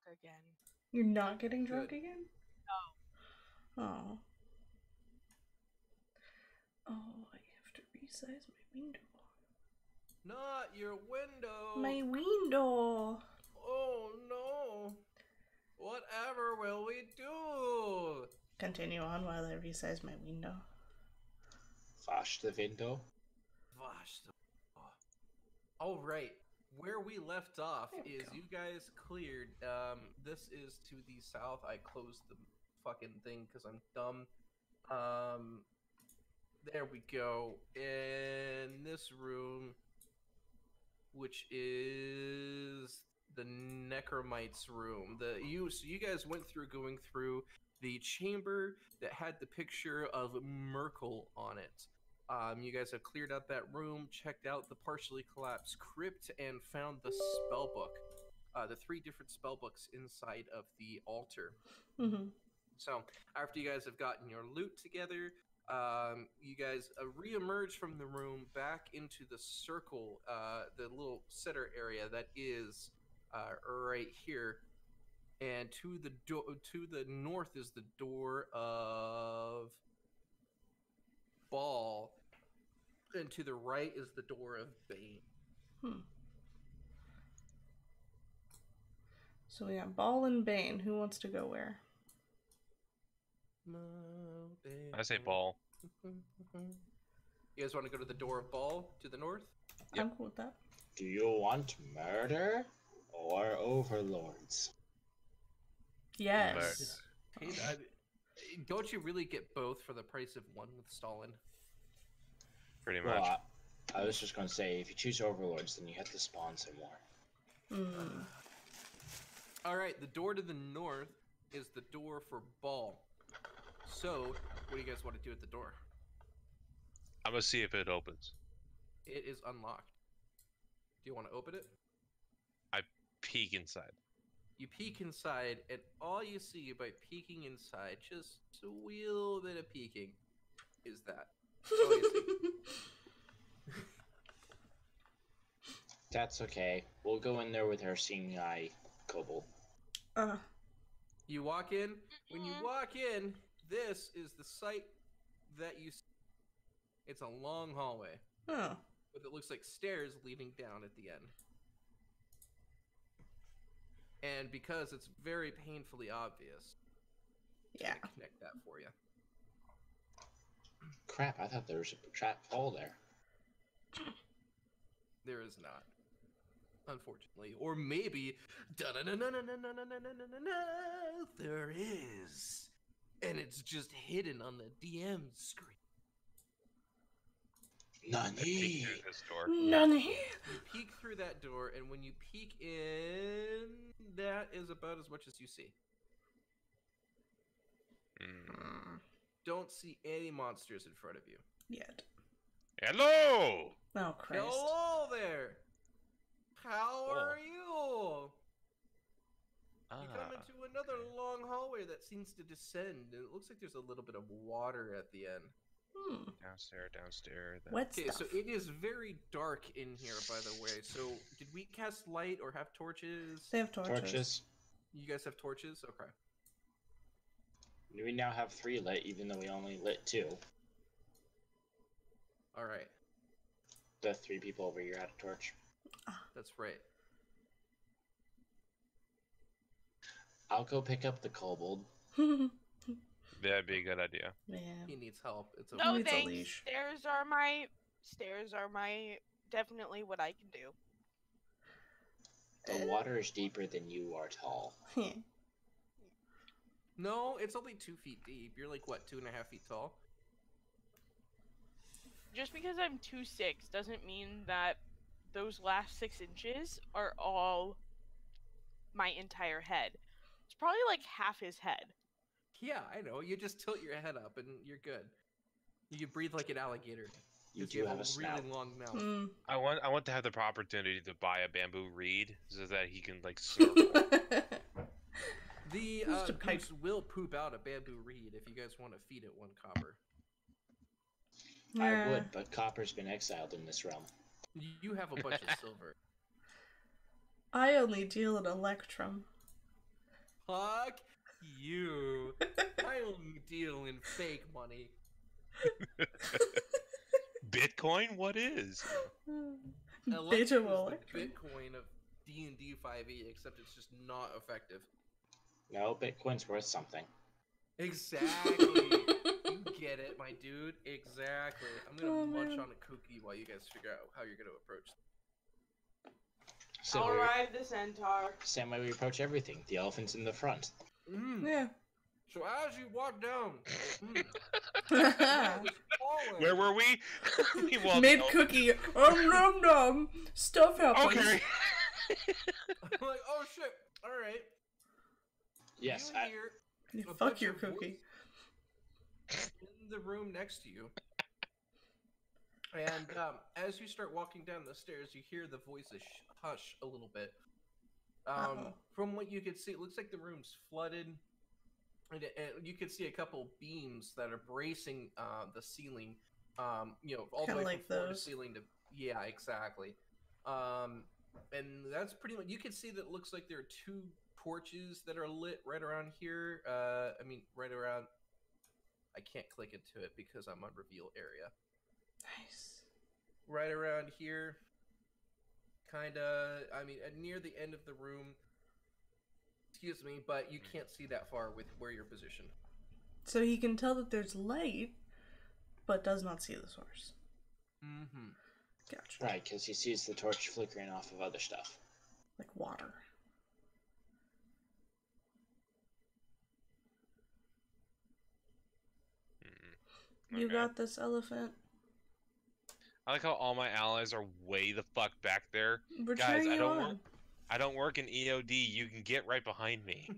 drunk again. You're not getting drunk Good. again? No. Oh. Oh, I have to resize my window. Not your window. My window. Oh no. Whatever will we do? Continue on while I resize my window. Wash the window. Gosh. All right. Where we left off There we is go. you guys cleared. This is to the south. I closed the fucking thing because I'm dumb. There we go. In this room, which is the Necromite's room. So you guys went through going through the chamber that had the picture of Merkel on it. You guys have cleared out that room, checked out the partially collapsed crypt, and found the spell book. The 3 different spell books inside of the altar. Mm-hmm. So after you guys have gotten your loot together, you guys re-emerge from the room back into the circle, the little center area that is right here, and to the north is the door of Ball, and to the right is the door of Bane. So we got Ball and Bane. Who wants to go where? I say Ball. You guys want to go to the door of Ball to the north? Yep. I'm cool with that. Do you want murder or overlords? Yes. Hey, don't you really get both for the price of one with Stalin? Pretty much. Well, I was just going to say, if you choose overlords, then you have to spawn some more. Mm. All right, the door to the north is the door for Ball. So, what do you guys want to do at the door? I'm gonna see if it opens. It is unlocked. Do you want to open it? Peek inside. You peek inside, and all you see by peeking inside, just a little bit of peeking, is that. That's all you see. That's okay. We'll go in there with our seeing eye kobold. You walk in. When you walk in, this is the site that you see. It's a long hallway. Oh. But it looks like stairs leading down at the end. And because it's very painfully obvious, Yeah. I'm gonna connect that for you. Crap, I thought there was a trap hole there. There is not, unfortunately. Or maybe, there is. And it's just hidden on the DM screen. Nani? Peek through this door. Nani. You peek through that door, and when you peek in, that is about as much as you see. Don't see any monsters in front of you. Yet. Hello! Oh, Christ. Hello there! How are you? You come into another long hallway that seems to descend, and it looks like there's a little bit of water at the end. Downstairs. Wet Okay, stuff. so it is very dark in here, by the way. So, did we cast light or have torches? They have torches. Torches. You guys have torches? Okay. We now have 3 lit, even though we only lit 2. Alright, The 3 people over here had a torch. that's right. I'll go pick up the kobold. That'd be a good idea. Yeah. He needs help. It's a No Needs a thanks. leash. Stairs are my definitely what I can do. The water is deeper than you are tall. No, it's only 2 feet deep. You're like, what, 2.5 feet tall? Just because I'm 2'6" doesn't mean that those last 6 inches are all my entire head. It's probably like half his head. Yeah, I know. You just tilt your head up and you're good. You can breathe like an alligator. You Because do have a snout. really long mouth. Mm. I want to have the opportunity to buy a bamboo reed so that he can like snorkel. The Just a pipe. goose will poop out a bamboo reed if you guys want to feed it 1 copper. I would, but copper's been exiled in this realm. You have a bunch of silver. I only deal in Electrum. Fuck you. I only deal in fake money. Bitcoin? What is? Alexa is Digital the electron. Bitcoin of D&D 5e, except it's just not effective. No, Bitcoin's worth something. Exactly. You get it, my dude. Exactly. I'm gonna Oh, munch man. on a cookie while you guys figure out how you're gonna approach. So I'll we ride the centaur. same way we approach everything. The elephant's in the front. Yeah. So as you walk down, Where were we? We walked Mid out. cookie. Nom nom. Stuff happens. Okay. I'm like, oh shit! All right. Yes, You I, hear You a fuck bunch your of cookie. voices in the room next to you, and as you start walking down the stairs, you hear the voices hush a little bit. Uh-oh. From what you could see, it looks like the room's flooded. And you can see a couple beams that are bracing the ceiling, all the Kinda way like from floor to those. ceiling to. Yeah, exactly. And that's pretty much. You can see that it looks like there are two torches that are lit right around here. Right around. I can't click into it because I'm on reveal area. Nice. Right around here. Kinda. Near the end of the room. Excuse me, but you can't see that far with where you're positioned. So he can tell that there's light, but does not see the source. Mm-hmm. Gotcha. right, because he sees the torch flickering off of other stuff. Like water. You Okay. got this, elephant. I like how all my allies are way the fuck back there. We're Guys, cheering I you don't on. work. I don't work in EOD. You can get right behind me.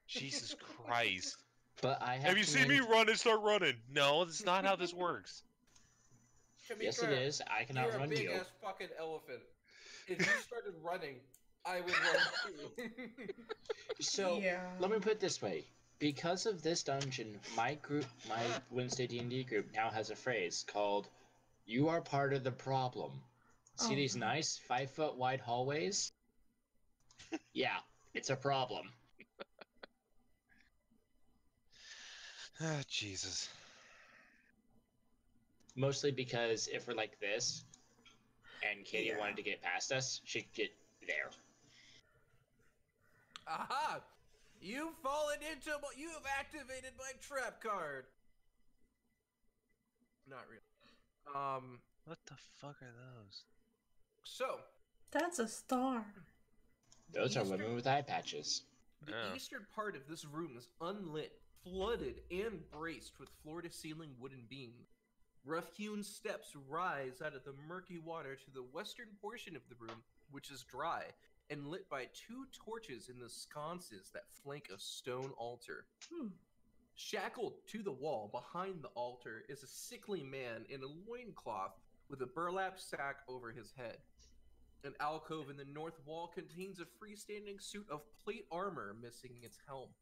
Jesus Christ. But I Have you seen me run and start running? No, that's not how this works. To be Yes, fair, it is. I can You're a outrun big you. ass fucking elephant. If you started running, I would run too. So Yeah. let me put it this way: because of this dungeon, my group, my Wednesday D&D group, now has a phrase called "You are part of the problem." See Oh, these no. nice 5-foot wide hallways? Yeah, it's a problem. Ah, Jesus. Mostly because if we're like this, and Katie Yeah. wanted to get past us, she could get there. Aha! You've fallen into. You have activated my trap card. Not really. What the fuck are those? So That's a star. the Those are eastern- women with eye patches. The Oh. eastern part of this room is unlit, flooded, and braced with floor-to-ceiling wooden beams. Rough-hewn steps rise out of the murky water to the western portion of the room, which is dry, and lit by two torches in the sconces that flank a stone altar. Shackled to the wall behind the altar is a sickly man in a loincloth with a burlap sack over his head. An alcove in the north wall contains a freestanding suit of plate armor missing its helm.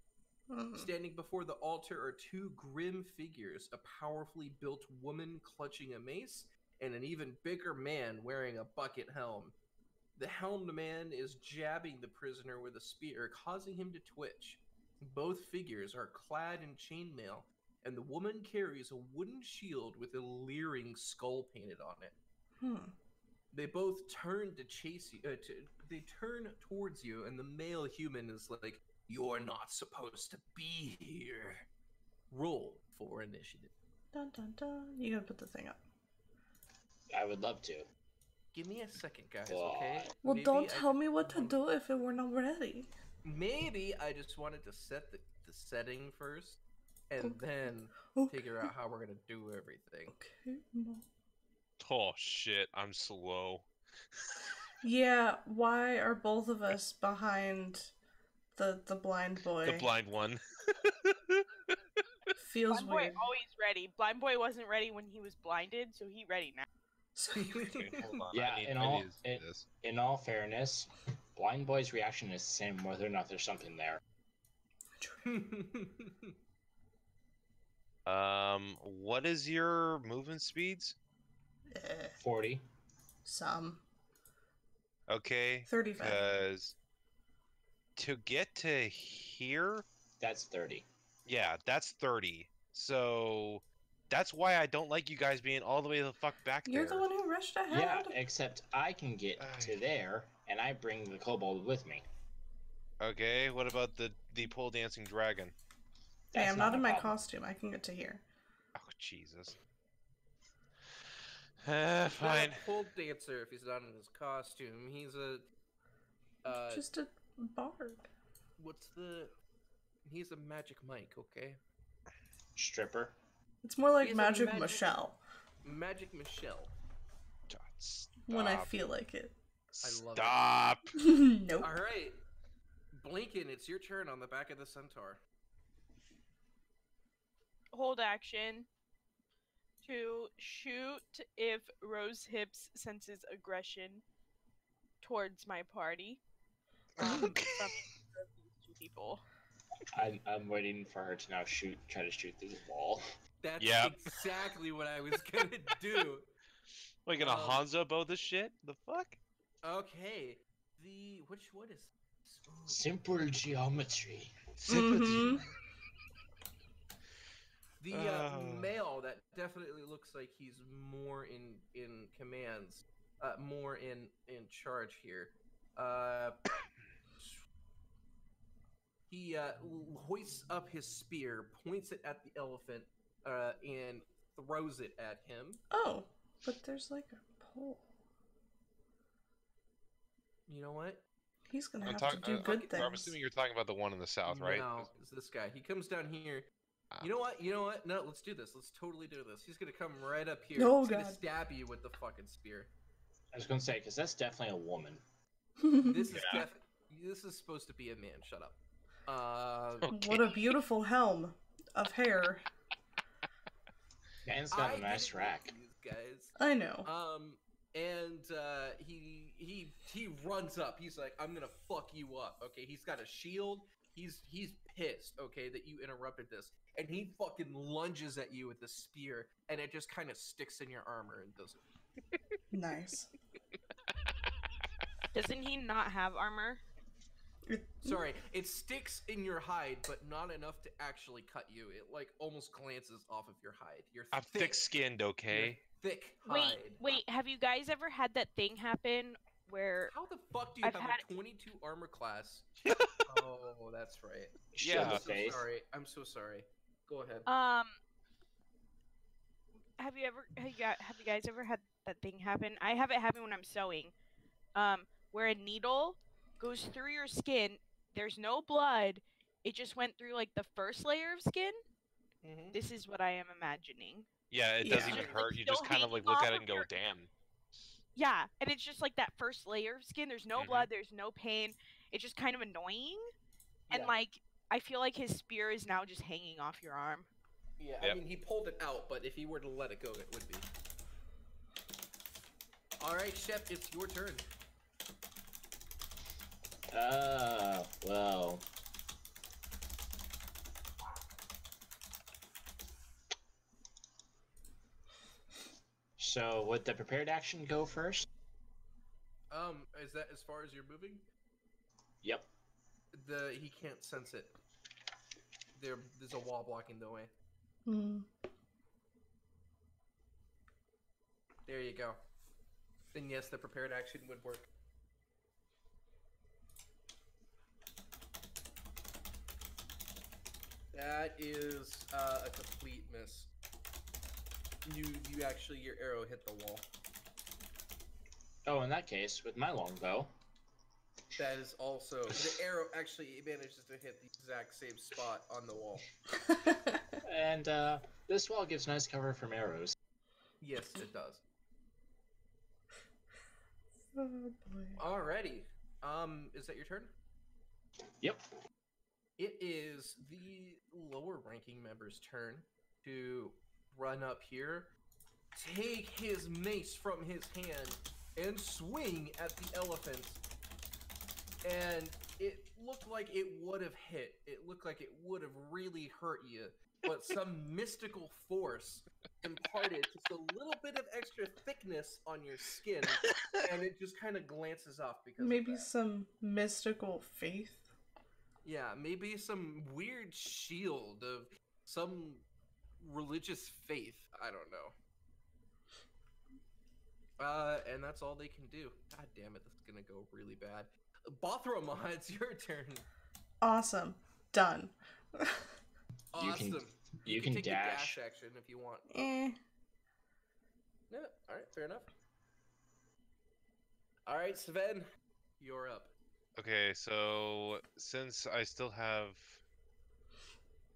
Standing before the altar are two grim figures, a powerfully built woman clutching a mace, and an even bigger man wearing a bucket helm. The helmed man is jabbing the prisoner with a spear, causing him to twitch. Both figures are clad in chainmail, and the woman carries a wooden shield with a leering skull painted on it. They both turn to chase you. They turn towards you, and the male human is like, "You're not supposed to be here." Roll for initiative. Dun dun dun. You gotta put the thing up. I would love to. Give me a second, guys, okay? Well, Maybe don't I tell just me what to wanted- do if we're not ready. Maybe I just wanted to set the setting first, and Okay. then Okay. figure out how we're gonna do everything. Okay. No. Oh shit, I'm slow. Yeah, why are both of us behind the blind boy? The blind one. Feels Blind boy weird. always ready. Blind boy wasn't ready when he was blinded, so he ready now. So you Okay, hold on. Yeah, I need in to all- see this. In all fairness, Blind Boy's reaction is the same whether or not there's something there. What is your movement speeds? 40. some Okay, 35. because to get to here, That's 30. yeah, that's 30. So that's why I don't like you guys being all the way the fuck back You're there. the one who rushed ahead. Yeah, except I can get to there, and I bring the kobold with me. Okay, what about the pole dancing dragon? Hey, That's I'm not my in my problem. costume. I can get to here. Oh Jesus. He's not Fine. a pole dancer if he's not in his costume. He's a Just a bard. He's a magic Mike, okay? Stripper. It's more like He's a Magic Michelle Magic Michelle. Stop. when I feel like it. I love it. Stop. Nope. All right, Blinken, it's your turn on the back of the centaur. Hold action to shoot if Rose Hips senses aggression towards my party from these two people. I'm waiting for her to now try to shoot through the wall. That's Yep. exactly what I was gonna do. What, you gonna Hanzo about this shit? The fuck? Okay, which one is this? Ooh. Simple geometry. Mhm. The male that definitely looks like he's more in commands, more in charge here. He hoists up his spear, points it at the elephant, and throws it at him. Oh, but there's like a pole. You know what? He's gonna have to do good things. I'm assuming you're talking about the one in the south, right? No, it's this guy. He comes down here. You know what? You know what? No, let's do this. Let's totally do this. He's gonna come right up here. Oh, He's gonna God. stab you with the fucking spear. I was gonna say, because that's definitely a woman. This is this is supposed to be a man. Shut up. Okay. What a beautiful helm of hair. Man's got I a nice didn't rack. like these guys. I know. And he runs up. He's like, I'm gonna fuck you up. Okay, he's got a shield. He's pissed. Okay, that you interrupted this, and he fucking lunges at you with the spear, and it just kind of sticks in your armor and does it. Nice. Doesn't he not have armor? Sorry, it sticks in your hide, but not enough to actually cut you. It like almost glances off of your hide. You're I'm thick-skinned, okay? You're thick hide. Wait, have you guys ever had that thing happen where How the fuck do you I've have had- a 22 armor class? Oh, that's right. Shield Yeah. of faith. Sorry, I'm so sorry. Go ahead. have you guys ever had that thing happen? I have it happen when I'm sewing. Where a needle goes through your skin, there's no blood, it just went through like the first layer of skin. Mm-hmm. This is what I am imagining. Yeah, it doesn't Yeah. even Just, hurt. like, You just still kind of like hanging look off at it of and go, your- damn. Yeah, and it's just like that first layer of skin, there's no Mhm. blood, there's no pain. It's just kind of annoying. And Yeah. like I feel like his spear is now just hanging off your arm. Yeah, Yep. I mean, he pulled it out, but if he were to let it go, it would be. Alright, Shep, it's your turn. Well. So, would the prepared action go first? Is that as far as you're moving? Yep. He can't sense it. There's a wall blocking the way. Mm. There you go. Then yes, the prepared action would work. That is a complete miss. You actually, your arrow hit the wall. Oh, in that case, with my longbow. That is also the arrow actually manages to hit the exact same spot on the wall. And, this wall gives nice cover from arrows. Yes, it does. Oh boy. Alrighty. Is that your turn? Yep. It is the lower ranking member's turn to run up here, take his mace from his hand, and swing at the elephant. And it looked like it would have hit. It looked like it would have really hurt you. But some mystical force imparted just a little bit of extra thickness on your skin, and it just kind of glances off because Maybe of that. some mystical faith. Yeah, maybe some weird shield of some religious faith. I don't know. And that's all they can do. God damn it, this is gonna go really bad. Bothramon, it's your turn. Awesome. Done. Awesome. You can can take dash. the dash action if you want. No, alright, fair enough. Alright, Sven, you're up. Okay, so since I still have,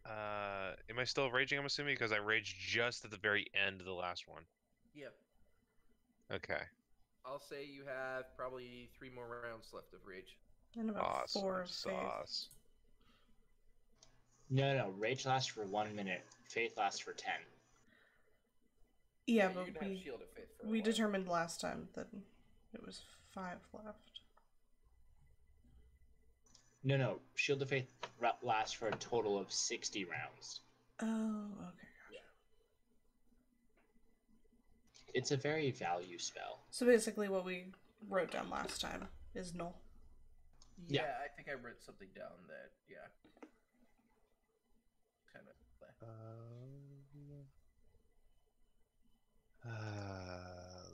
am I still raging? I'm assuming because I raged just at the very end of the last one. Yeah. Okay. I'll say you have probably 3 more rounds left of rage. And about Awesome 4 of faith. sauce. No, rage lasts for 1 minute. Faith lasts for 10. Yeah, you but can have Shield of Faith for a we while. determined last time that it was 5 left. No. Shield of Faith lasts for a total of 60 rounds. Oh, okay. Yeah. It's a very value spell. So basically what we wrote down last time is null. Yeah, Yeah. I think I wrote something down that, yeah. Kind of.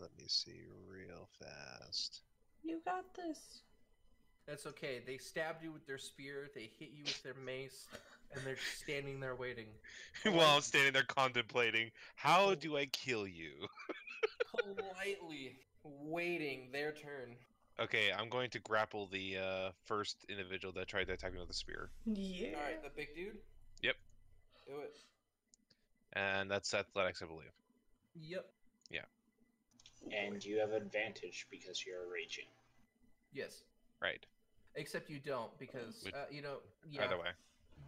Let me see real fast. You got this. That's okay. They stabbed you with their spear, they hit you with their mace, and they're just standing there waiting. While I'm standing there contemplating, how do I kill you? Politely waiting their turn. Okay, I'm going to grapple the first individual that tried to attack me with a spear. Yeah. Alright, the big dude? Yep. Do it. And that's athletics, I believe. Yep. And you have advantage because you're raging. Yes. Right. Except you don't, because, yeah. Either way.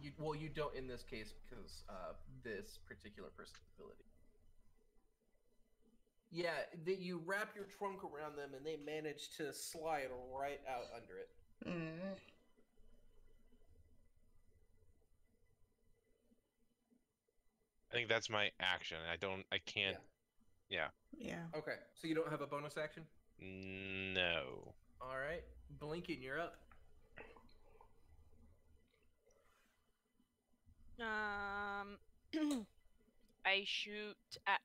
You don't in this case because this particular person's ability. Yeah, you wrap your trunk around them and they manage to slide right out under it. I think that's my action. I can't. Yeah. Yeah. Okay, so you don't have a bonus action? No. Alright, Blinken, you're up. I shoot at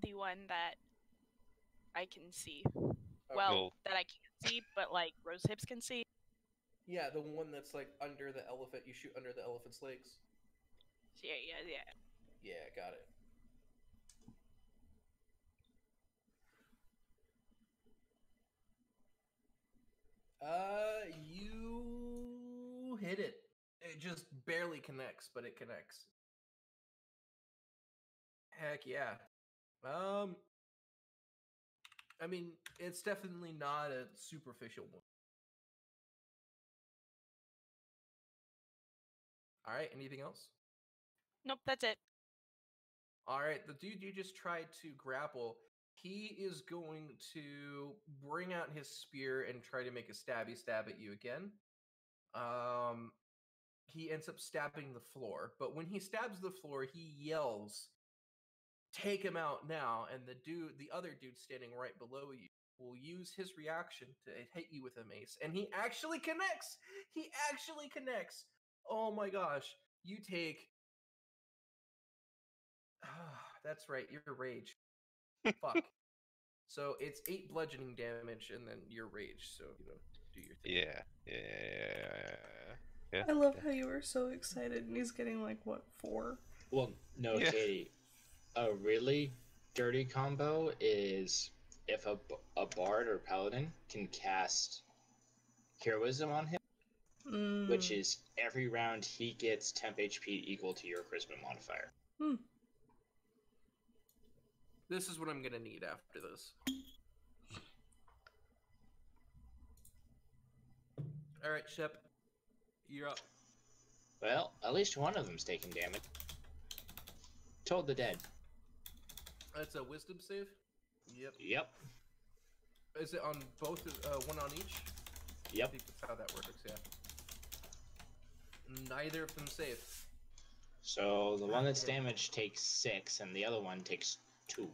the one that I can see. Okay. Well, that I can't see, but like Rose Hips can see. Yeah, the one that's like under the elephant. You shoot under the elephant's legs. Yeah. Yeah, got it. You hit it. It just barely connects, but it connects. Heck yeah. I mean, it's definitely not a superficial one. All right, anything else? Nope, that's it. All right, the dude you just tried to grapple, he is going to bring out his spear and try to make a stabby stab at you again. He ends up stabbing the floor, but when he stabs the floor, he yells, "Take him out now!" And the other dude standing right below you, will use his reaction to hit you with a mace, and he actually connects. He actually connects. Oh my gosh! You take. That's right, you're rage. Fuck. So it's 8 bludgeoning damage, and then your rage. So do your thing. Yeah. I love how you were so excited and he's getting like, what, 4? Well, no, Yeah. Katie. A really dirty combo is if a bard or paladin can cast heroism on him, which is every round he gets temp HP equal to your charisma modifier. This is what I'm gonna need after this. All right, Shep, you're up. Well, at least one of them's taking damage. Told the dead. That's a wisdom save? Yep. Is it on both, one on each? I Yep. think that's how that works, yeah. Neither of them save. So the one that's damaged takes 6, and the other one takes 2.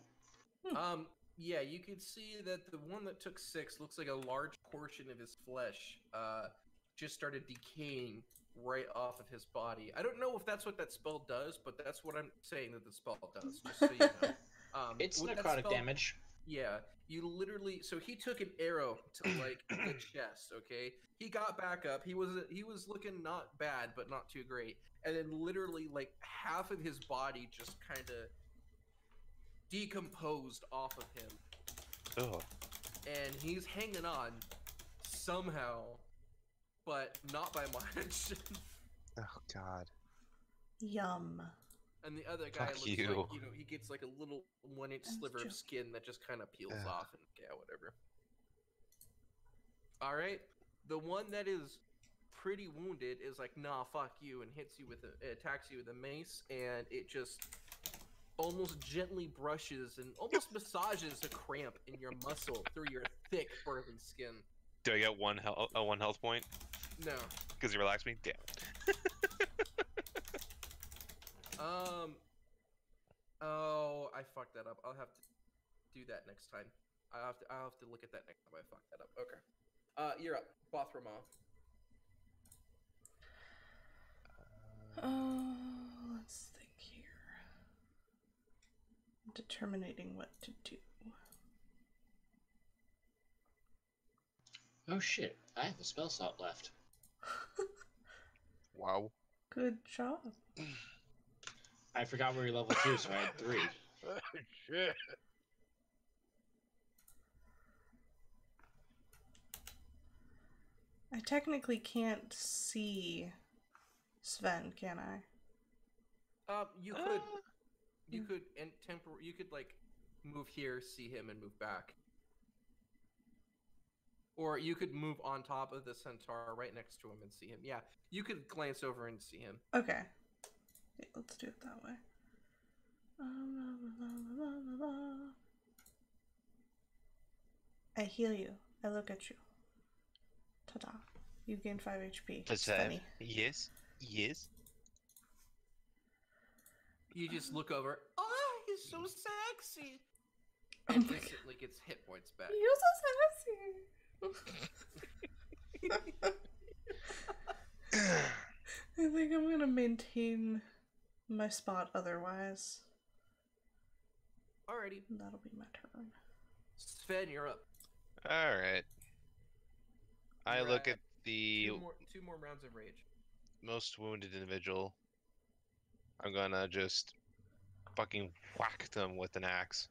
Yeah, you can see that the one that took 6 looks like a large portion of his flesh just started decaying right off of his body. I don't know if that's what that spell does, but that's what I'm saying that the spell does, just so you know. It's with that necrotic spell- damage. Yeah, you literally. So he took an arrow to like the chest. Okay, he got back up. He was looking not bad, but not too great. And then literally like half of his body just kind of decomposed off of him, Oh. and he's hanging on somehow, but not by much. Oh God. Yum. And the other guy Fuck looks you. like, he gets like a little 1-inch I was sliver joking. of skin that just kind of peels Ugh. off, and yeah, whatever. All right, the one that is pretty wounded is like, nah, fuck you, and attacks you with a mace, and it just almost gently brushes and almost massages a cramp in your muscle through your thick, burly skin. Do I get one health point? No. Because you relaxed me? Damn it. Oh, I fucked that up. I'll have to do that next time. I'll have to look at that next time I fucked that up. Okay. You're up, Bothrama. Let's think here. Determining what to do. Oh shit! I have a spell slot left. Wow. Good job. I forgot we were level 2, so I had 3. Shit. I technically can't see Sven, can I? You could, you could you could like move here, see him, and move back. Or you could move on top of the centaur right next to him and see him. Yeah, you could glance over and see him. Okay. Yeah, let's do it that way. I heal you. I look at you. Ta-da. You gain 5 HP. That's It's funny. Yes. Yes. You just look over. Oh, he's so sexy. Oh And my instantly gets hit points back. You're so sassy. I think I'm gonna maintain my spot otherwise. Alrighty, That'll be my turn. Sven, you're up. All right. I You're look at at the two more rounds of rage. most wounded individual. I'm gonna just fucking whack them with an axe.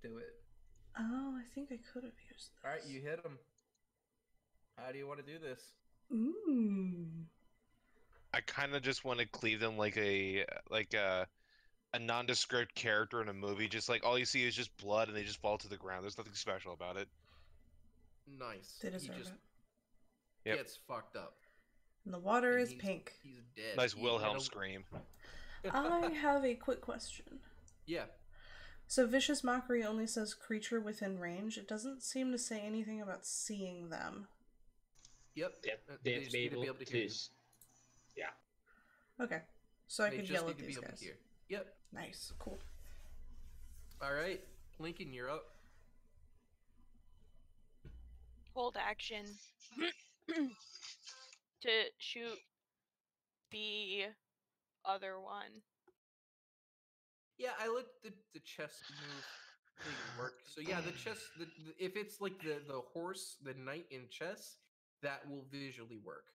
Do it. Oh, I think I could have used this. Alright, you hit him. How do you want to do this? Ooh. I kind of just want to cleave them like a nondescript character in a movie. Just like all you see is just blood, and they just fall to the ground. There's nothing special about it. Nice. They He deserve just it. Yep. gets fucked up. And the water And is pink. He's dead. Nice He Wilhelm hit him- scream. I have a quick question. Yeah. So Vicious Mockery only says creature within range. It doesn't seem to say anything about seeing them. Yep. Yep, They they have just to be need to able be able to hear you. Yeah. Okay. So I They could just yell need at to be these able guys. to hear. Yep. Nice. Cool. Alright. Lincoln, you're up. Hold action to shoot the other one. Yeah, I let the chest move thing work. So yeah, the chest. If it's like the horse, the knight in chess, that will visually work.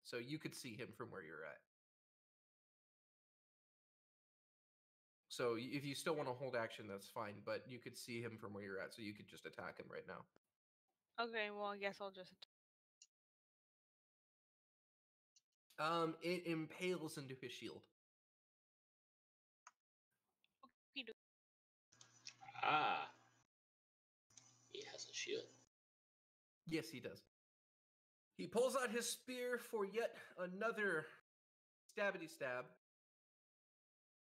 So you could see him from where you're at. So if you still want to hold action, that's fine. But you could see him from where you're at, so you could just attack him right now. Okay, well, I guess I'll just. It impales into his shield. Ah. He has a shield. Yes, he does. He pulls out his spear for yet another stabbity stab.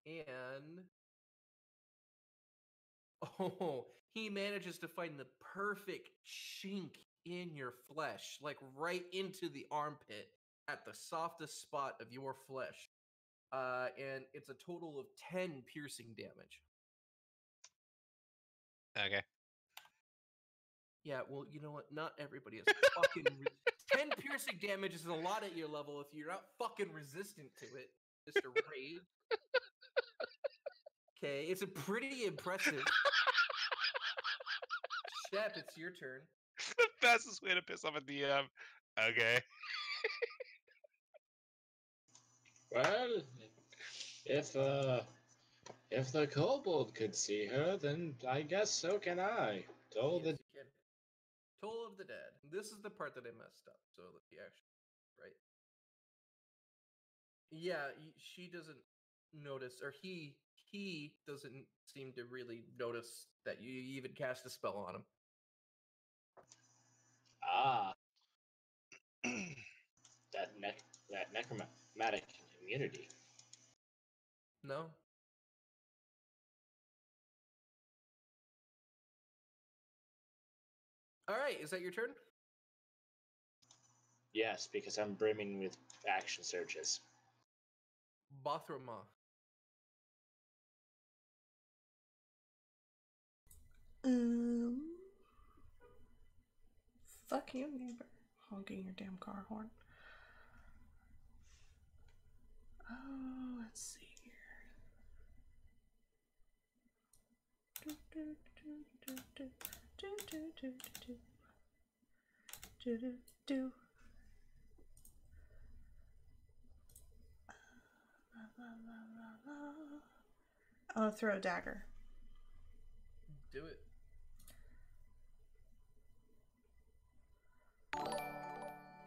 And oh, he manages to find the perfect chink in your flesh, like right into the armpit at the softest spot of your flesh. And it's a total of 10 piercing damage. Okay. Yeah, well, you know what? Not everybody has fucking 10 piercing damage is a lot at your level if you're not fucking resistant to it, Mr. Rage. Okay, it's a pretty impressive. Shep, it's your turn. The fastest way to piss off a DM. Okay. Well, if the kobold could see her, then I guess so can I. Toll Yes, the you can. Toll of the Dead. This is the part that I messed up. So the actual right. Yeah, she doesn't notice, or he doesn't seem to really notice that you even cast a spell on him. ah that necromantic immunity. No. All right, is that your turn? Yes, because I'm brimming with action surges. Bothroma. Fuck you, neighbor. Honking your damn car horn. Oh, let's see here. I'll throw a dagger. Do it.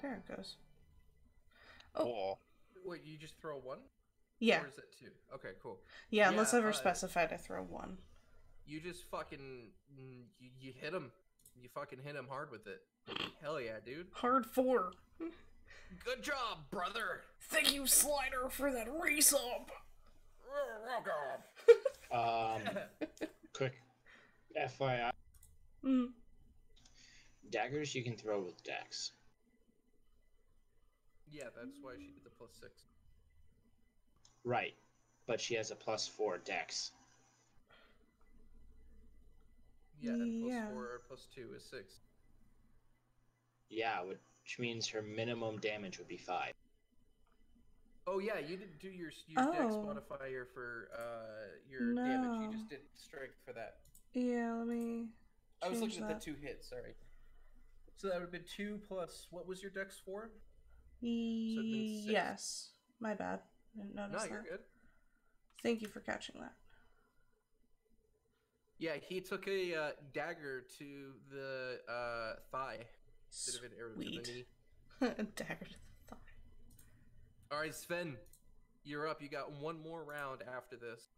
There it goes. Cool. Wait, you just throw one? Yeah. Or is it two? Okay, cool. Yeah, unless ever specified, I throw one. You just fucking you hit him. You fucking hit him hard with it. Hell yeah, dude. Hard 4. Good job, brother. Thank you, Slider, for that resub. Quick FYI. Mm. Daggers you can throw with dex. Yeah, that's why she did the +6. Right, but she has a +4 dex. Yeah, and Yeah. +4 or +2 is 6. Yeah, which means her minimum damage would be 5. Oh yeah, you didn't do your dex Oh. modifier for your damage. You just did strength for that. Yeah, let me I was change looking that. at the 2 hits, sorry. So that would have been 2 plus, what was your dex for? it'd been 6. Yes. My bad. I didn't notice No, that. you're good. Thank you for catching that. Yeah, he took a dagger to the thigh instead of an arrow to the knee. Dagger to the thigh. Alright, Sven, you're up. You got one more round after this.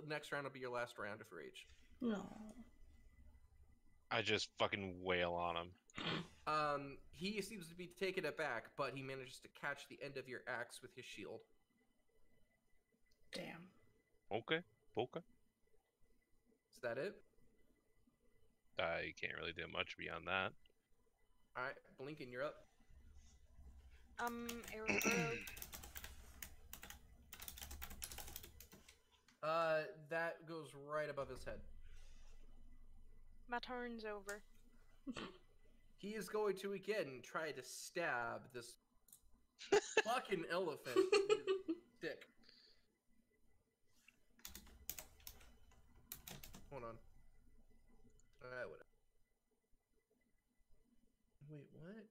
Next round will be your last round of rage. No. I just fucking wail on him. He seems to be taken aback, but he manages to catch the end of your axe with his shield. Damn. Okay. Is that it? I can't really do much beyond that. Alright, Blinken, you're up. Arrow throw. That goes right above his head. My turn's over. He is going to again try to stab this fucking elephant with his stick. Hold on. Alright, whatever. Wait, what?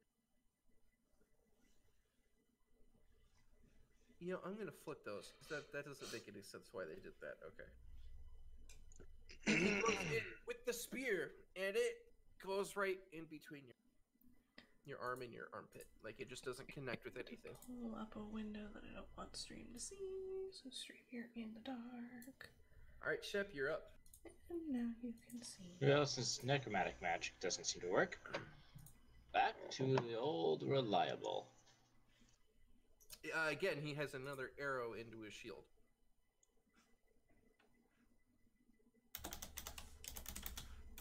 You know, I'm gonna flip those. That doesn't make any sense why they did that. Okay. And he goes in with the spear, and it goes right in between your arm and your armpit. Like, it just doesn't connect with anything. Pull up a window that I don't want Stream to see, so Stream, you're in the dark. Alright, Shep, you're up. And now you can see. Well, since necromantic magic doesn't seem to work, back to the old reliable. Again, he has another arrow into his shield.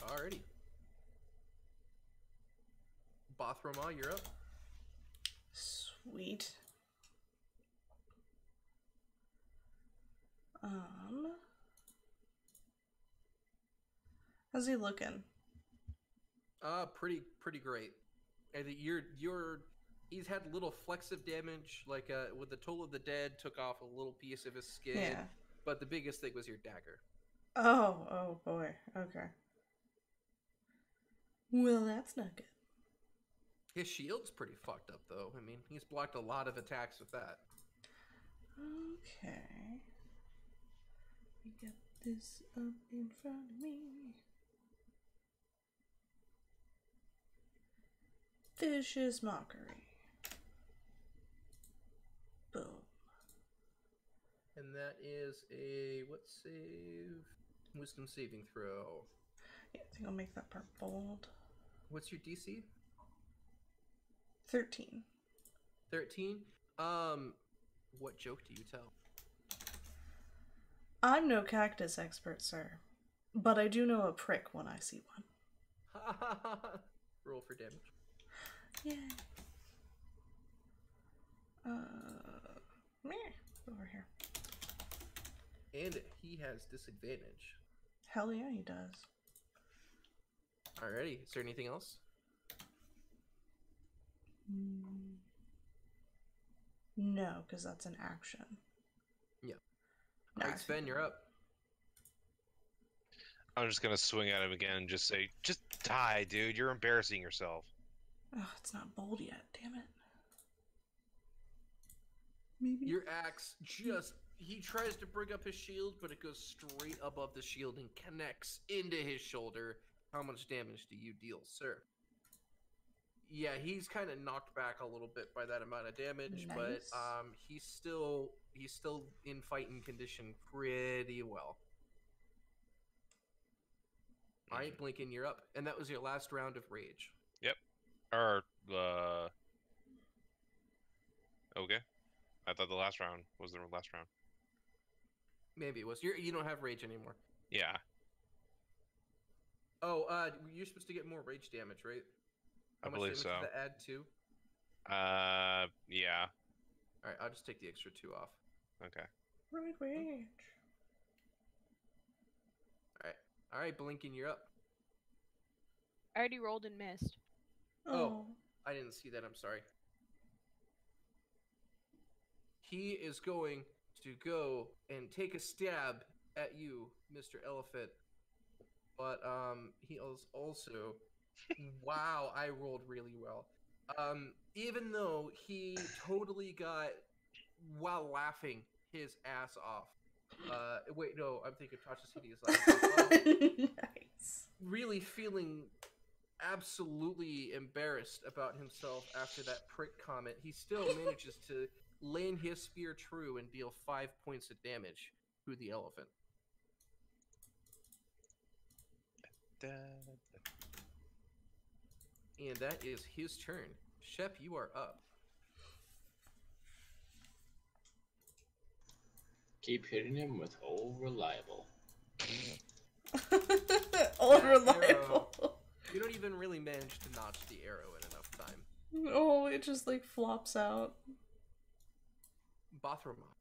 Alrighty. Bothroma, you're up. Sweet. How's he looking? Pretty great. And you're He's had little flecks of damage, like with the Toll of the Dead took off a little piece of his skin. Yeah. But the biggest thing was your dagger. Oh boy. Okay. Well, that's not good. His shield's pretty fucked up, though. I mean, he's blocked a lot of attacks with that. Okay. We got this up in front of me. Vicious Mockery. Boom. And that is a, what save? Wisdom saving throw. Yeah, I think I'll make that part bold. What's your DC? 13. 13? What joke do you tell? I'm no cactus expert, sir. But I do know a prick when I see one. Roll for damage. Yeah. Meh. Over here. And he has disadvantage. Hell yeah, he does. Alrighty. Is there anything else? No, because that's an action. Yeah. No, Alright, Sven, you're up. I'm just gonna swing at him again and just say, just die, dude. You're embarrassing yourself. Oh, it's not bold yet. Damn it. Maybe. Your axe just... He tries to bring up his shield, but it goes straight above the shield and connects into his shoulder. How much damage do you deal, sir? Yeah, he's kind of knocked back a little bit by that amount of damage, Nice. but he's still in fighting condition pretty well. All right, Blinken, you're up, and that was your last round of rage. Yep. Or okay. I thought the last round was the last round. Maybe it was. You don't have rage anymore. Yeah. Oh, you're supposed to get more rage damage, right? How I much believe damage so. does that add to? Yeah. All right, I'll just take the extra 2 off. Okay. Right rage. All right, Blinken, you're up. I already rolled and missed. Oh. I didn't see that. I'm sorry. He is going to go and take a stab at you, Mr. Elephant. But he is also... Wow, I rolled really well. Even though he totally got, while laughing, his ass off. Wait, no, I'm thinking Toxicity is like... Nice. Really feeling absolutely embarrassed about himself after that prick comment, he still manages to land his spear true and deal 5 points of damage to the elephant. And that is his turn. Shep, you are up. Keep hitting him with old reliable. All That reliable. arrow, you don't even really manage to notch the arrow in enough time. Oh, it just like flops out. Bothroma.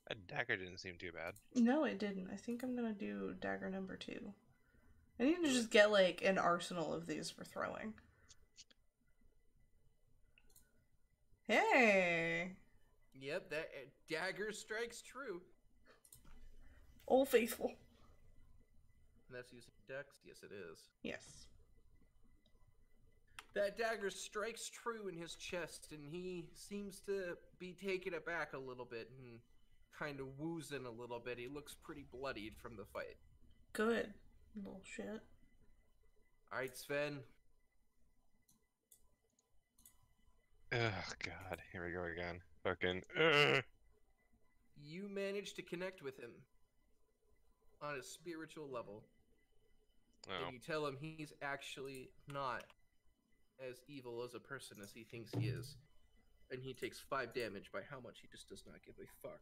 That dagger didn't seem too bad. No, it didn't. I think I'm gonna do dagger number 2. I need to just get like an arsenal of these for throwing. Hey! Yep, that dagger strikes true. Old Faithful. And that's using Dex? Yes, it is. Yes. That dagger strikes true in his chest, and he seems to be taken aback a little bit and kind of woozing a little bit. He looks pretty bloodied from the fight. Good. Little shit. Alright, Sven. Oh god, here we go again. Fucking. You manage to connect with him on a spiritual level. Oh. And you tell him he's actually not as evil as a person as he thinks he is. And he takes 5 damage by how much he just does not give a fuck.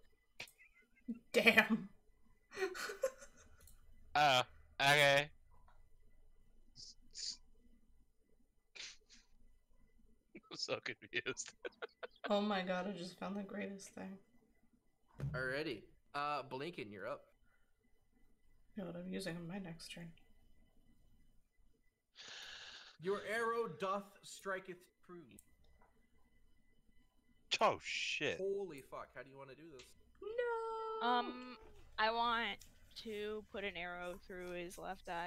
Damn. Oh, okay. I'm so confused. Oh my god, I just found the greatest thing. Alrighty. Blinken, you're up. You know what I'm using on my next turn. Your arrow doth striketh true. Oh shit. Holy fuck! How do you want to do this? No. I want to put an arrow through his left eye.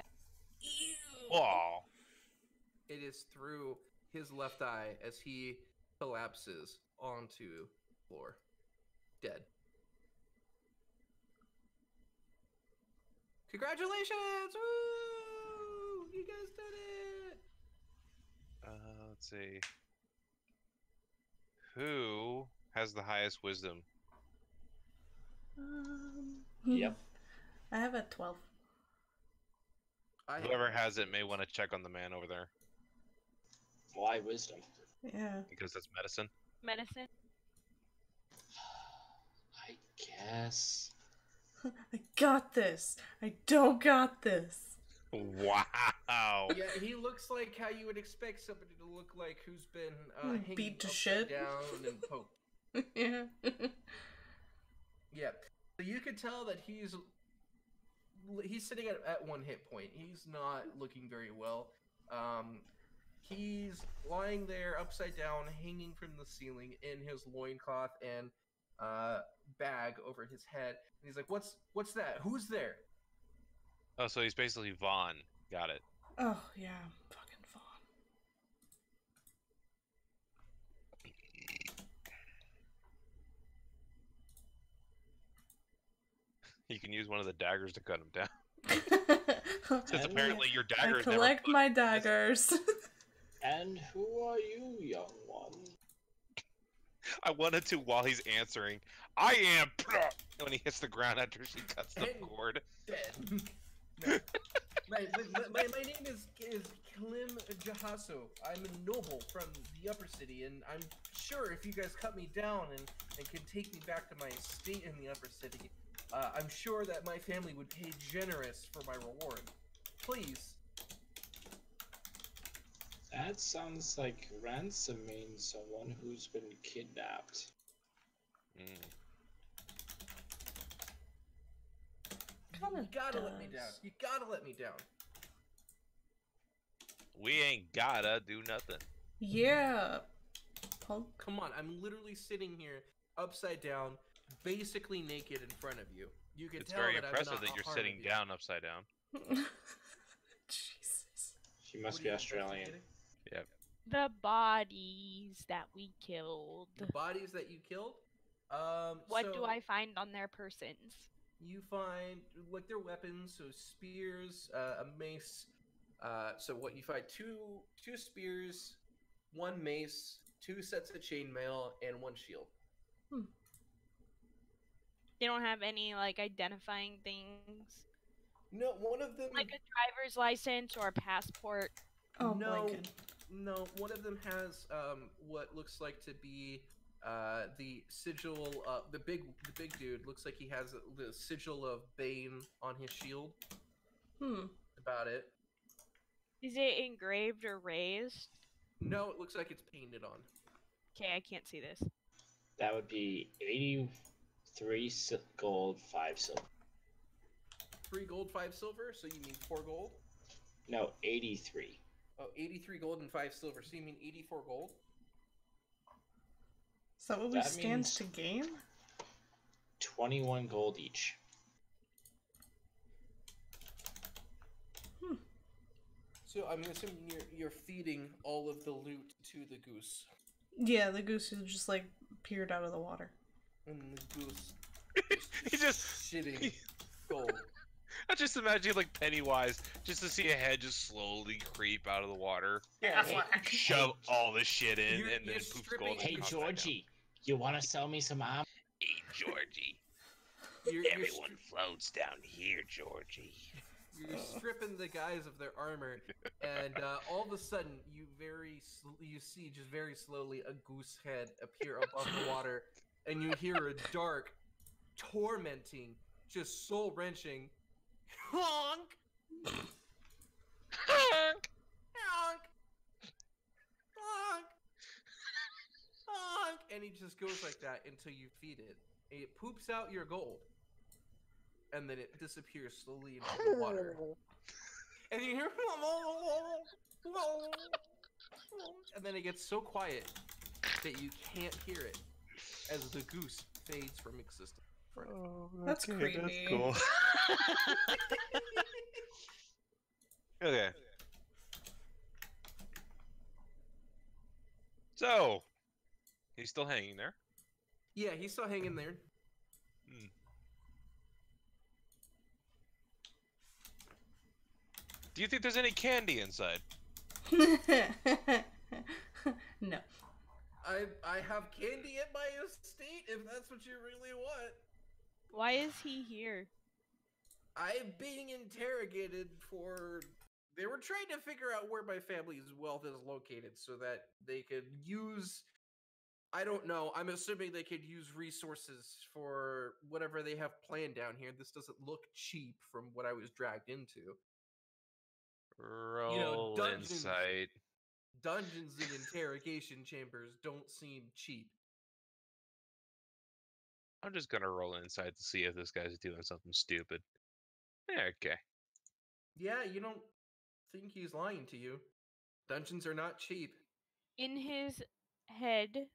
Oh. It is through his left eye as he collapses onto the floor, dead. Congratulations! Woo! You guys did it! Let's see. Who has the highest wisdom? Yep. I have a 12. Whoever has it may want to check on the man over there. Why wisdom? Yeah. Because that's medicine. Medicine. I guess. I got this. I don't got this. Wow. Yeah, he looks like how you would expect somebody to look like who's been hanging Beat to upside shit. down and poked. Yeah. Yeah, so you could tell that he's sitting at 1 hit point. He's not looking very well. He's lying there upside down, hanging from the ceiling in his loincloth and bag over his head. And he's like, "What's that? Who's there?" Oh, so he's basically Vaughn. Got it. Oh, yeah. Fucking Vaughn. You can use one of the daggers to cut him down. Since And- apparently your I daggers collect never my daggers. And who are you, young one? I wanted to while he's answering. I am when he hits the ground after she cuts the And- cord. Dead. No. My name is Klim Jahaso. I'm a noble from the upper city, and I'm sure if you guys cut me down and can take me back to my estate in the upper city, I'm sure that my family would pay generous for my reward. Please. That sounds like ransom means someone who's been kidnapped. Mm. You gotta let me down. You gotta let me down. We ain't gotta do nothing. Yeah. Punk. Come on, I'm literally sitting here upside down, basically naked in front of you. You can It's tell very that impressive I'm not that you're harmed sitting you. down upside down. Jesus. She must What be are you Australian. investigating? The bodies that we killed. The bodies that you killed. What so do I find on their persons? You find like their weapons, so spears, a mace. So what you find: two spears, 1 mace, 2 sets of chainmail, and 1 shield. They don't have any like identifying things, No, one of them. like a driver's license or a passport. Oh, no, blanket. no. One of them has what looks like to be the sigil. The big dude looks like he has the sigil of Bane on his shield. About it. Is it engraved or raised? No, it looks like it's painted on. Okay, I can't see this. That would be 83 gold, 5 silver. 3 gold, 5 silver. So you mean 4 gold? No, 83. Oh, 83 gold and 5 silver. So you mean 84 gold? Is that what we That stand means- to gain? 21 gold each. So I'm assuming you're feeding all of the loot to the goose, Yeah, the goose who just like peered out of the water. and the goose He just shitting gold. I just imagine like Pennywise just to see a head just slowly creep out of the water, shove all this shit in, You're- and then you're poops stripping- gold. and Hey, comes back down. Georgie, you want to sell me some armor? Hey, Georgie. You're floats down here, Georgie. You're stripping the guys of their armor, and all of a sudden you see just very slowly a goose head appear above the water, and you hear a dark, tormenting, just soul wrenching honk, honk, honk, honk, and he just goes like that until you feed it. It poops out your gold. And then it disappears slowly into the water. And you hear And then it gets so quiet that you can't hear it as the goose fades from existence. Oh, That's creepy. That's cool. Okay. So, he's still hanging there. Yeah, he's still hanging there. Hmm. Do you think there's any candy inside? No. I have candy at my estate if that's what you really want. Why is he here? I'm being interrogated for. They were trying to figure out where my family's wealth is located so that they could use. I don't know. I'm assuming they could use resources for whatever they have planned down here. This doesn't look cheap from what I was dragged into. Roll insight. Dungeons and interrogation chambers don't seem cheap. I'm just gonna roll insight to see if this guy's doing something stupid. Okay. Yeah, you don't think he's lying to you. Dungeons are not cheap. In his head,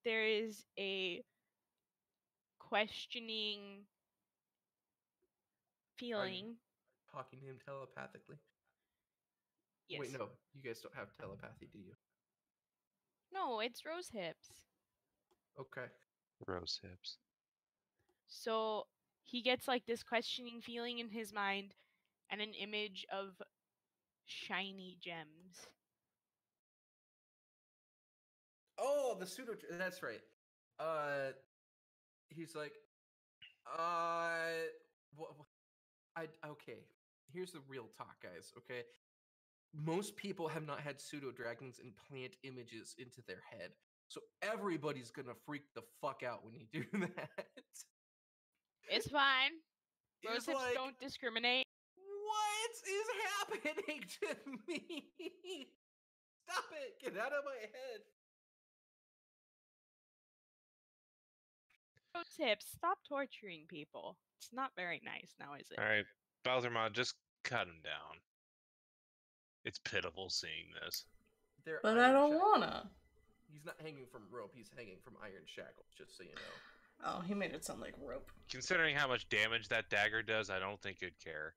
there is a questioning feeling. Talking to him telepathically. Yes. Wait, no. You guys don't have telepathy, do you? No, it's rose hips. Okay. Rose hips. So he gets like this questioning feeling in his mind and an image of shiny gems. Oh, the pseudo. That's right. He's like, okay. Here's the real talk, guys. Okay, most people have not had pseudo dragons implant images into their head, so everybody's gonna freak the fuck out when you do that. It's fine. Rose It's hips like, don't discriminate. what is happening to me? Stop it! Get out of my head. Rose hips, stop torturing people. It's not very nice now, is it? Alright, Bowsermon, just cut him down. It's pitiful seeing this. They're But iron I don't shackles. wanna. He's not hanging from rope. He's hanging from iron shackles. Just so you know. Oh, he made it sound like rope. Considering how much damage that dagger does, I don't think you'd care.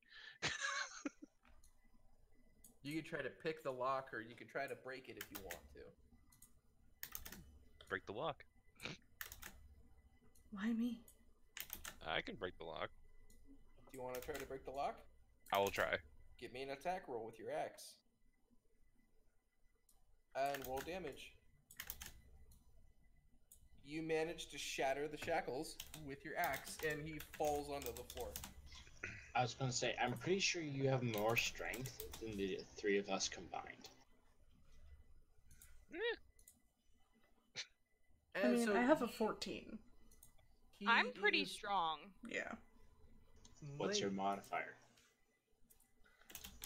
You could try to pick the lock, or you could try to break it if you want to. Break the lock. Why me? I can break the lock. Do you want to try to break the lock? I will try. Give me an attack roll with your axe. And roll damage. You manage to shatter the shackles with your axe, and he falls onto the floor. I was going to say, I'm pretty sure you have more strength than the three of us combined. I mean, I have a 14. I'm pretty strong. Yeah. What's your modifier?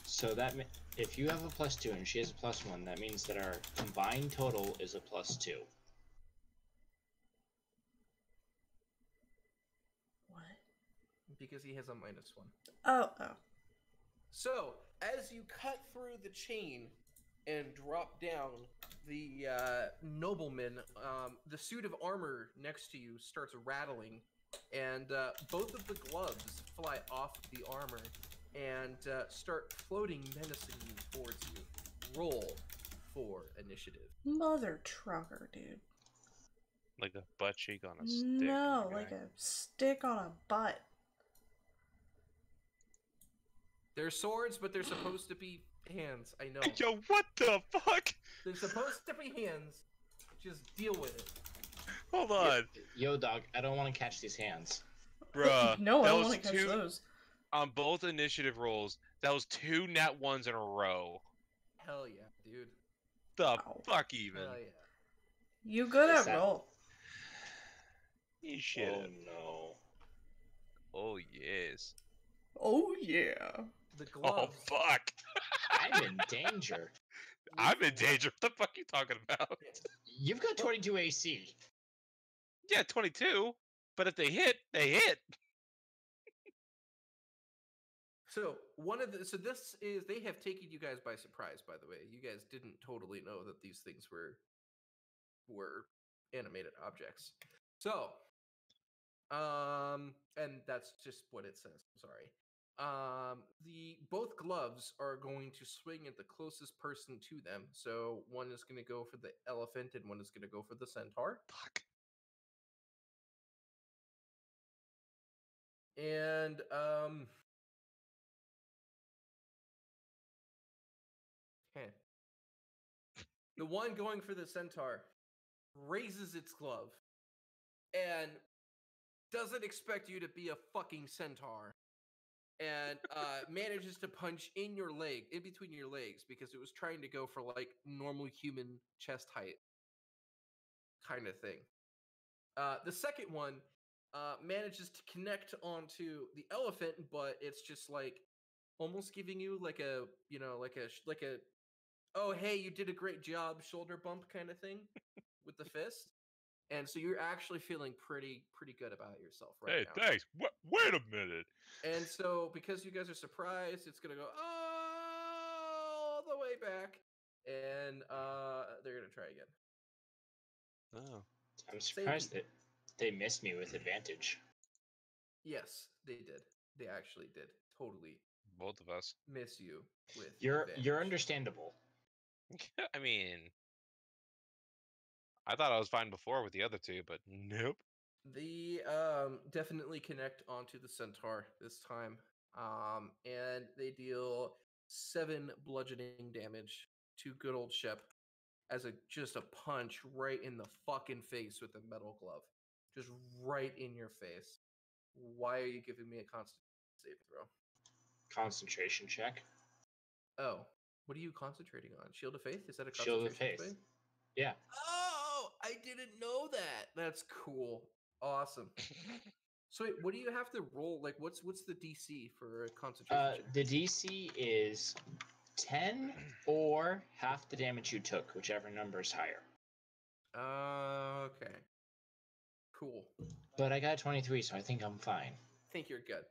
So that if you have a +2 and she has a +1, that means that our combined total is a +2. What? Because he has a -1. Oh. So, as you cut through the chain and drop down, the nobleman, the suit of armor next to you starts rattling, and both of the gloves fly off the armor and start floating menacingly towards you. Roll for initiative. Mother trucker, dude. Like a butt cheek on a stick. No, okay. like a stick on a butt. They're swords, but they're supposed to be hands. I know. Yo, what the fuck? They're supposed to be hands. Just deal with it. Hold on. Yo, dog, I don't want to catch these hands. Bruh. No, I that don't was want to catch two- those. On both initiative rolls, that was 2 nat 1s in a row. Hell yeah, dude. The Ow. fuck even. Hell yeah. You good Is at that- roll. You shit. Oh no. Oh, yes. Oh, yeah. The Oh, gloves. fuck. I'm in danger. I'm in danger. What the fuck are you talking about? You've got 22 AC. Yeah, 22. But if they hit, they hit. So, this is they have taken you guys by surprise. By the way, you guys didn't totally know that these things were animated objects. So, and that's just what it says. Sorry. The both gloves are going to swing at the closest person to them. So one is going to go for the elephant, and one is going to go for the centaur. Fuck. And okay. The one going for the centaur raises its glove and doesn't expect you to be a fucking centaur, and manages to punch in your leg, in between your legs, because it was trying to go for like normal human chest height kind of thing. The second one manages to connect onto the elephant, but it's just like almost giving you like a, you know, like a oh hey, you did a great job shoulder bump kind of thing with the fist. And so you're actually feeling pretty good about yourself right now. Hey, thanks. Wait a minute. And so because you guys are surprised, it's gonna go all the way back, and they're gonna try again. Oh. I'm surprised that they missed me with advantage. Yes, they did. They actually did. Totally Both of us. miss you with You're advantage. understandable. I mean, I thought I was fine before with the other two, but nope. The definitely connect onto the centaur this time. And they deal 7 bludgeoning damage to good old Shep as just a punch right in the fucking face with a metal glove. Just right in your face. Why are you giving me a constant save throw? Concentration check. Oh, what are you concentrating on? Shield of Faith? Is that a Shield of concentration Faith. thing? Yeah. Oh, I didn't know that. That's cool. Awesome. So wait, what do you have to roll? Like, what's the DC for a concentration check? The DC is 10 or half the damage you took, whichever number is higher. Okay. Cool. But I got 23, so I think I'm fine. I think you're good.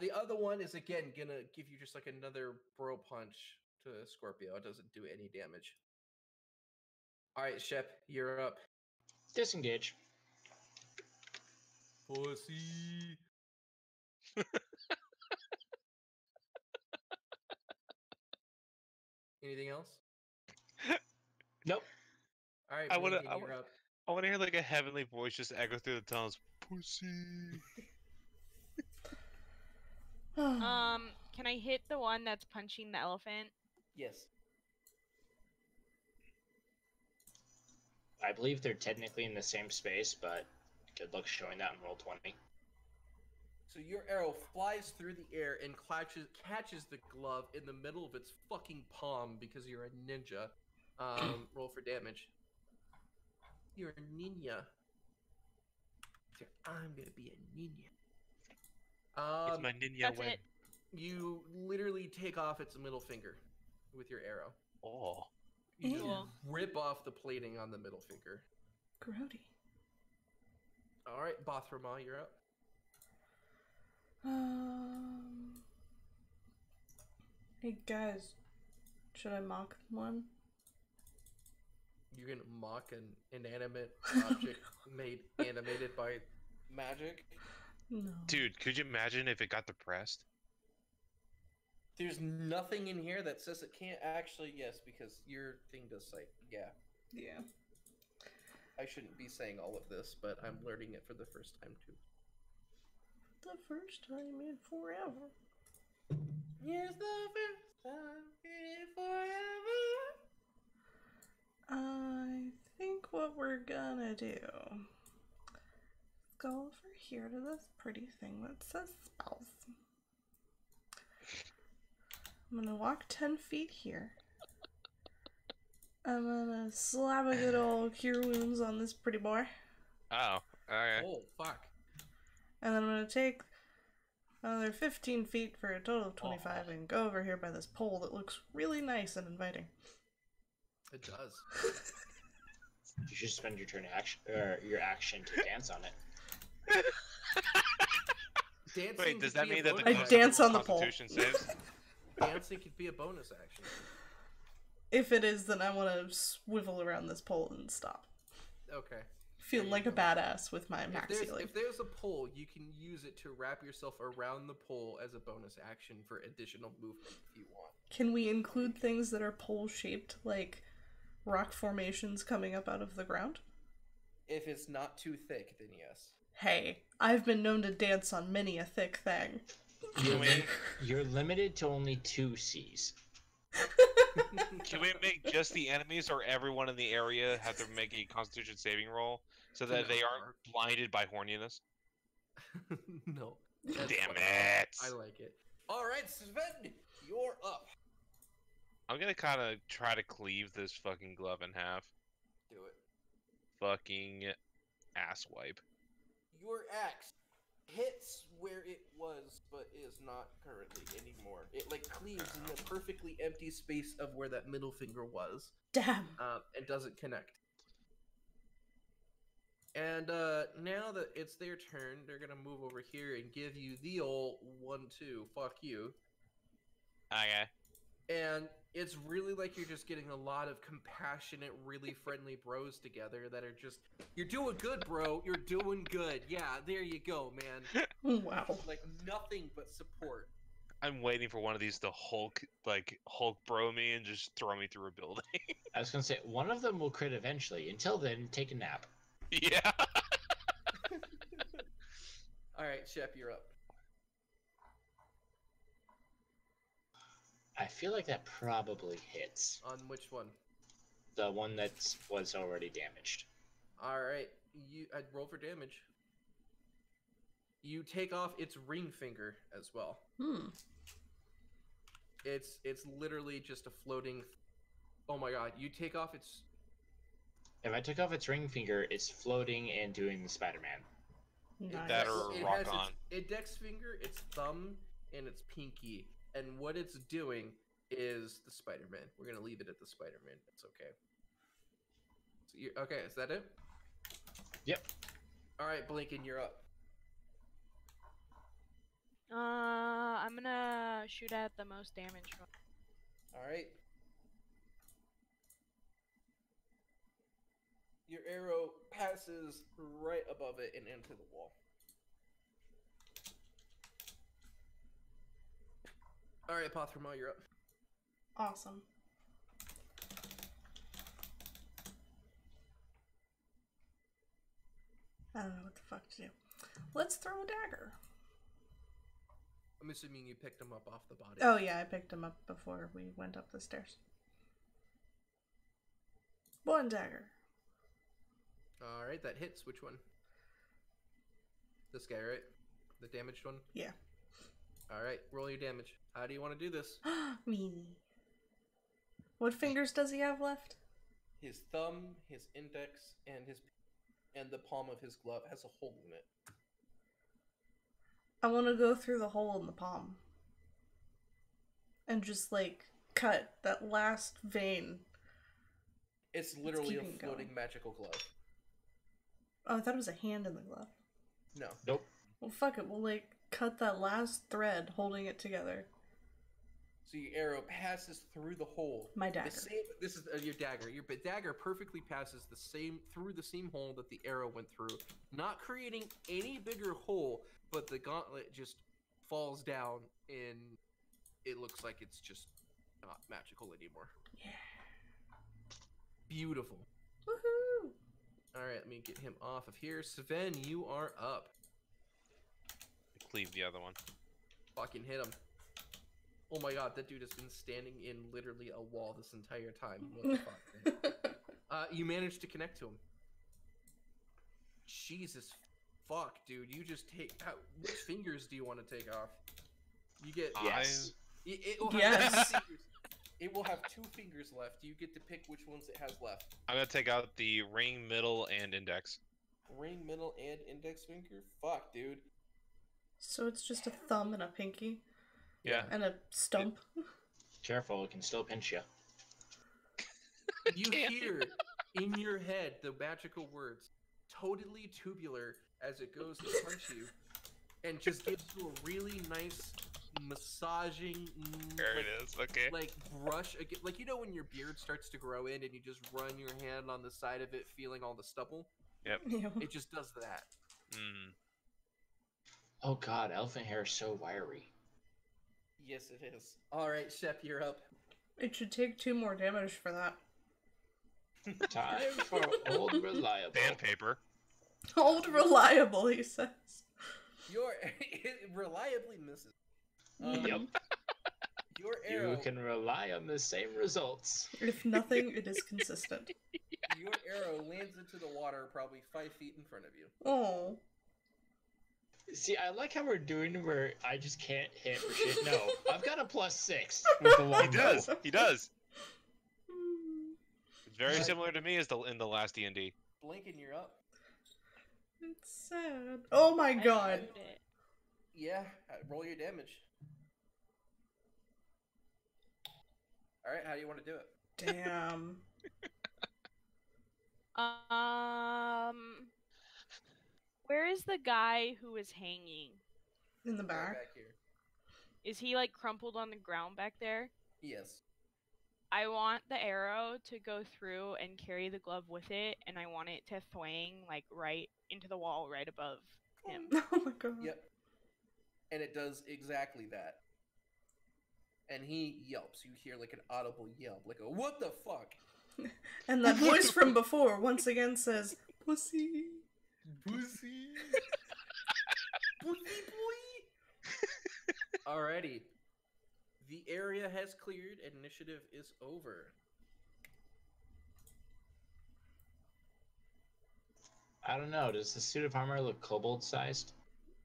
The other one is again gonna give you just like another bro punch to Scorpio. It doesn't do any damage. All right, Shep, you're up. Disengage. Pussy. Anything else? Nope. All right, I wanna- Brandon, you're up. I want to hear like a heavenly voice just echo through the tunnels. Pussy. Can I hit the one that's punching the elephant? Yes. I believe they're technically in the same space, but good luck showing that in roll 20. So your arrow flies through the air and catches the glove in the middle of its fucking palm because you're a ninja. Roll for damage. You're a ninja. I'm gonna be a ninja. It's my ninja That's win. it. You literally take off its middle finger with your arrow. Oh. You just Cool. rip off the plating on the middle finger. Grody. All right, Bothrama, you're up. Hey guys, should I mock one? You're gonna mock an inanimate object made animated by magic? No. Dude, could you imagine if it got depressed? There's nothing in here that says it can't actually. Yes, because your thing does say, yeah. Yeah. I shouldn't be saying all of this, but I'm learning it for the first time too. The first time in forever. Yes, the first time in forever. I think what we're gonna do is go over here to this pretty thing that says spells. I'm gonna walk 10 feet here. I'm gonna slap a good old cure wounds on this pretty boy. Oh, okay. Oh, fuck. And then I'm gonna take another 15 feet for a total of 25 and go over here by this pole that looks really nice and inviting. It does. You should spend your your action to dance on it. Dancing Wait, does could that be a mean that the bonus I action. dance on the pole. Constitution saves? dancing could be a bonus action. If it is, then I want to swivel around this pole and stop. Okay. Feel like a badass with my max healing. If there's a pole, you can use it to wrap yourself around the pole as a bonus action for additional movement if you want. Can we include things that are pole-shaped, like rock formations coming up out of the ground? If it's not too thick, then yes. Hey, I've been known to dance on many a thick thing. You're limited to only 2 Cs. Can we make just the enemies or everyone in the area have to make a Constitution saving roll so that they aren't blinded by horniness? No. Damn it! I like it. Alright, Sven, you're up. I'm gonna kind of try to cleave this fucking glove in half. Do it. Fucking ass wipe. Your axe hits where it was, but is not currently anymore. It like cleaves in the perfectly empty space of where that middle finger was. Damn. And doesn't connect. And now that it's their turn, they're gonna move over here and give you the old 1-2. Fuck you. Okay. And it's really like you're just getting a lot of compassionate, really friendly bros together that are just, you're doing good, bro. You're doing good. Yeah, there you go, man. Wow. Like nothing but support. I'm waiting for one of these to Hulk bro me and just throw me through a building. I was gonna say, one of them will crit eventually. Until then, take a nap. Yeah. Alright, Shep, you're up. I feel like that probably hits. On which one? The one that was already damaged. Alright, I'd roll for damage. You take off its ring finger as well. It's literally just a floating... Oh my god, you take off its... If I took off its ring finger, it's floating and doing the Spider-Man. Nice. That or It rock has on. its index finger, its thumb, and its pinky. And what it's doing is the Spider-Man. We're gonna leave it at the Spider-Man. That's okay. So okay, is that it? Yep. Alright, Blinken, you're up. I'm gonna shoot at the most damage one. Alright. Your arrow passes right above it and into the wall. Alright, Pothroma, you're up. Awesome. I don't know what the fuck to do. Let's throw a dagger. I'm assuming you picked him up off the body. Oh yeah, I picked him up before we went up the stairs. 1 dagger. Alright, that hits. Which one? This guy, right? The damaged one? Yeah. Alright, roll your damage. How do you want to do this? Me. What fingers does he have left? His thumb, his index, and the palm of his glove has a hole in it. I want to go through the hole in the palm. And just, like, cut that last vein. It's literally a keeping floating going. magical glove. Oh, I thought it was a hand in the glove. No. Nope. Well, fuck it. We'll, like, cut that last thread holding it together. So your arrow passes through the hole. My dagger. This is your dagger. Your dagger perfectly passes through the same hole that the arrow went through, not creating any bigger hole, but the gauntlet just falls down and it looks like it's just not magical anymore. Yeah. Beautiful. Woohoo! Alright, let me get him off of here. Sven, you are up. Cleave the other one. Fucking hit him. Oh my god, that dude has been standing in literally a wall this entire time. What the fuck? You managed to connect to him. Jesus fuck, dude. You just take out... Which fingers do you want to take off? You get... Yes. It will have Yes. 2 fingers. It will have 2 fingers left. You get to pick which ones it has left. I'm gonna take out the ring, middle, and index. Ring, middle, and index finger? Fuck, dude. So it's just a thumb and a pinky? Yeah. And a stump? Careful, it can still pinch you. You hear in your head the magical words, totally tubular, as it goes to punch you, and just gives you a really nice massaging, There it is. Okay. like brush, like you know when your beard starts to grow in and you just run your hand on the side of it, feeling all the stubble. Ew. It just does that. Mm. Oh god, elephant hair is so wiry. Yes, it is. All right, Shep, you're up. It should take 2 more damage for that. Time for old reliable. Sandpaper. Old reliable, he says. It reliably misses. Yep. Your arrow. You can rely on the same results. If nothing, it is consistent. Your arrow lands into the water, probably 5 feet in front of you. Oh. See, I like how we're doing where I just can't hit for shit. No, I've got a +6 with the He longbow. does. He does. It's very similar to me as in the last D&D. Blinken, you're up. It's sad. Oh my I god. showed it. Yeah, roll your damage. All right, how do you want to do it? Damn. Where is the guy who is hanging? In the Right back. back here. Is he like crumpled on the ground back there? Yes. I want the arrow to go through and carry the glove with it, and I want it to thwang like right into the wall right above him. Oh my god. Yep. And it does exactly that. And he yelps. You hear like an audible yelp, like a "What the fuck?" And that voice from before once again says, "Pussy." Pussy. Pussy boy. Alrighty. The area has cleared. Initiative is over. I don't know, does the suit of armor look kobold-sized?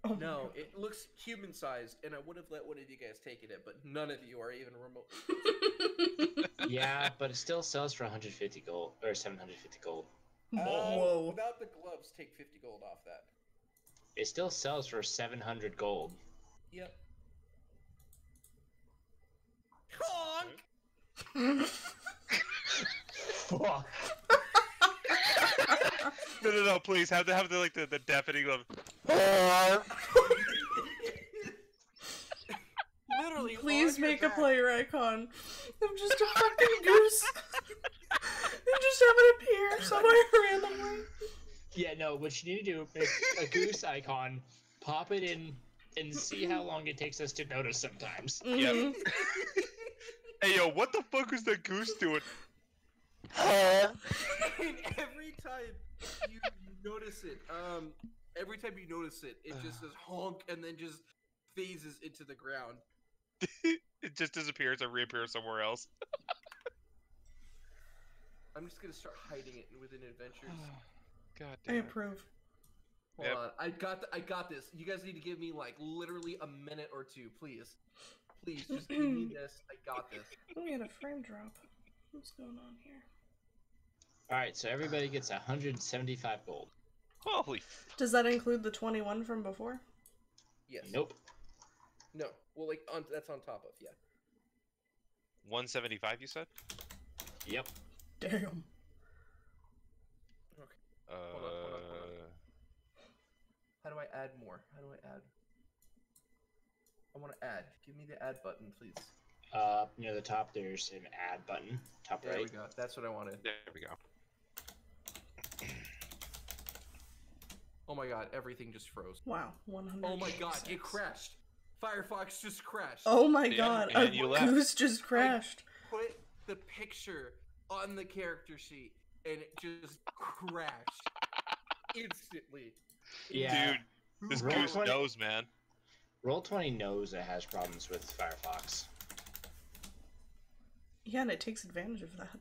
Oh my No, god. it looks human-sized, and I would have let one of you guys take it, but none of you are even remotely. Yeah, but it still sells for 150 gold, or 750 gold. Whoa. Without the gloves, take 50 gold off that. It still sells for 700 gold. Yep. Honk! Fuck. No, please have the deafening of. Literally. Please on your make a back. player icon. I'm just a fucking goose. And just have it appear somewhere randomly. Yeah, no, what you need to do is make a goose icon, pop it in, and see how long it takes us to notice sometimes. Mhm. Hey, yo, what the fuck was that goose doing? And every time you notice it, it just says honk and then just phases into the ground. It just disappears and reappears somewhere else. I'm just gonna start hiding it within adventures. God I damn. approve. Hold Yep. on, I got this. You guys need to give me like literally a minute or two, please. Please, just give me this. I got this. Oh, we had a frame drop. What's going on here? Alright, so everybody gets 175 gold. Holy. Does that include the 21 from before? Yes. Nope. No. Well, like that's on top of 175, you said? Yep. Damn. Hold on. How do I add more? How do I add? I want to add. Give me the add button, please. Near the top, there's an add button. Top There right. we go. That's what I wanted. There we go. Oh my god, everything just froze. Wow. 100. Oh my god, it crashed. Firefox just crashed. Oh my Yeah, god. and A you left. goose just crashed. Put the picture on the character sheet and it just crashed instantly. Yeah. Dude, this Roll goose 20 knows, man. Roll20 knows it has problems with Firefox. Yeah, and it takes advantage of that.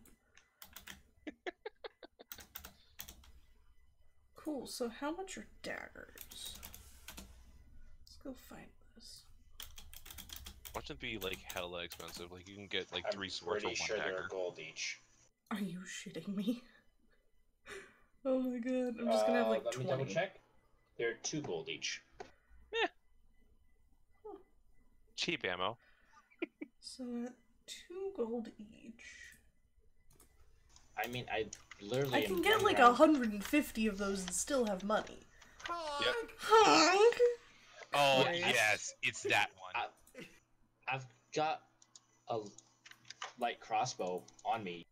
Cool, so how much are daggers? Let's go find this. Watch them be like hella expensive. Like you can get like I'm 3 swords for pretty 1 sure they're dagger. gold each. Are you shitting me? Oh my god, I'm just gonna have like let me 20. double check. They're 2 gold each. Cheap ammo. So at 2 gold each. I mean, I literally. I am can get running like around- 150 of those and still have money. Honk! Honk! Oh, Nice. yes, it's that one. got a light crossbow on me.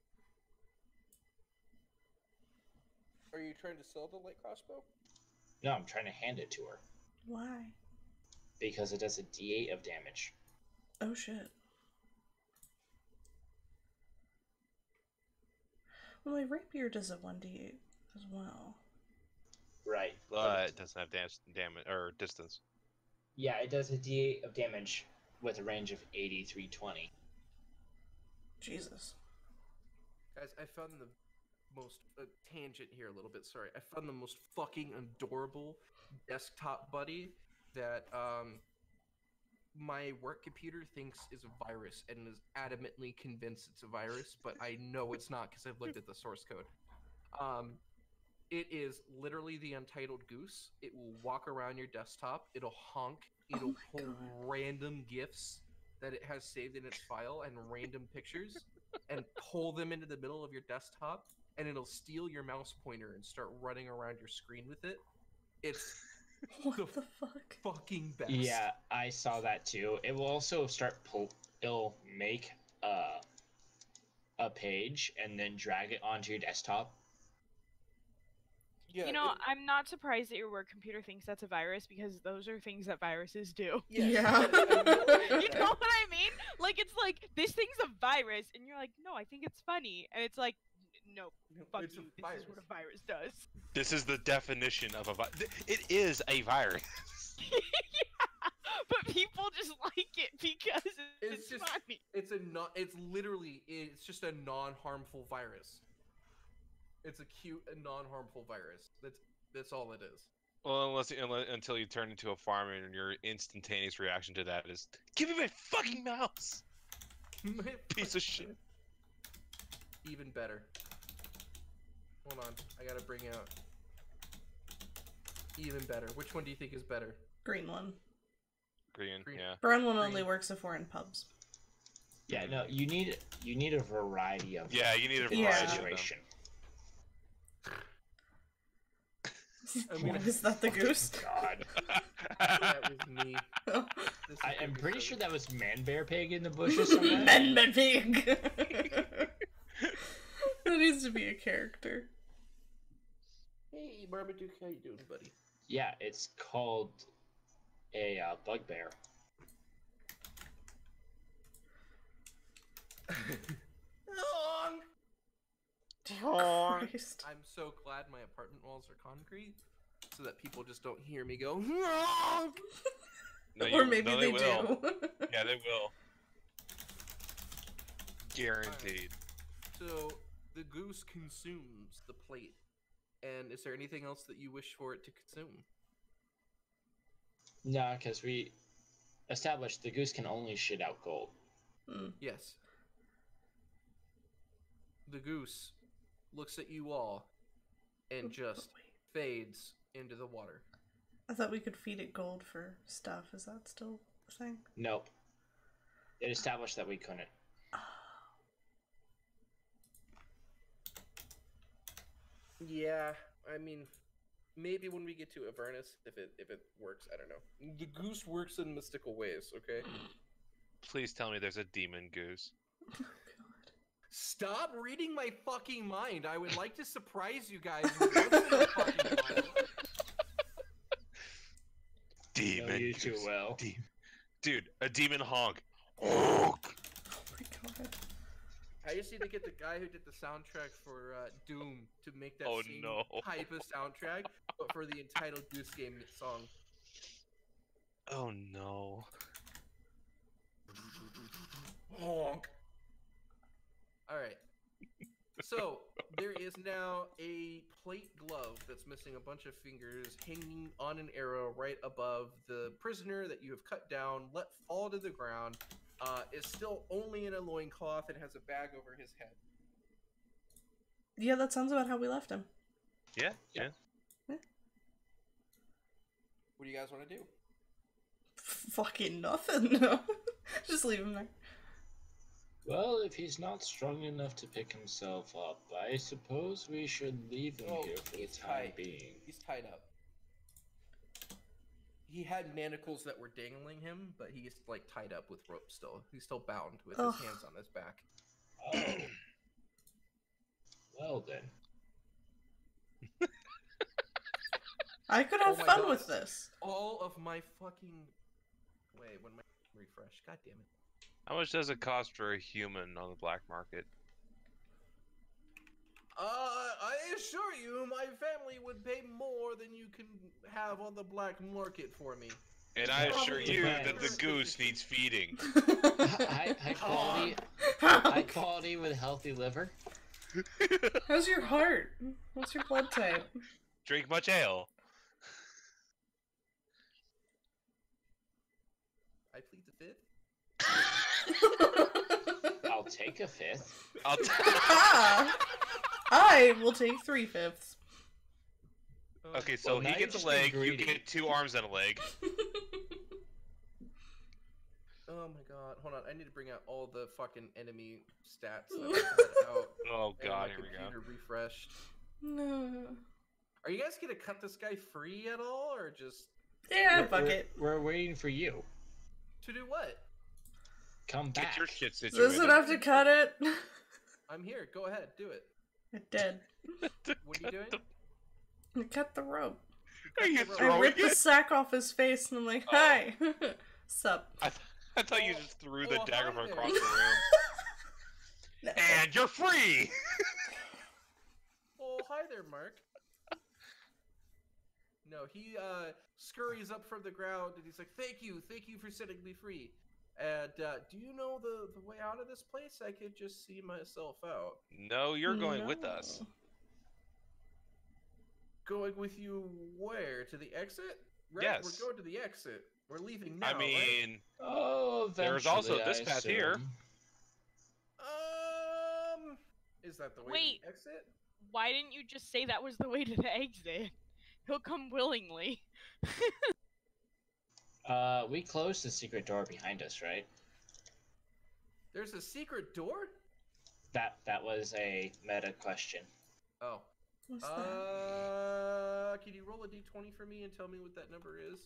Are you trying to sell the light crossbow? No, I'm trying to hand it to her Why? because it does a D8 of damage. Oh shit. Well, my rapier does a 1d8 as well. Right. But it doesn't have damage or distance. Yeah, it does a D8 of damage with a range of 80, 320. Jesus. Guys, I found the most tangent here a little bit. Sorry, I found the most fucking adorable desktop buddy that my work computer thinks is a virus and is adamantly convinced it's a virus, but I know it's not because I've looked at the source code. It is literally the Untitled Goose. It will walk around your desktop. It'll honk. It'll pull random GIFs that it has saved in its file and random pictures and pull them into the middle of your desktop, and it'll steal your mouse pointer and start running around your screen with it. It's What the fuck? fucking best. Yeah, I saw that too. It will also it'll make a page and then drag it onto your desktop. Yeah, You know, I'm not surprised that your work computer thinks that's a virus because those are things that viruses do. yes, Yeah. I know You know what I mean? Like, it's like, this thing's a virus, and you're like, no, I think it's funny. And it's like, no, fuck it's you, a this virus. is what a virus does. This is the definition of a virus. It is a virus. Yeah, but people just like it because it's just funny. it's just a non-harmful virus. It's a cute and non-harmful virus. That's all it is. Well, until you turn into a farmer and your instantaneous reaction to that is, give me my fucking mouse, piece of shit. Even better. Hold on, I gotta bring out even better. Which one do you think is better? Green one. Green, Green. yeah. Brown one only works if we're in pubs. Yeah, no, you need a variety of Yeah, you need a Yeah. variety of them. situation. Is that the goose? God, That was me. This is I am gonna be pretty so- sure that was Man Bear Pig in the bushes somewhere. Men pig. That needs to be a character. Hey, Marmaduke, how you doing, buddy? Yeah, it's called a bugbear. Christ. I'm so glad my apartment walls are concrete, so that people just don't hear me go. "Honk!" No, Or maybe no, they will. do. Yeah, they will. Guaranteed. So the goose consumes the plate. And is there anything else that you wish for it to consume? No, because we established the goose can only shit out gold. Mm. Yes. The goose looks at you all and just fades into the water. I thought we could feed it gold for stuff. Is that still a thing? Nope. It established that we couldn't. Yeah, I mean, maybe when we get to Avernus, if it works, I don't know. The goose works in mystical ways, okay? Please tell me there's a demon goose. Oh god. Stop reading my fucking mind. I would like to surprise you guys once in a fucking while. Demon Know you goose. too well. Dude, a demon honk. Honk. Oh my god. I just need to get the guy who did the soundtrack for Doom to make that Oh, same no. type of soundtrack, but for the entitled Goose Game song. Oh no. Honk. Alright. So, there is now a plate glove that's missing a bunch of fingers hanging on an arrow right above the prisoner that you have cut down, let fall to the ground. Is still only in a loincloth and has a bag over his head. Yeah, that sounds about how we left him. Yeah, yeah. What do you guys want to do? Fucking nothing. No. Just leave him there. Well, if he's not strong enough to pick himself up, I suppose we should leave him Oh, here for the he's time tied. being. He's tied up. he had manacles that were dangling him, but he's like tied up with rope still. He's still bound with Ugh. his hands on his back. Oh. Well then. I could have Oh my fun God. with this. All of my fucking... Wait, when my refresh? God damn it. How much does it cost for a human on the black market? I assure you, my family would pay more than you can have on the black market for me. And I assure Probably you depends. that the goose needs feeding. High quality with healthy liver. How's your heart? What's your blood type? Drink much ale. I plead the fifth. I'll take a fifth. I will take 3/5. Okay, so Well, now he you're gets a just leg, being you greedy. get 2 arms and a leg. Oh my God, hold on. I need to bring out all the fucking enemy stats that I had out. Oh And god, my here we go. computer refreshed. No. Are you guys gonna cut this guy free at all, or just Yeah, fuck it. We're waiting for you. to do what? Come back. Get your shit situated. Does it have to cut it? I'm here. Go ahead, do it. It did. What are you doing? I cut the rope. Are you I throwing ripped the it? sack off his face and I'm like, hi. Sup? I thought you just threw the Oh, dagger hi from there. across the room. No. And you're free! Oh, hi there, Mark. No, he scurries up from the ground and he's like, thank you for setting me free. And do you know the way out of this place? I could just see myself out. No, you're going with No. us. Going with you where? To the exit? Right? Yes. We're going to the exit. We're leaving now, I right? mean, Oh, There's eventually, also this I path here. assume. Is that the way Wait. to the exit? Why didn't you just say that was the way to the exit? He'll come willingly. We closed the secret door behind us, right? There's a secret door? That was a meta question. Oh. What's that? Can you roll a d20 for me and tell me what that number is?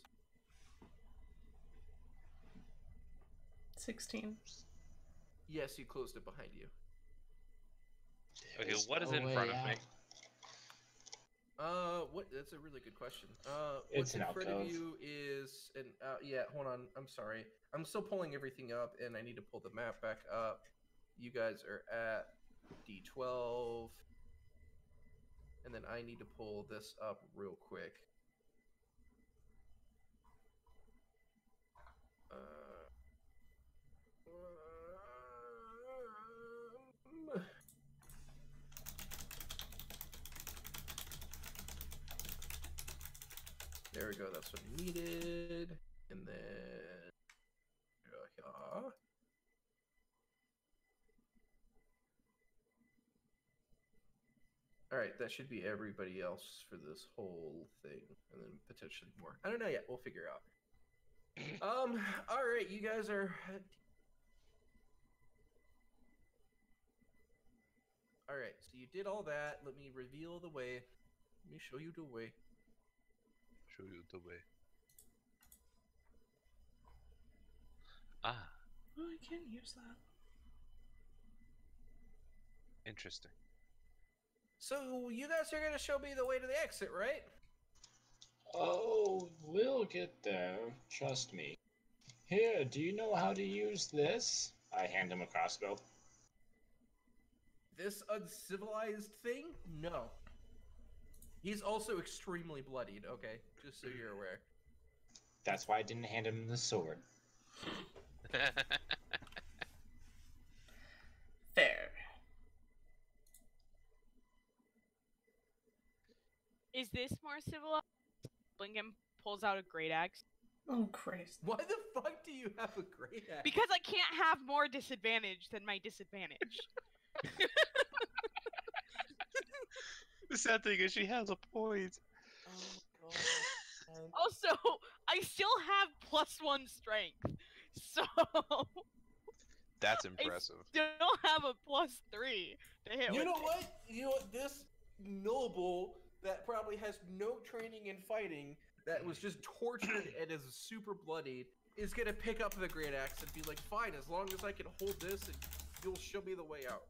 16. Yes, you closed it behind you. okay, There's what is no in way front of me? out. What? That's a really good question. It's What's an in front of alcove. you is an. Yeah, hold on. I'm sorry. I'm still pulling everything up, and I need to pull the map back up. You guys are at D12, and then I need to pull this up real quick. There we go, that's what I needed. And then... yeah. Alright, that should be everybody else for this whole thing. And then potentially more. I don't know yet, we'll figure out. Alright, you guys are... Alright, so you did all that. Let me reveal the way. Let me show you the way. Show you the way. Ah, Oh, I can use that. interesting. So, you guys are gonna show me the way to the exit, right? Oh, we'll get there. Trust me. Here, do you know how to use this? I hand him a crossbow. This uncivilized thing? No. He's also extremely bloodied, okay? Just so you're aware. That's why I didn't hand him the sword. Fair. Is this more civilized? Blingham pulls out a great axe. Oh, Christ. Why the fuck do you have a great axe? Because I can't have more disadvantage than my disadvantage. The sad thing is she has a point. Oh my god. Also, I still have +1 strength. So That's impressive. still have a +3 to hit You with know it. what? You know what? This noble that probably has no training in fighting that was just tortured and is super bloodied is gonna pick up the great axe and be like, fine, as long as I can hold this, and you'll show me the way out.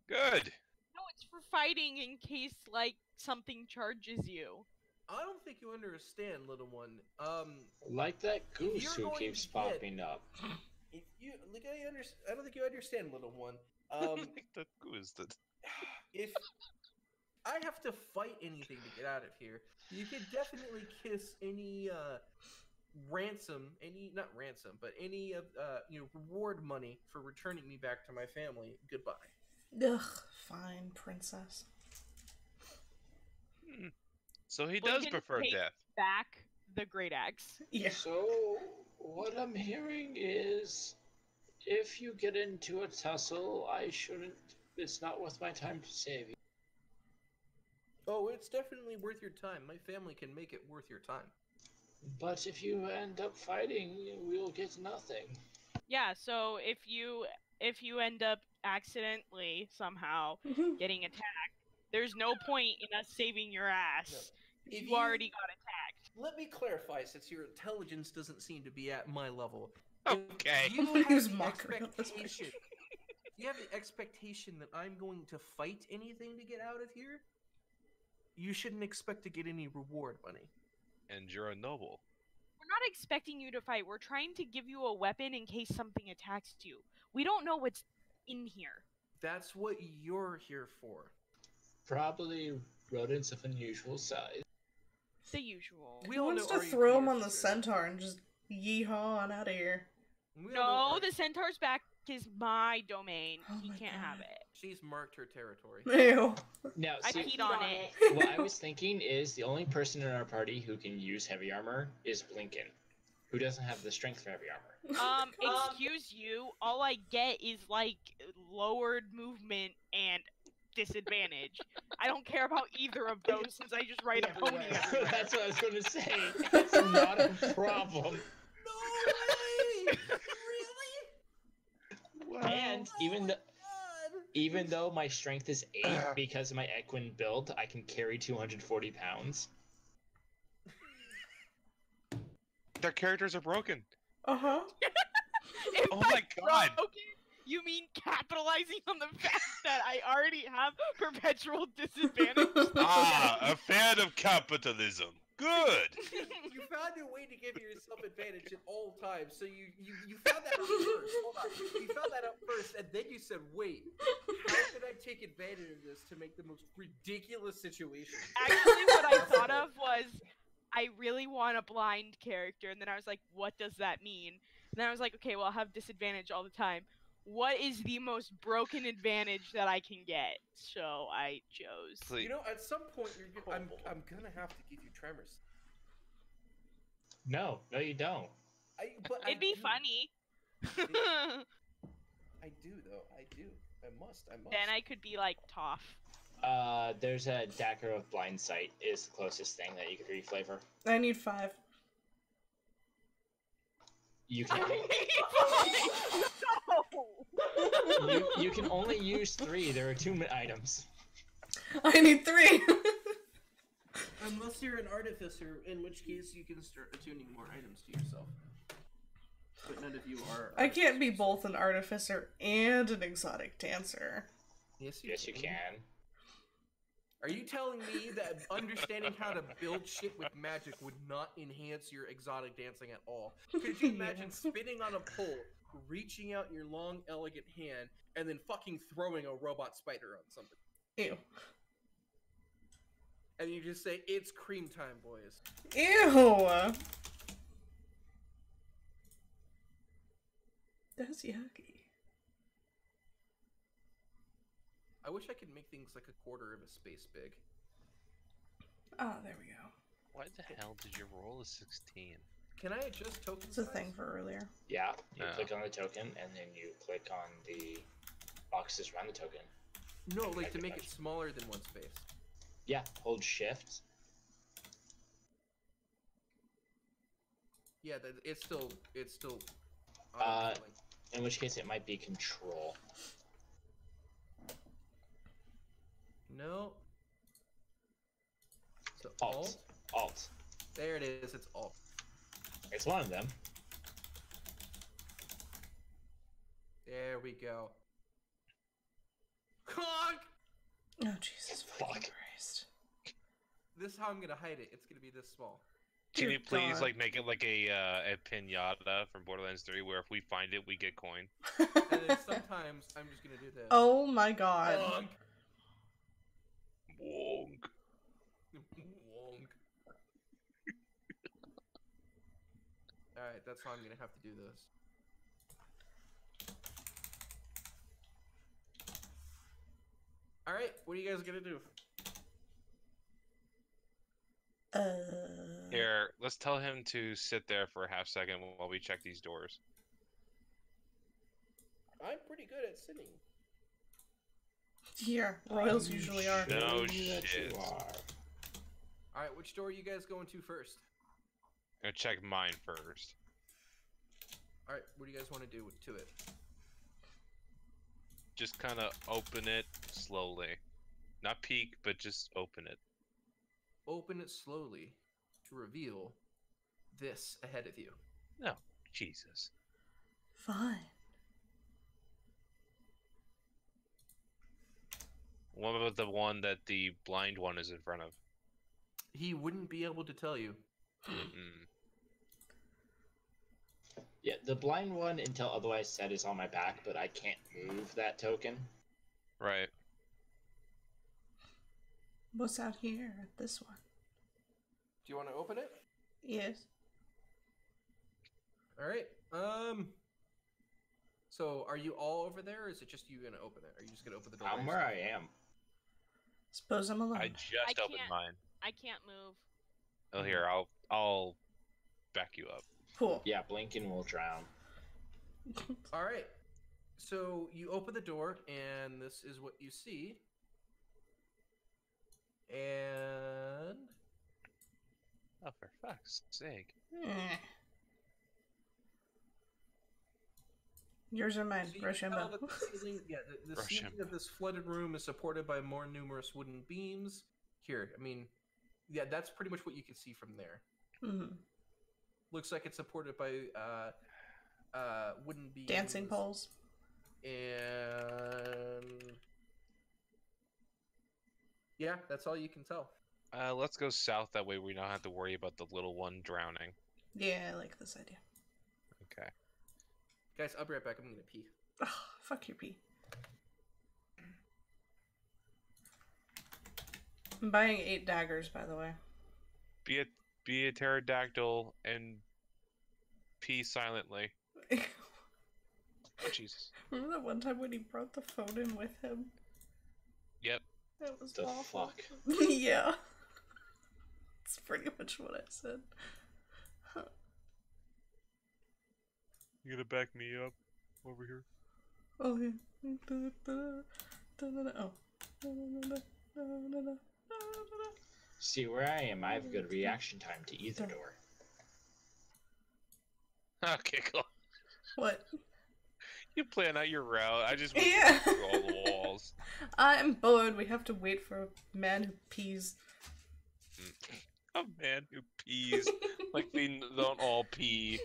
Good. No, it's for fighting in case like something charges you. I don't think you understand, little one. Like that goose you're who going keeps to get- popping up. If you like, I don't think you understand, little one. Like the goose that. If I have to fight anything to get out of here, you can definitely kiss any not ransom, but any reward money for returning me back to my family. Goodbye. Ugh, fine, princess. So he Well, you does can prefer take death. Back the great axe. Yeah. So, what I'm hearing is, if you get into a tussle, I shouldn't. It's not worth my time to save you. Oh, it's definitely worth your time. My family can make it worth your time. But if you end up fighting, we'll get nothing. Yeah, so if you end up accidentally somehow getting attacked, there's no point in us saving your ass. No. You already got attacked. Let me clarify, since your intelligence doesn't seem to be at my level. Okay. You He have was the mocking of this expectation. You have the expectation that I'm going to fight anything to get out of here. You shouldn't expect to get any reward money. And you're a noble. We're not expecting you to fight. We're trying to give you a weapon in case something attacks you. We don't know what's in here. That's what you're here for. Probably rodents of unusual size. The usual. He wants to throw him on the centaur and just yeehaw on out of here. No, the centaur's back is my domain. Oh He my can't God. have it. She's marked her territory. Ew. Now, I see, peed on it. what I was thinking is the only person in our party who can use heavy armor is Blinken, who doesn't have the strength for heavy armor. Excuse you. All I get is like lowered movement and disadvantage. I don't care about either of those since I just ride a pony everywhere. That's what I was going to say. It's not a problem. No way! Really? Wow. And even though my strength is 8 because of my equine build, I can carry 240 pounds. Their characters are broken. Uh-huh. Oh my God. Okay, you mean capitalizing on the fact that I already have perpetual disadvantage? Ah, a fan of capitalism. Good. You found a way to give yourself advantage at all times. So you found that out first. Hold on. You found that out first, and then you said, "Wait, how can I take advantage of this to make the most ridiculous situation?" Actually, what I thought of was, I really want a blind character, and then I was like, what does that mean? And then I was like, okay, well, I'll have disadvantage all the time. What is the most broken advantage that I can get? So I chose. Please. You know, at some point, I'm gonna have to give you tremors. No, you don't. It'd be funny. I do though. I do. I must. Then I could be like Toph. There's a dagger of blind sight is the closest thing that you could reflavor. I need 5. You can No! you can only use 3. There are 2 items. I need 3. Unless you're an artificer, in which case you can start attuning more items to yourself. But none of you are. I can't be both an artificer and an exotic dancer. Yes, Yes, you can. Are you telling me that understanding how to build shit with magic would not enhance your exotic dancing at all? Could you imagine spinning on a pole, reaching out your long, elegant hand, and then fucking throwing a robot spider on something? Ew. And you just say, "It's cream time, boys." Ew. That's yucky. I wish I could make things like a quarter of a space big. Oh, there we go. Why the hell did you roll a 16? Can I adjust token It's a size? thing for earlier. Yeah, you Oh. click on the token, and then you click on the boxes around the token. No, like to make it smaller than one space. Yeah, hold shift. Yeah, it's still Uh, auto-filling. In which case, it might be control. No. So Alt. alt. Alt. There it is. It's Alt. It's one of them. There we go. Conk! Oh, Jesus fucking Fuck. Christ. This is how I'm gonna hide it. It's gonna be this small. Can Dear you please God. like make it like a pinata from Borderlands 3, where if we find it, we get coin? And then sometimes I'm just gonna do this. Oh my God. Conk! Wonk. Wonk. Alright, that's how I'm gonna have to do this. Alright, what are you guys gonna do? Here, let's tell him to sit there for a half second while we check these doors. I'm pretty good at sitting. Yeah, royals usually are. No That you shit. are. Alright, which door are you guys going to first? I'm gonna check mine first. Alright, what do you guys want to do to it? Just kind of open it slowly. Not peek, but just open it. Open it slowly to reveal this ahead of you. No, Jesus. Fine. What about the one that the blind one is in front of? He wouldn't be able to tell you. Mm. Yeah, the blind one, until otherwise said, is on my back, but I can't move that token. Right. What's out here at this one? Do you want to open it? Yes. Alright, so are you all over there, or is it just you gonna open it? Are you just gonna open the door? I'm where I am. Suppose I'm alone. I just opened can't- mine. I can't move. Oh, here, I'll back you up. Cool. Yeah, Blinken will drown. Alright, so you open the door, and this is what you see. And... Oh, for fuck's sake. Eh. Yours or mine, So you can tell Rochambeau. that the ceiling, yeah, the ceiling Rochambeau. of this flooded room is supported by more numerous wooden beams. Here, I mean, yeah, that's pretty much what you can see from there. Mhm. Looks like it's supported by wooden beams. Dancing poles. And yeah, that's all you can tell. Let's go south. That way we don't have to worry about the little one drowning. Yeah, I like this idea. Okay. Guys, I'll be right back. I'm gonna pee. Ugh, fuck your pee. I'm buying 8 daggers, by the way. Be a pterodactyl and pee silently. Oh, Jesus. Remember that one time when he brought the phone in with him? Yep. That was The awful. fuck? Yeah. That's pretty much what I said. You gonna back me up over here? Oh, yeah. Oh. See, where I am, I have good reaction time to either door. Okay, cool. What? You plan out your route. I just went Yeah. through all the walls. I'm bored. We have to wait for a man who pees. A man who pees. Like we don't all pee.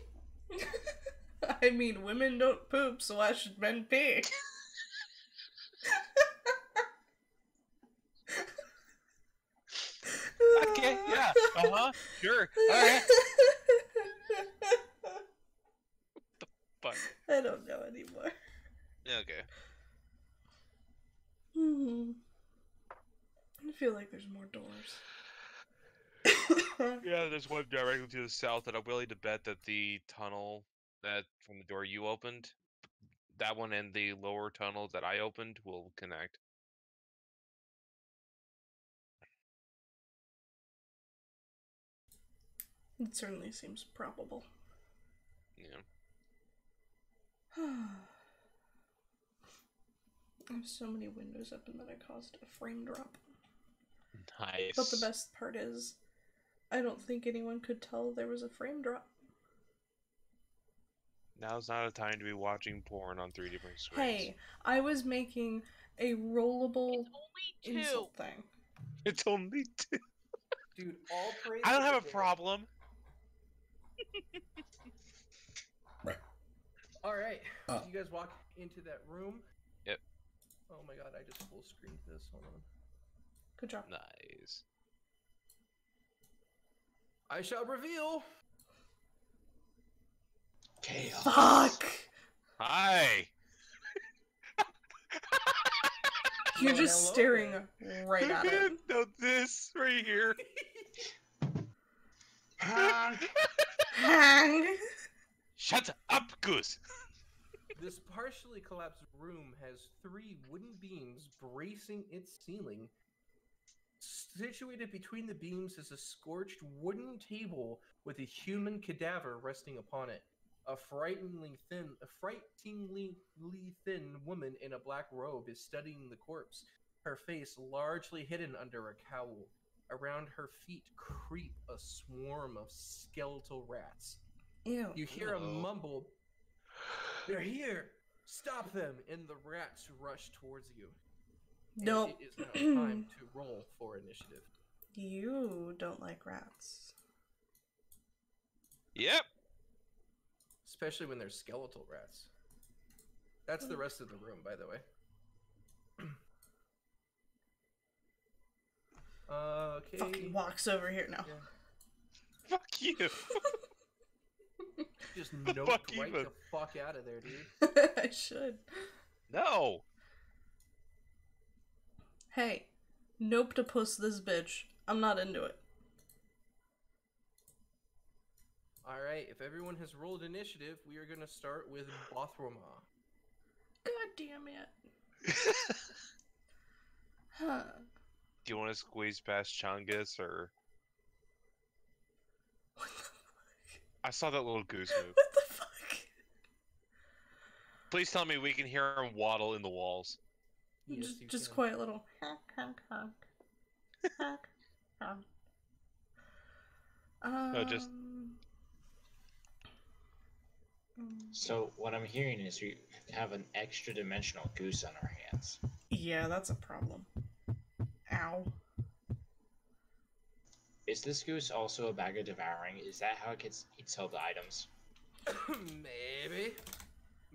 I mean, women don't poop, so why should men pee? Okay, yeah. Uh-huh. Sure. Alright. Fuck. I don't know anymore. Okay. I feel like there's more doors. Yeah, there's one directly to the south, and I'm willing to bet that the tunnel that from the door you opened, that one and the lower tunnel that I opened will connect. It certainly seems probable. Yeah. I have so many windows open that I caused a frame drop. Nice. But the best part is, I don't think anyone could tell there was a frame drop. Now's not a time to be watching porn on 3 different screens. Hey, I was making a rollable It's only 2. insult thing. It's only 2. Dude, all praise. I don't to have the a bear. problem. All right. Oh. You guys walk into that room. Yep. Oh my god, I just full screened this. Hold on. Good job. Nice. I shall reveal. Chaos. Fuck! Hi. You're Well, just hello staring there. right at it. No, this right here. Honk. Hang! Shut up, Goose. This partially collapsed room has 3 wooden beams bracing its ceiling. Situated between the beams is a scorched wooden table with a human cadaver resting upon it. A frighteningly thin woman in a black robe is studying the corpse, her face largely hidden under a cowl. Around her feet creep a swarm of skeletal rats. Ew. You hear a Hello. mumble, "They're here! Stop them!" And the rats rush towards you. And Nope. it is now time to roll for initiative. You don't like rats. Yep. Especially when they're skeletal rats. That's the rest of the room, by the way. Okay. Fucking walks over here now. Yeah. Fuck you. Just Fuck noped right even. the fuck out of there, dude. I should. No. Hey, nope to puss this bitch. I'm not into it. Alright, if everyone has rolled initiative, we are going to start with Bothroma. God damn it. Huh. Do you want to squeeze past Chungus or? What the fuck? I saw that little goose move. What the fuck? Please tell me we can hear him waddle in the walls. Yes, you Just can. quiet little honk, honk, honk. Honk, honk. No, just- So what I'm hearing is we have an extra dimensional goose on our hands. Yeah, that's a problem. Ow. Is this goose also a bag of devouring? Is that how it eats all the items? Maybe.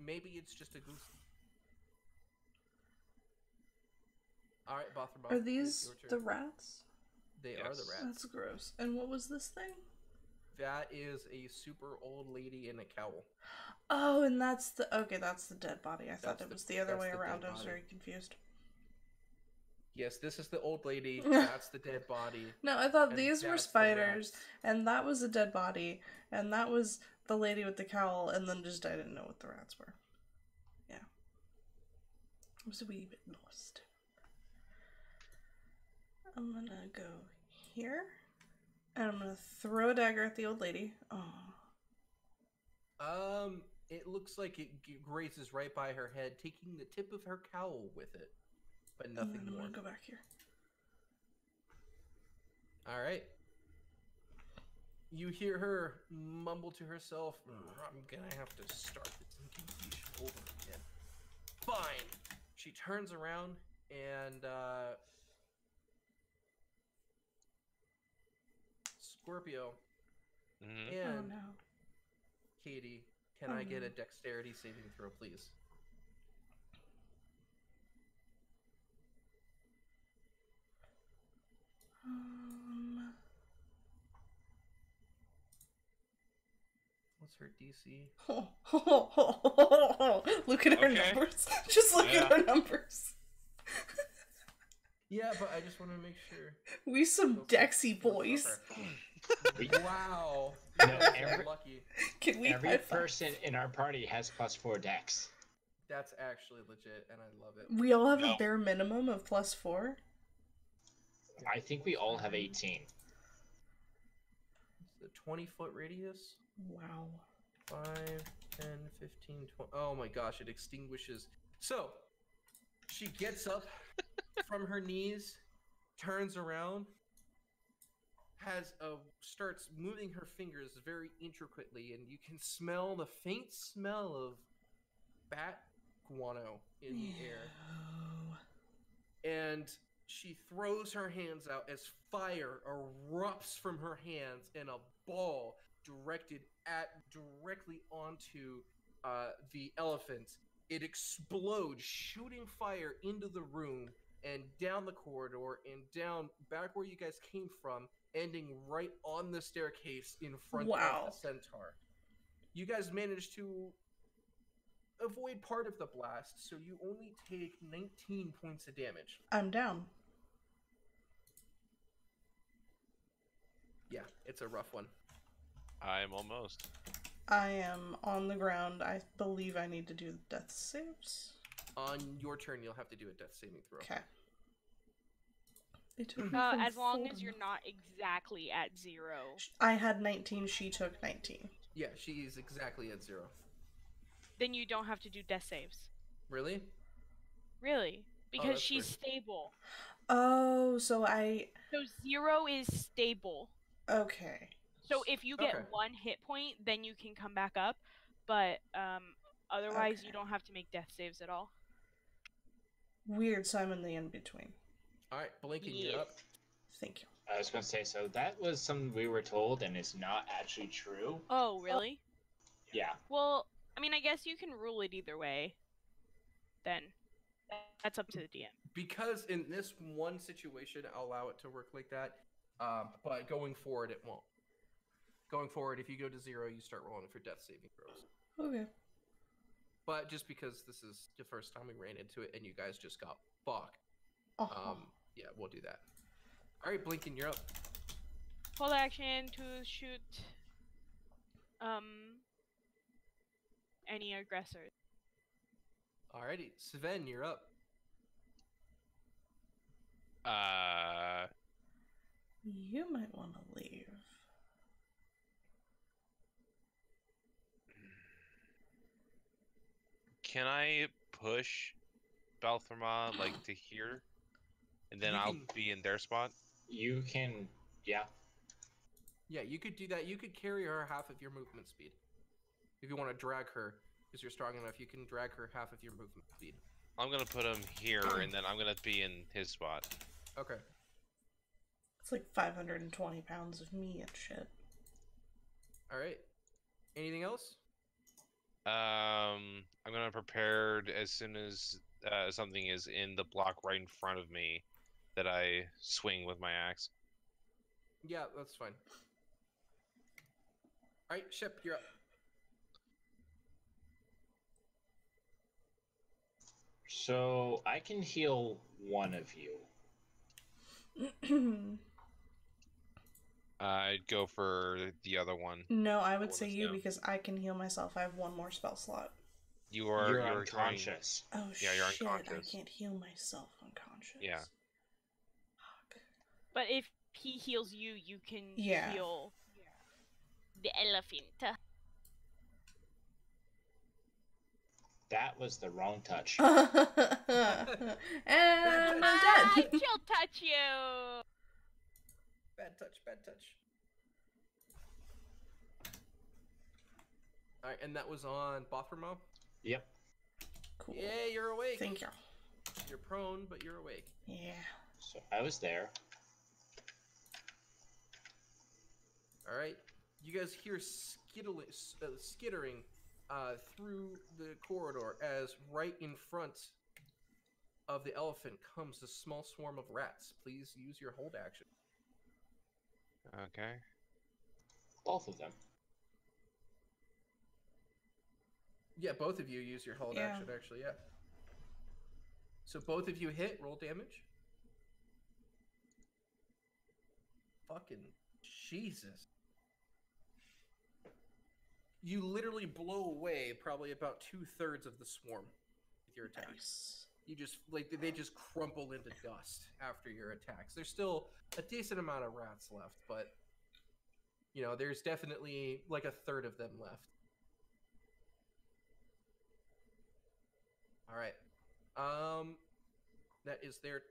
Maybe it's just a goose. Alright, Bothroma. Are it's these your the turn. rats? They are the Yes. rats. That's gross. And what was this thing? That is a super old lady in a cowl. Oh, and that's the... Okay, that's the dead body. I thought That's it the- was the other that's way the around. dead I was body. very confused. Yes, this is the old lady. That's the dead body. No, I thought And these were that's the spiders, rats. and that was a dead body, and that was the lady with the cowl, and then just I didn't know what the rats were. Yeah. I was a wee bit lost. I'm gonna go here, and I'm gonna throw a dagger at the old lady. Oh. It looks like it grazes right by her head, taking the tip of her cowl with it, but And nothing then I'm more. gonna go back here. All right. You hear her mumble to herself, "I'm gonna have to start this incantation over again." Fine. She turns around and Scorpio Mhm. Oh and no. Katie, can Oh, I get no. a dexterity saving throw, please? What's her DC? Look at her Okay. numbers. Just look at her numbers. Yeah, but I just want to make sure. We some Go for it. Dexy Go for boys. it. Wow. No, That's every- lucky. Can we Every high five? person in our party has +4 dex. That's actually legit, and I love it. We all have No. a bare minimum of +4. I think we all have 18. It's a 20-foot radius. Wow. 5, 10, 15, 20. Oh my gosh, it extinguishes. So, she gets up from her knees, turns around, starts moving her fingers very intricately, and you can smell the faint smell of bat guano in the air. Ew. And She throws her hands out as fire erupts from her hands in a ball directed directly onto the elephant. It explodes, shooting fire into the room and down the corridor and down back where you guys came from, ending right on the staircase in front of the centaur. You guys managed to avoid part of the blast, so you only take 19 points of damage. I'm down. Yeah, it's a rough one. I'm almost. I am on the ground. I believe I need to do death saves. On your turn, you'll have to do a death saving throw. Okay. It took me from As long 4 as to you're not exactly at 0. I had 19, she took 19. Yeah, she's exactly at 0. Then you don't have to do death saves. Really? Really? Because that's she's weird. stable. Oh, So 0 is stable. Okay. So if you get Okay. 1 hit point, then you can come back up. But otherwise, you Okay. don't have to make death saves at all. Weird, so I'm in the in-between. Alright, Blinking, you're up. Thank you. I was gonna say, so that was something we were told, and it's not actually true. Oh, really? Yeah. Well, I mean, I guess you can rule it either way. Then that's up to the DM. Because in this one situation, I'll allow it to work like that. But going forward, it won't. Going forward, if you go to 0, you start rolling for death saving throws. Okay. But just because this is the first time we ran into it and you guys just got fucked, yeah, we'll do that. Alright, Blinking, you're up. Hold action to shoot any aggressors. Alrighty, Sven, you're up. You might want to leave. Can I push Balthamar like to here, and then You I'll can- be in their spot? You can, yeah. Yeah, you could do that. You could carry her half of your movement speed. If you want to drag her, because you're strong enough, you can drag her half of your movement speed. I'm gonna put him here, and then I'm gonna be in his spot. Okay. It's like 520 pounds of me and shit. Alright. Anything else? I'm gonna prepare as soon as something is in the block right in front of me that I swing with my axe. Yeah, that's fine. Alright, Shep, you're up. So I can heal one of you. I'd go for the other one. No, I would Hold say us you down. because I can heal myself. I have 1 more spell slot. You're You're trying- unconscious. Oh Yeah, you're shit, I unconscious. can't heal myself unconscious. Yeah. Fuck. But if he heals you, you can Yeah. heal the elephant. That was the wrong touch. And I'm dead. She'll touch you. Bad touch, bad touch. Alright, and that was on Bothramo? Yep. Cool. Yeah, you're awake. Thank you. You're prone, but you're awake. Yeah. So I was there. Alright. You guys hear skittering through the corridor as right in front of the elephant comes a small swarm of rats. Please use your hold action. Okay. Both of them. Yeah, both of you use your hold Yeah. action, actually, yeah. So both of you hit, roll damage. Fucking Jesus. You literally blow away probably about 2/3 of the swarm with your attacks. Nice. You just, like, they just crumple into dust after your attacks. There's still a decent amount of rats left, but, you know, there's definitely like 1/3 of them left. All right. That is their,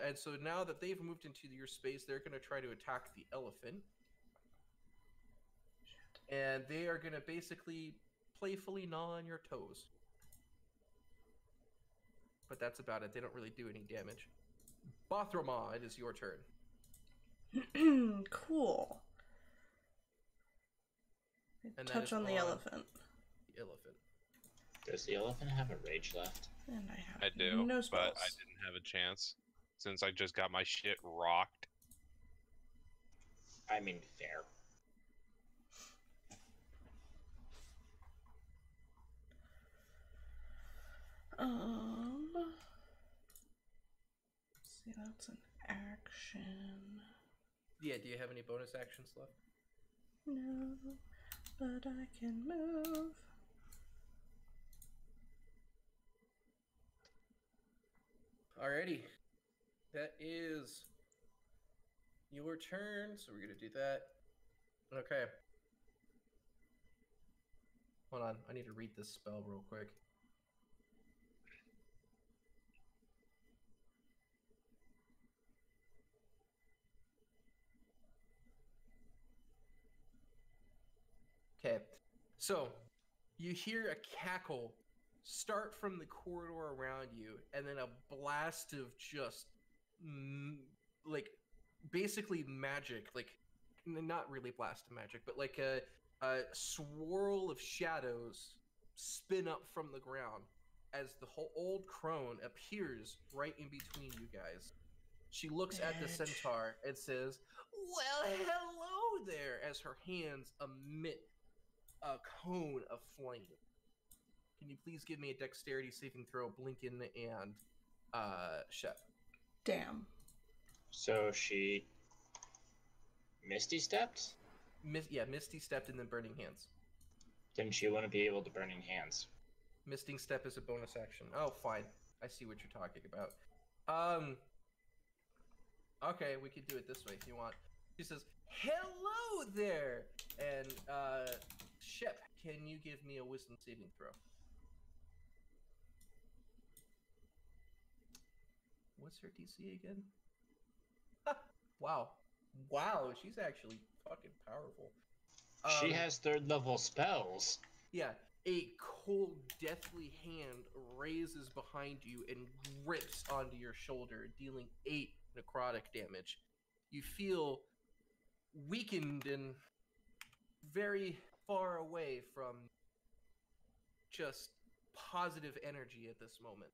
and so now that they've moved into your space, they're going to try to attack the elephant. And they are going to basically playfully gnaw on your toes. But that's about it. They don't really do any damage. Bothroma, it is your turn. Cool. And that Touch is on the elephant. The elephant. Does the elephant have a rage left? And I have I do, no but spells. I didn't have a chance since I just got my shit rocked. I mean, fair. See, that's an action. Yeah, do you have any bonus actions left? No, but I can move. Alrighty. That is your turn, so we're gonna do that. Okay. Hold on, I need to read this spell real quick. Okay, so you hear a cackle start from the corridor around you, and then a blast of just like basically magic, like not really blast of magic, but like a swirl of shadows spin up from the ground as the whole old crone appears right in between you guys. She looks at the Bitch. centaur and says, "Well, hello there," as her hands emit a cone of flame. Can you please give me a dexterity saving throw, Blinken and Shep? Damn. So she Misty stepped? Misty stepped and then burning hands. Then she wouldn't be able to burning hands. Misting step is a bonus action. Oh, fine. I see what you're talking about. Okay, we could do it this way if you want. She says, "Hello there!" And, Shep, can you give me a wisdom saving throw? What's her DC again? Wow. Wow, she's actually fucking powerful. She has 3rd level spells. Yeah, a cold, deathly hand raises behind you and grips onto your shoulder, dealing 8 necrotic damage. You feel weakened and very far away from just positive energy at this moment.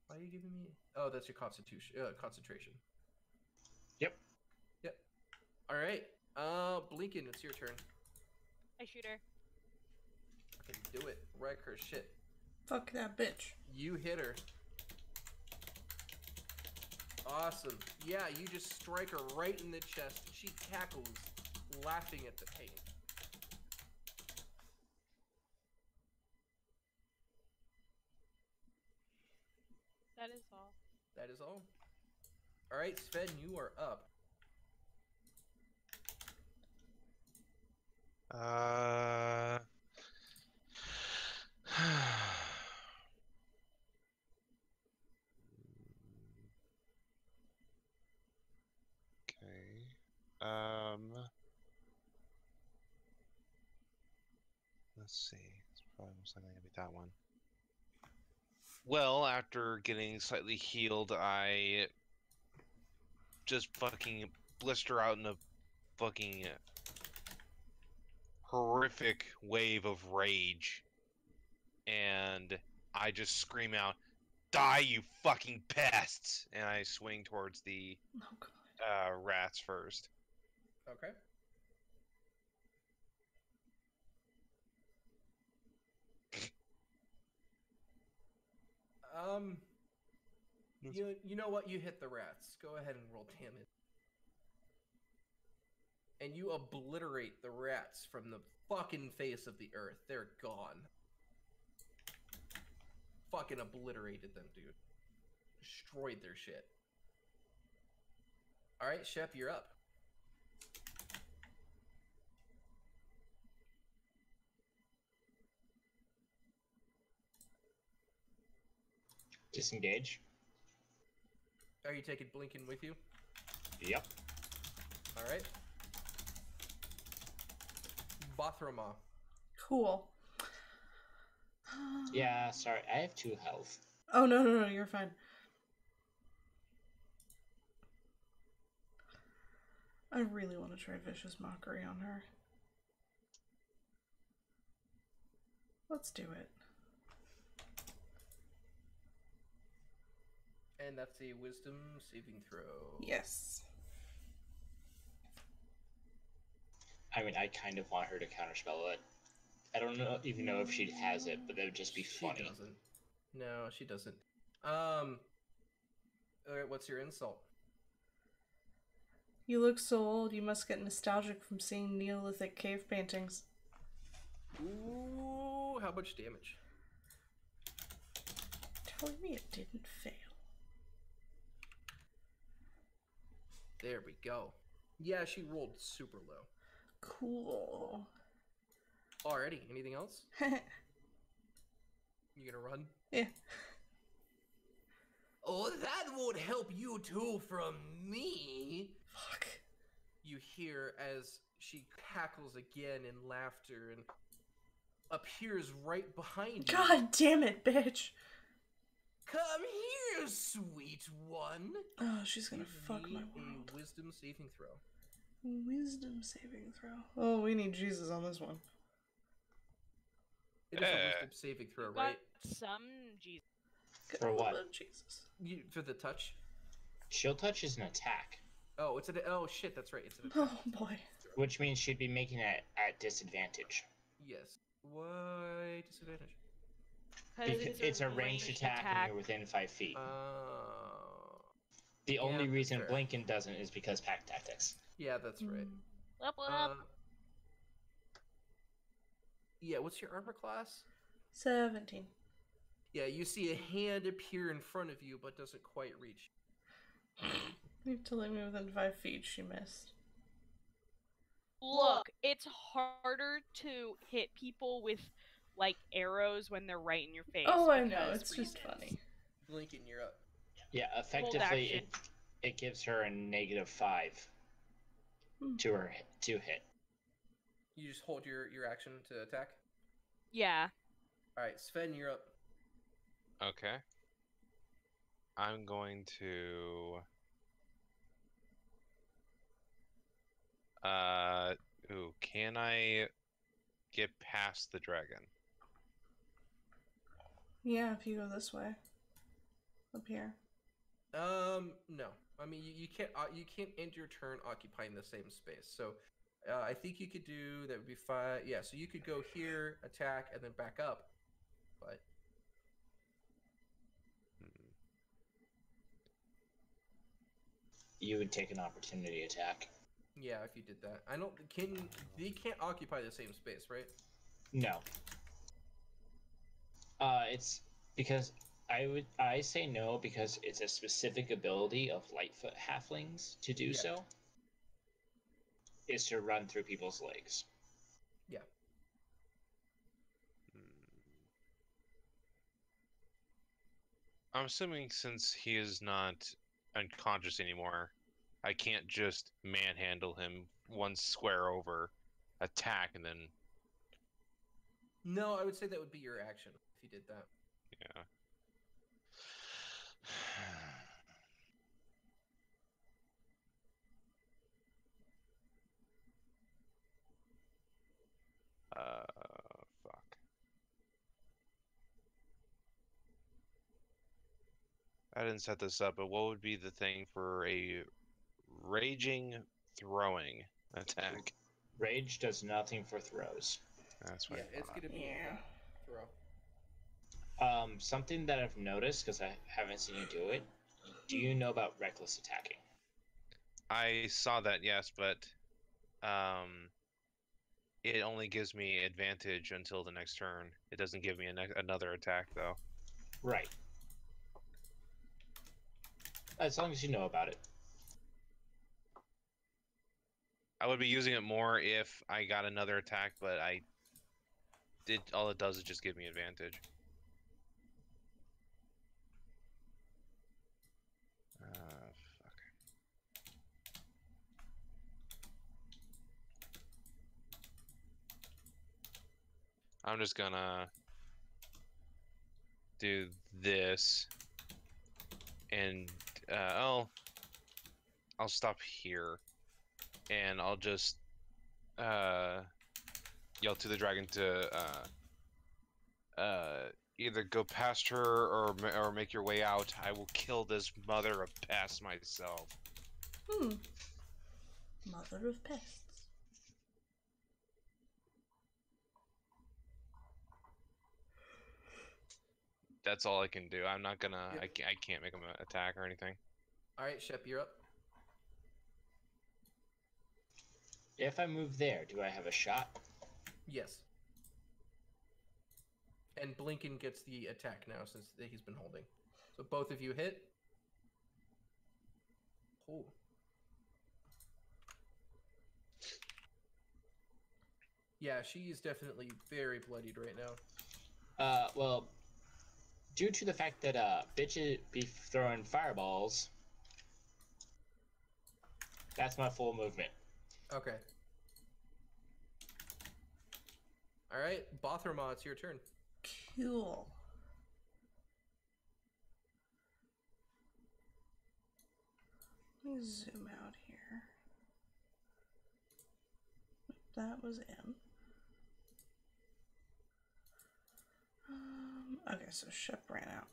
Why are you giving me? Oh, that's your concentration. Yep. Yep. All right. Blinken, it's your turn. I shoot her. Okay, do it. Wreck her shit. Fuck that bitch. You hit her. Awesome. Yeah, you just strike her right in the chest. She cackles, laughing at the pain. That is all. That is all. All right, Sven, you are up. Okay. Let's see. It's probably most likely gonna be that one. Well, after getting slightly healed, I just fucking blister out in a fucking horrific wave of rage, and I just scream out, "Die, you fucking pests!" And I swing towards the Oh god. rats first. Okay. You know what? You hit the rats. Go ahead and roll damage. And you obliterate the rats from the fucking face of the earth. They're gone. Fucking obliterated them, dude. Destroyed their shit. Alright, Shep, you're up. Disengage. Are you taking Blinken with you? Yep. Alright. Bothroma. Cool. Yeah, sorry. I have 2 health. Oh, no, you're fine. I really want to try Vicious Mockery on her. Let's do it. And that's a wisdom saving throw. Yes. I mean, I kind of want her to counterspell it. I don't even know if she has it, but that would just be funny. She doesn't. No, she doesn't. Alright, what's your insult? You look so old, you must get nostalgic from seeing Neolithic cave paintings. Ooh, how much damage? Telling me it didn't fail. There we go. Yeah, she rolled super low. Cool. Alrighty, anything else? You gonna run? Yeah. Oh, that won't help you two from me. Fuck. You hear as she cackles again in laughter and appears right behind you. God damn it, bitch. Come here, sweet one. Oh, she's gonna Give fuck me my world. a wisdom saving throw. Wisdom saving throw. Oh, we need Jesus on this one. It is a wisdom saving throw, You got right? some Jesus. For what? Oh, Jesus. For the touch. Shield touch is an attack, Oh, it's an. Oh shit, that's right. It's an attack. Oh, boy. which means she'd be making it at disadvantage. Yes. Why disadvantage? Because it's a ranged attack and you're within 5 feet. The only reason fair. Blinken doesn't is because pack tactics. Yeah, that's right. What up? Yeah, what's your armor class? 17. Yeah, you see a hand appear in front of you, but doesn't quite reach. You're telling me within 5 feet she missed. Look, it's harder to hit people with like arrows when they're right in your face. Oh, I know. because It's just reasons. funny. Blinking, you're up. Yeah, Hold effectively, action. it gives her a -5 to her to hit. You just hold your action to attack. Yeah. All right, Sven, you're up. Okay. I'm going to. Ooh, can I get past the dragon? Yeah, if you go this way. Up here. No. I mean, you can't end your turn occupying the same space. So, I think you could do that would be fine. Yeah, so you could go here, attack, and then back up. But You would take an opportunity attack. yeah, if you did that, I don't. They can't occupy the same space, right? No. It's because I say no because it's a specific ability of Lightfoot halflings to do so. Is to run through people's legs. Yeah. I'm assuming since he is not unconscious anymore, I can't just manhandle him one square over, attack, and then No, I would say that would be your action if you did that. yeah. Fuck. I didn't set this up, but what would be the thing for a raging throwing attack? Rage does nothing for throws. That's what Yeah, I it's thought. gonna be Yeah. throw. Something that I've noticed because I haven't seen you do it. Do you know about reckless attacking? I saw that, yes, but it only gives me advantage until the next turn. It doesn't give me another attack, though. Right. As long as you know about it. I would be using it more if I got another attack, but all it does is just give me advantage. Fuck. I'm just gonna do this, and I'll stop here, and I'll just yell to the dragon to either go past her or make your way out. I will kill this mother of pests myself. Mother of pests. That's all I can do. I'm not gonna. Yep. I can't make him attack or anything. All right, Shep, you're up. If I move there, do I have a shot? Yes. And Blinken gets the attack now since he's been holding. So both of you hit. Oh. Yeah, she's definitely very bloodied right now. Well, due to the fact that bitches be throwing fireballs, that's my full movement. Okay. All right, Bothroma, it's your turn. Cool. Let me zoom out here. That was in. Okay, so Shep ran out.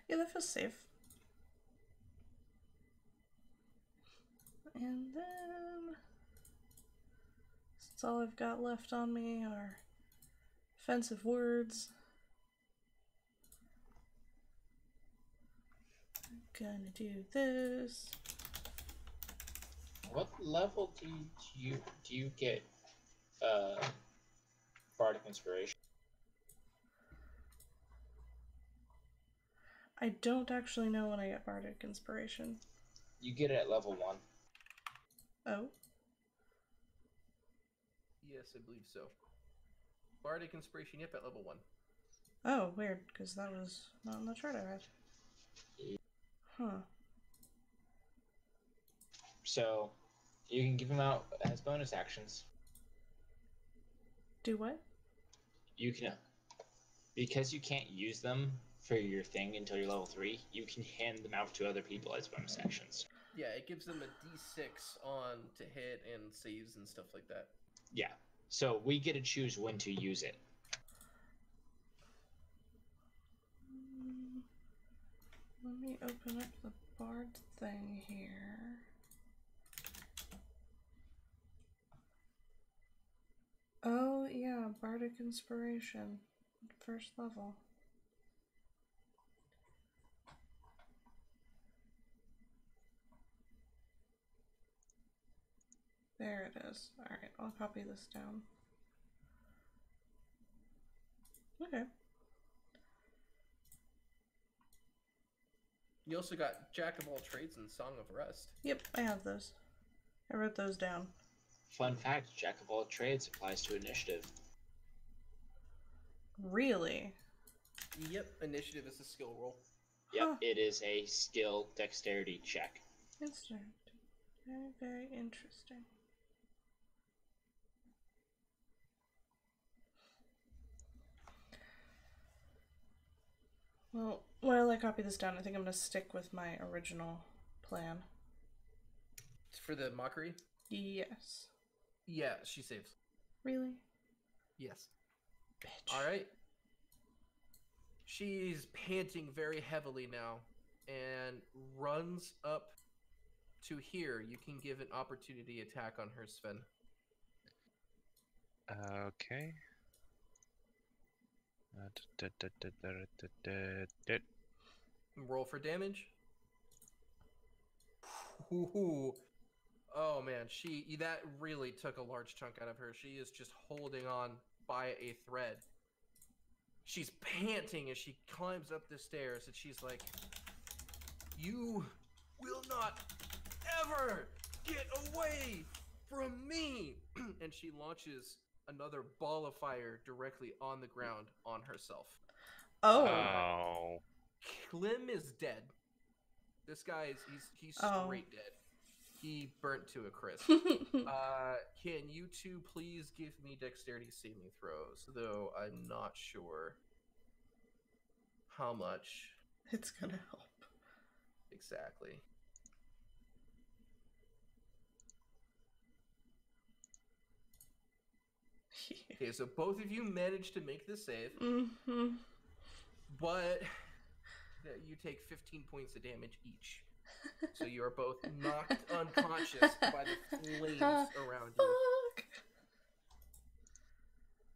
Yeah, that feels safe. And then, since all I've got left on me are offensive words, I'm gonna do this. What level do you get bardic inspiration? I don't actually know when I get bardic inspiration. You get it at level 1. Oh, Yes, I believe so. Bardic Inspiration, yep, at level 1. oh, weird, because that was not on the chart I read. Huh. So you can give them out as bonus actions. Do what? You can, because you can't use them for your thing until you're level 3, you can hand them out to other people as bonus actions. Yeah, it gives them a d6 on to hit and saves and stuff like that. Yeah. So we get to choose when to use it. Let me open up the bard thing here. Oh, yeah, bardic inspiration. First level. There it is. Alright, I'll copy this down. Okay. You also got Jack of all trades and Song of Rest. Yep, I have those. I wrote those down. Fun fact, Jack of all trades applies to initiative. Really? Yep, initiative is a skill roll. Yep, Huh. it is a skill dexterity check. Interesting. Very, very interesting. Well, while I copy this down, I think I'm going to stick with my original plan. For the mockery? Yes. Yeah, she saves. Really? Yes. Bitch. All right. She's panting very heavily now and runs up to here. You can give an opportunity attack on her, Sven. Okay. Roll for damage. Ooh. Oh man, that really took a large chunk out of her. She is just holding on by a thread. She's panting as she climbs up the stairs, and she's like, "You will not ever get away from me!" And she launches another ball of fire directly on the ground on herself. Oh. Oh. Klim is dead. This guy he's Oh. straight dead. He burnt to a crisp. Can you two please give me dexterity saving throws? Though I'm not sure how much It's gonna help. exactly. Okay, so both of you managed to make the save, but you take 15 points of damage each. So you are both knocked unconscious by the flames around you.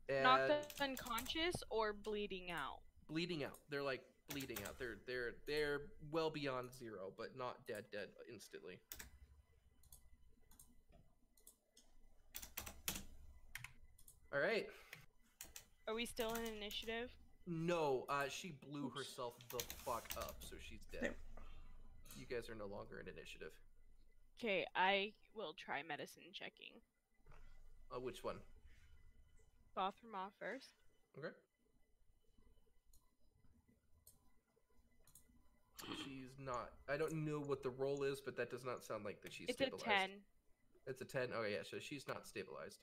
And Knocked unconscious or bleeding out? bleeding out. They're like bleeding out. They're well beyond 0, but not dead instantly. All right. Are we still in initiative? No, she blew herself the fuck up, so she's dead. You guys are no longer in initiative. Okay, I will try medicine checking. Which one? Bathroom off first. Okay. She's not. I don't know what the roll is, but that does not sound like that she's It's stabilized. a 10. It's a 10? Oh, yeah, so she's not stabilized.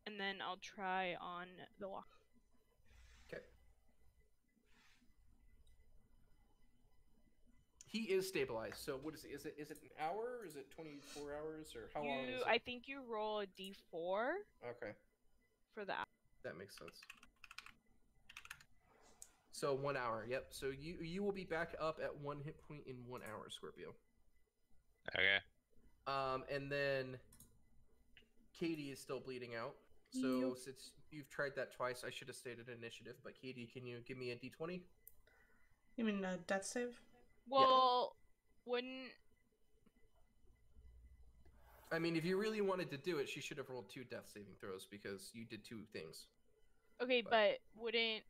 And then I'll try on the walk. Okay. He is stabilized. So what is it? Is it an hour? Or is it 24 hours? Or how long is it? I think you roll a d4 Okay. for that. That makes sense. So 1 hour. Yep. So you will be back up at 1 hit point in 1 hour, Scorpio. Okay. And then Katie is still bleeding out. So since you've tried that twice, I should have stated initiative. But Katie, can you give me a d20? You mean a death save? Well, wouldn't... I mean, if you really wanted to do it, she should have rolled 2 death saving throws because you did 2 things. Okay, but wouldn't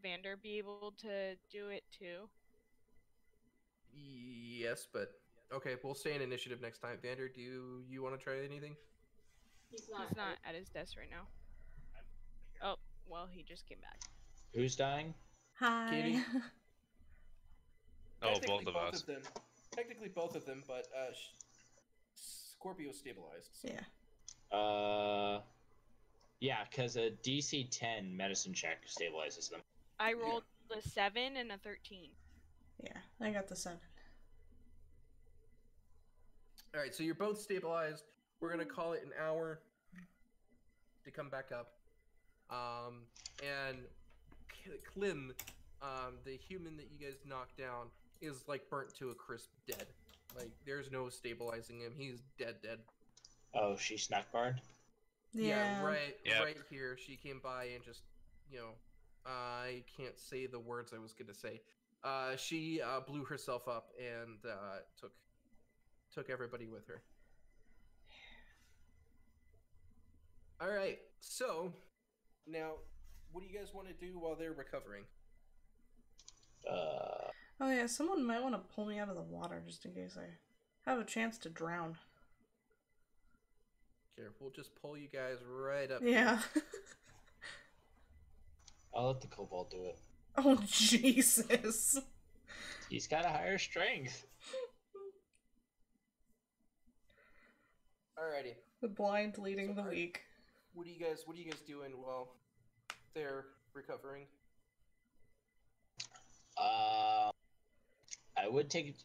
Vander be able to do it too? Yes, but okay, we'll stay in initiative next time. Vander, do you want to try anything? He's not at his desk right now. Oh, well, he just came back. Who's dying? Hi. Katie? Oh, both of us. Technically both of them, but Scorpio stabilized. So. Yeah. Yeah, because a DC 10 medicine check stabilizes them. I rolled a 7 and a 13. Yeah, I got the 7. All right, so you're both stabilized. We're gonna call it an hour to come back up. And Klim, the human that you guys knocked down, is like burnt to a crisp, dead. Like there's no stabilizing him. He's dead. Oh, she snack barred? Yeah. Right Yep. here. She came by and just, I can't say the words I was gonna say. She blew herself up and took everybody with her. All right, so now, what do you guys want to do while they're recovering? Oh yeah, someone might want to pull me out of the water just in case I have a chance to drown. Here, we'll just pull you guys right up. Yeah. I'll let the kobold do it. Oh, Jesus. He's got a higher strength. Alrighty. The blind leading the weak. What are you guys doing while they're recovering? I would take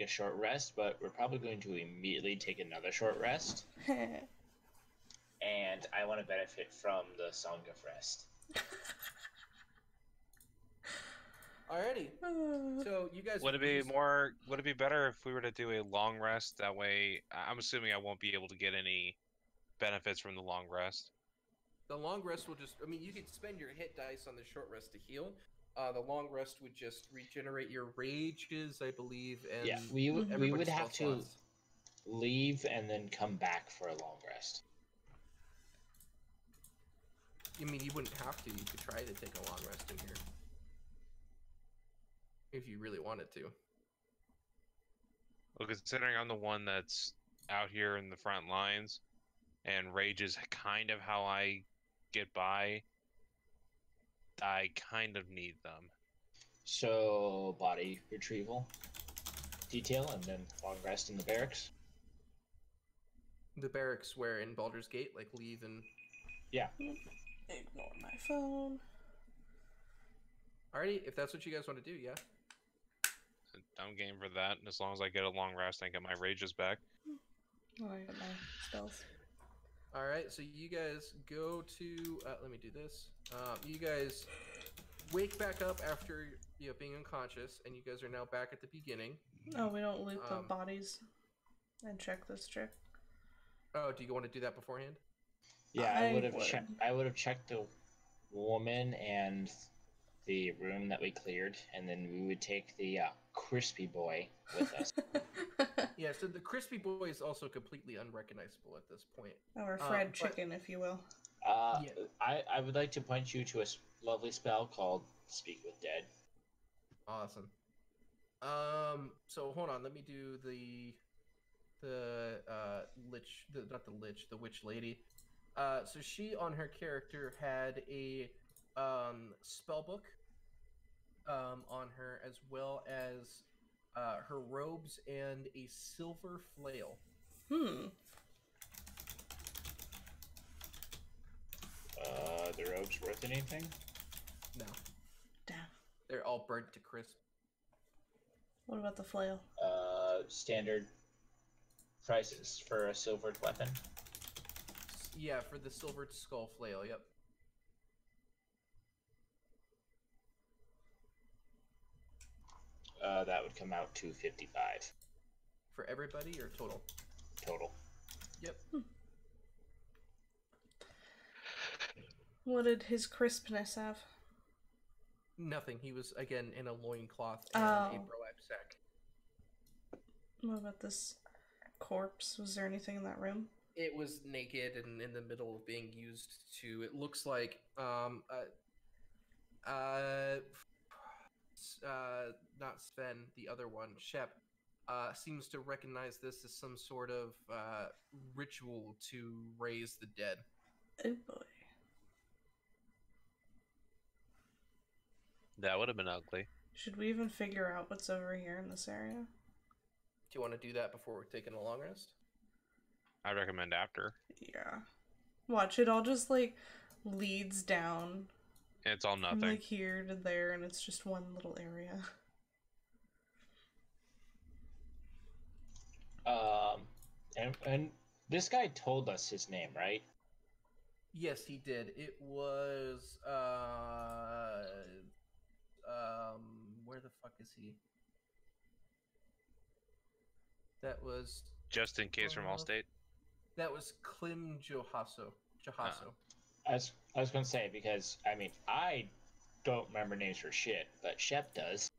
a short rest, but we're probably going to immediately take another short rest. And I want to benefit from the Song of Rest. Alrighty. So you guys Would it be better if we were to do a long rest? That way, I'm assuming I won't be able to get any benefits from the long rest. The long rest will just, you could spend your hit dice on the short rest to heal. The long rest would just regenerate your rages, I believe, and yeah, we would have to slots. leave and then come back for a long rest. You wouldn't have to. You could try to take a long rest in here. If you really wanted to. Well, considering I'm the one that's out here in the front lines, and rage is kind of how I get by. I kind of need them. So, body retrieval, detail, and then long rest in the barracks. The barracks where in Baldur's Gate, like leave and. Yeah. Ignore my phone. Alrighty, if that's what you guys want to do, yeah. I'm game for that, and as long as I get a long rest and get my rages back. Oh, I got my spells. Alright, so you guys go to. Let me do this. You guys wake back up after being unconscious, and you guys are now back at the beginning. Oh, we don't loot the bodies and check this trick. Oh, do you want to do that beforehand? Yeah, I would have checked. I would have checked the woman and the room that we cleared, and then we would take the crispy boy with us. Yeah, so the crispy boy is also completely unrecognizable at this point. Or fried chicken, if you will. Yeah. I would like to point you to a lovely spell called Speak with Dead. Awesome. So hold on, let me do the lich, not the lich, the witch lady. So she on her character had a spell book on her, as well as her robes and a silver flail. The robes worth anything? No. Damn. They're all burnt to crisp. What about the flail? Standard prices for a silvered weapon. Yeah, for the silvered skull flail, yep. That would come out to $55. For everybody or total? Total. Yep. What did his crispness have? Nothing. He was, again, in a loincloth and a burlap sack. What about this corpse? Was there anything in that room? It was naked and in the middle of being used to, it looks like, not Sven, the other one, Shep, seems to recognize this as some sort of ritual to raise the dead. Oh boy. That would have been ugly. Should we even figure out what's over here in this area? Do you want to do that before we're taking a long rest? I recommend after. Yeah. Watch, it all just, like, leads down. It's all nothing. From, like, here to there, and it's just one little area. And this guy told us his name, right? Yes, he did. It was, where the fuck is he? That was... Just in case from Allstate? That was Klim Johasso. I was going to say, because, I mean, I don't remember names for shit, but Shep does.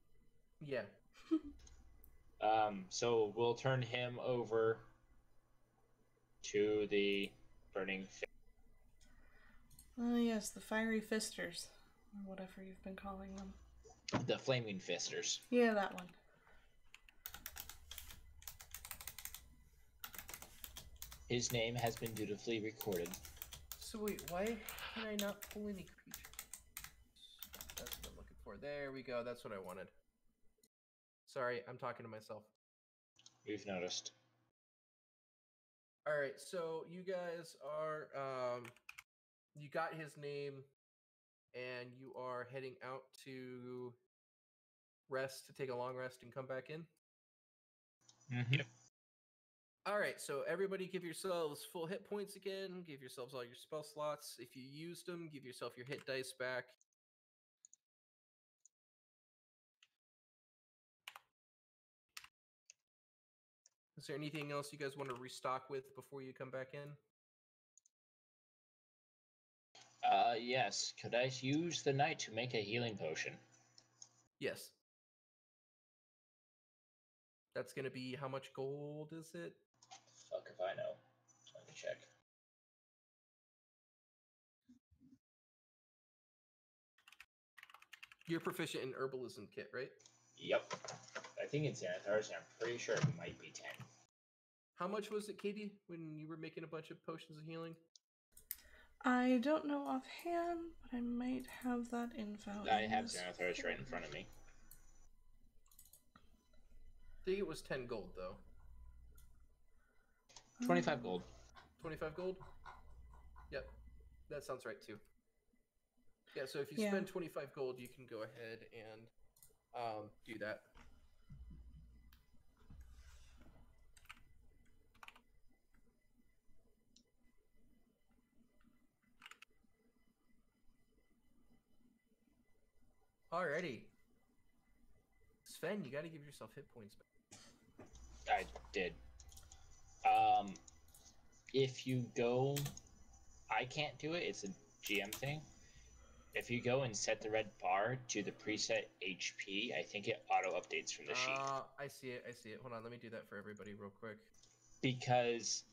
Yeah. So we'll turn him over to the burning fist. Oh yes, the fiery fisters. Or whatever you've been calling them. The flaming fisters. Yeah, that one. His name has been dutifully recorded. So wait, why can I not pull any creatures? That's what I'm looking for. There we go. That's what I wanted. Sorry, I'm talking to myself. We've noticed. All right, so you guys are, you got his name, and you are heading out to rest, to take a long rest and come back in? Mm-hmm. All right, so everybody give yourselves full hit points again. Give yourselves all your spell slots. If you used them, give yourself your hit dice back. Is there anything else you guys want to restock with before you come back in? Yes. Could I use the knight to make a healing potion? Yes. That's going to be, how much gold is it? Fuck if I know. Let me check. You're proficient in herbalism kit, right? Yep. I think it's Xanathar's, and I'm pretty sure it might be 10. How much was it, Katie, when you were making a bunch of potions of healing? I don't know offhand, but I might have that info. I in have this Xanathars right in front of me. I think it was 10 gold, though. 25 gold. 25 gold? Yep. That sounds right, too. Yeah, so if you Yeah. spend 25 gold, you can go ahead and do that. Alrighty. Sven, you gotta give yourself hit points back. I did. If you go, I can't do it. It's a GM thing. If you go and set the red bar to the preset HP, I think it auto updates from the sheet. I see it. I see it. Hold on, let me do that for everybody real quick. Because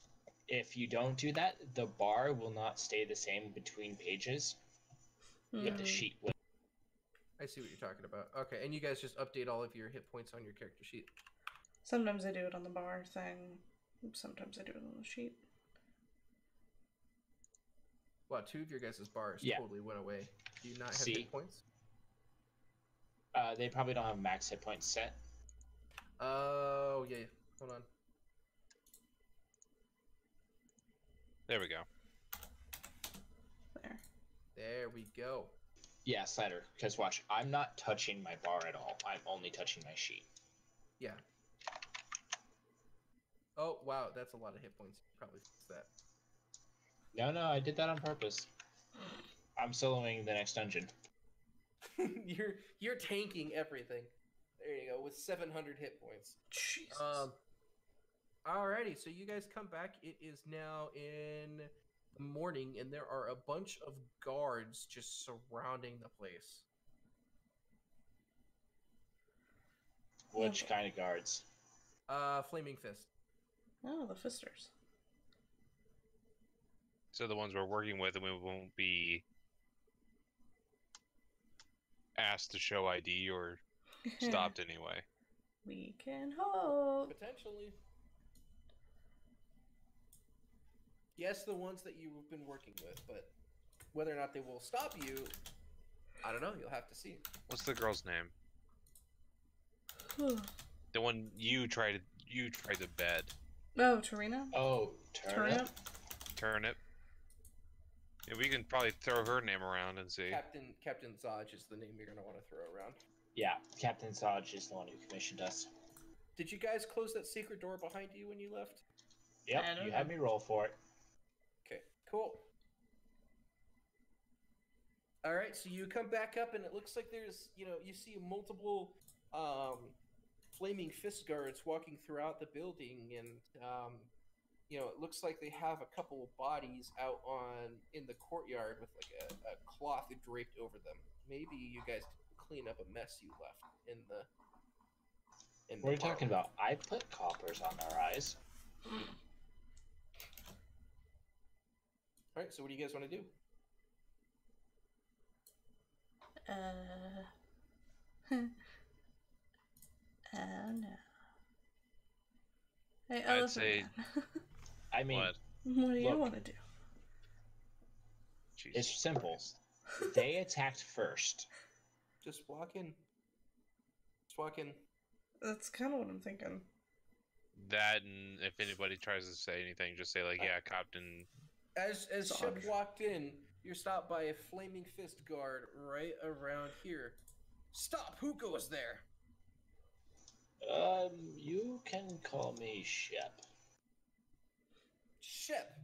if you don't do that, the bar will not stay the same between pages, but the sheet will. I see what you're talking about. Okay, and you guys just update all of your hit points on your character sheet. Sometimes I do it on the bar thing. Sometimes I do it on the sheet. Wow, 2 of your guys' bars totally went away. Do you not have hit points? They probably don't have max hit points set. Oh, yeah. Hold on. There we go. There. There we go. Yeah, slider. Because watch, I'm not touching my bar at all. I'm only touching my sheet. Yeah. Oh, wow, that's a lot of hit points. Probably fix that. No, I did that on purpose. I'm soloing the next dungeon. You're tanking everything. There you go, with 700 hit points. Jesus. Alrighty, so you guys come back. It is now in the morning, and there are a bunch of guards just surrounding the place. Which kind of guards? Flaming Fist. Oh, the fisters. So the ones we're working with, and we won't be asked to show ID or stopped anyway. We can hope. Potentially. Yes, the ones that you've been working with, but whether or not they will stop you, I don't know. You'll have to see. What's the girl's name? The one you tried to bed. Oh, Tarina? Oh, Turnip? Turnip. Yeah, we can probably throw her name around and see. Captain Zaj is the name you're going to want to throw around. Yeah, Captain Saj is the one who commissioned us. Did you guys close that secret door behind you when you left? Yep, you had me roll for it. Okay, cool. Alright, so you come back up and it looks like there's, you see multiple flaming fist guards walking throughout the building, and it looks like they have a couple of bodies out in the courtyard with like a cloth draped over them. Maybe you guys could clean up a mess you left in the. What are you talking about? I put coppers on their eyes. All right, so what do you guys want to do? No. Hey, I'd say. I mean, What? What do you want to do? Jesus it's simple. Christ. They attacked first. Just walk in. Just walk in. That's kind of what I'm thinking. That, and if anybody tries to say anything, just say like, "Yeah, Captain." As Shep walked in, you're stopped by a flaming fist guard right around here. Stop! Who goes there? You can call me Shep. Shep.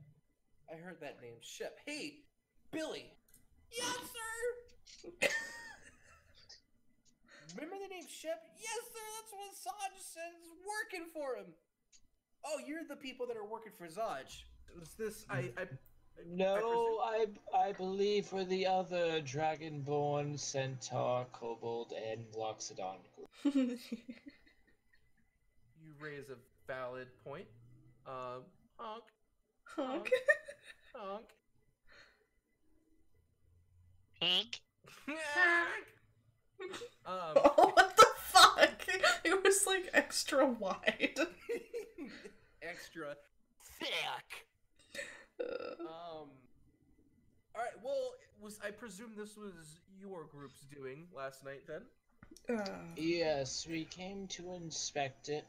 I heard that name. Shep. Hey, Billy. Yes, sir. Remember the name Shep? Yes, sir. That's what Zaj says. Working for him. Oh, you're the people that are working for Zaj. Was this? No, I believe for the other Dragonborn, Centaur, Kobold, and Loxodon group. You raise a valid point. Honk. Honk. Honk. Pink. Oh, what the fuck? It was like extra wide. extra thick. All right. Well, I presume this was your group's doing last night then? Yes, we came to inspect it,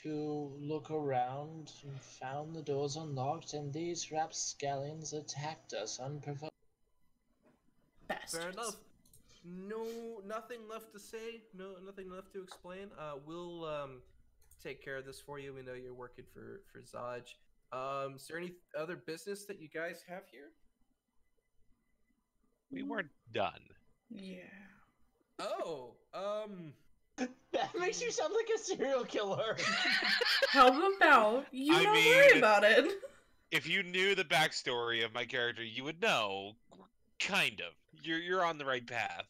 to look around, and found the doors unlocked, and these rapscallions attacked us unprovoked. Bastards. Fair enough. No, nothing left to say. No, nothing left to explain. We'll take care of this for you. We know you're working for Zaj. Is there any other business that you guys have here? We weren't done. Yeah. Oh, That makes you sound like a serial killer. How about you I don't mean- worry about it? If you knew the backstory of my character, you would know. Kind of. You're on the right path.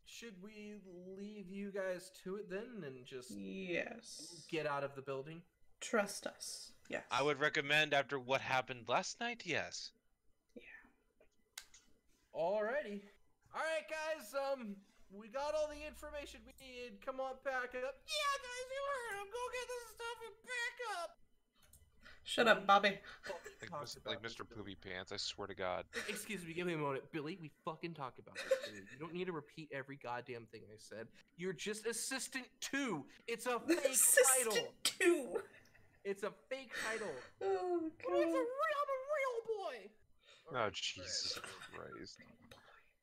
should we leave you guys to it then and just Yes. get out of the building? Trust us. Yes. I would recommend after what happened last night, yes. Alrighty. Alright, guys, we got all the information we need. Come on, pack up. Yeah, guys, you heard him. Go get this stuff and pack up. Shut up, Bobby. Like Mr. Poopy Pants, I swear to God. Excuse me, give me a moment. Billy, we fucking talk about this, dude. You don't need to repeat every goddamn thing I said. You're just Assistant 2. It's a fake Assistant title. 2. It's a fake title. Oh, But I'm a God. real boy. Oh, Jesus Christ.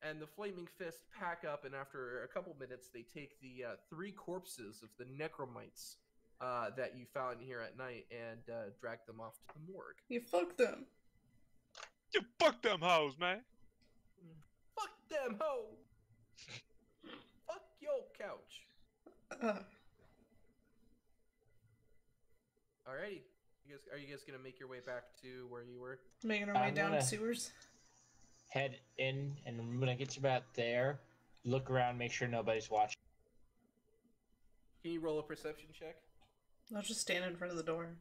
And the Flaming Fist pack up, and after a couple minutes, they take the 3 corpses of the necromites that you found here at night and drag them off to the morgue. You fucked them. You fuck them hoes, man. Fuck them ho! Fuck your couch. Alrighty. Are you guys gonna make your way back to where you were? Making our way I'm down gonna- sewers. Head in, and when I get to about there, look around, make sure nobody's watching. Can you roll a perception check? I'll just stand in front of the door.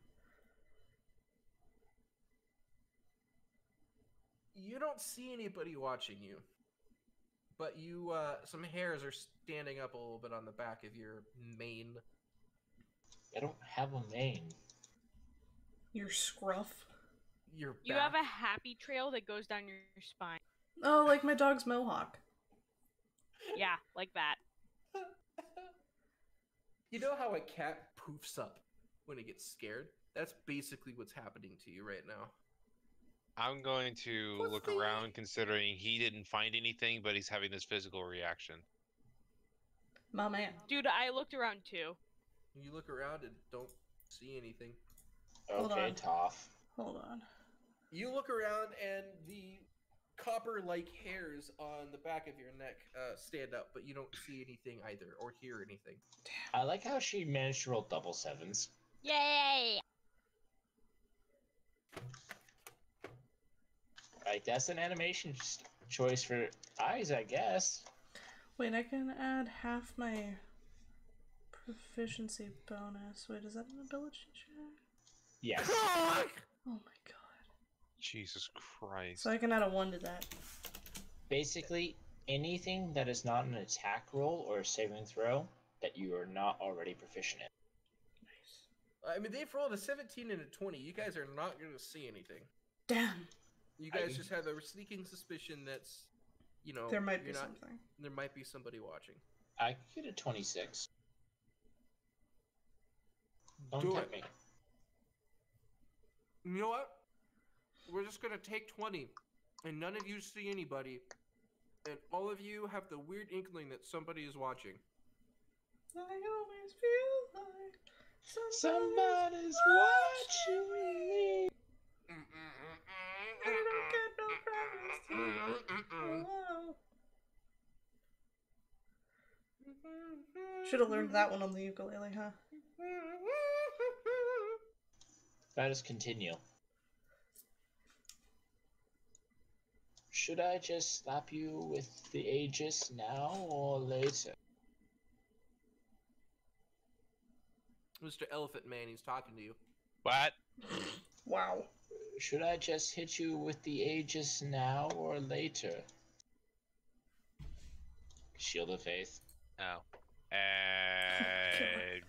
You don't see anybody watching you, but you some hairs are standing up a little bit on the back of your mane. I don't have a mane. Your scruff. Your You back. have a happy trail that goes down your spine. Oh, like my dog's mohawk. Yeah, like that. You know how a cat poofs up when it gets scared? That's basically what's happening to you right now. I'm going to look Pussy. around considering he didn't find anything, but he's having this physical reaction. My man. Dude, I looked around too. You look around and don't see anything. Hold Okay, on. Toph. Hold on. You look around and the copper-like hairs on the back of your neck stand up, but you don't see anything either or hear anything. I like how she managed to roll double sevens. Yay! Right, that's an animation choice for eyes, I guess. Wait, I can add half my proficiency bonus. Wait, is that an ability check? Yes. Oh my god. Jesus Christ. So I can add a 1 to that. Basically, anything that is not an attack roll or a saving throw that you are not already proficient in. Nice. I mean, they've rolled a 17 and a 20. You guys are not going to see anything. Damn. You guys just have a sneaking suspicion that's, you know, There might be you're not- something. There might be somebody watching. I could get a 26. Don't Do tempt it. me. You know what? We're just gonna take 20, and none of you see anybody, and all of you have the weird inkling that somebody is watching. I always feel like Somebody's watching me. I don't get no promise. Should have learned that one on the ukulele, huh? Let us continue. Should I just slap you with the Aegis now or later? Mr. Elephant Man, he's talking to you. What? Wow. Should I just hit you with the Aegis now or later? Shield of Faith. Oh.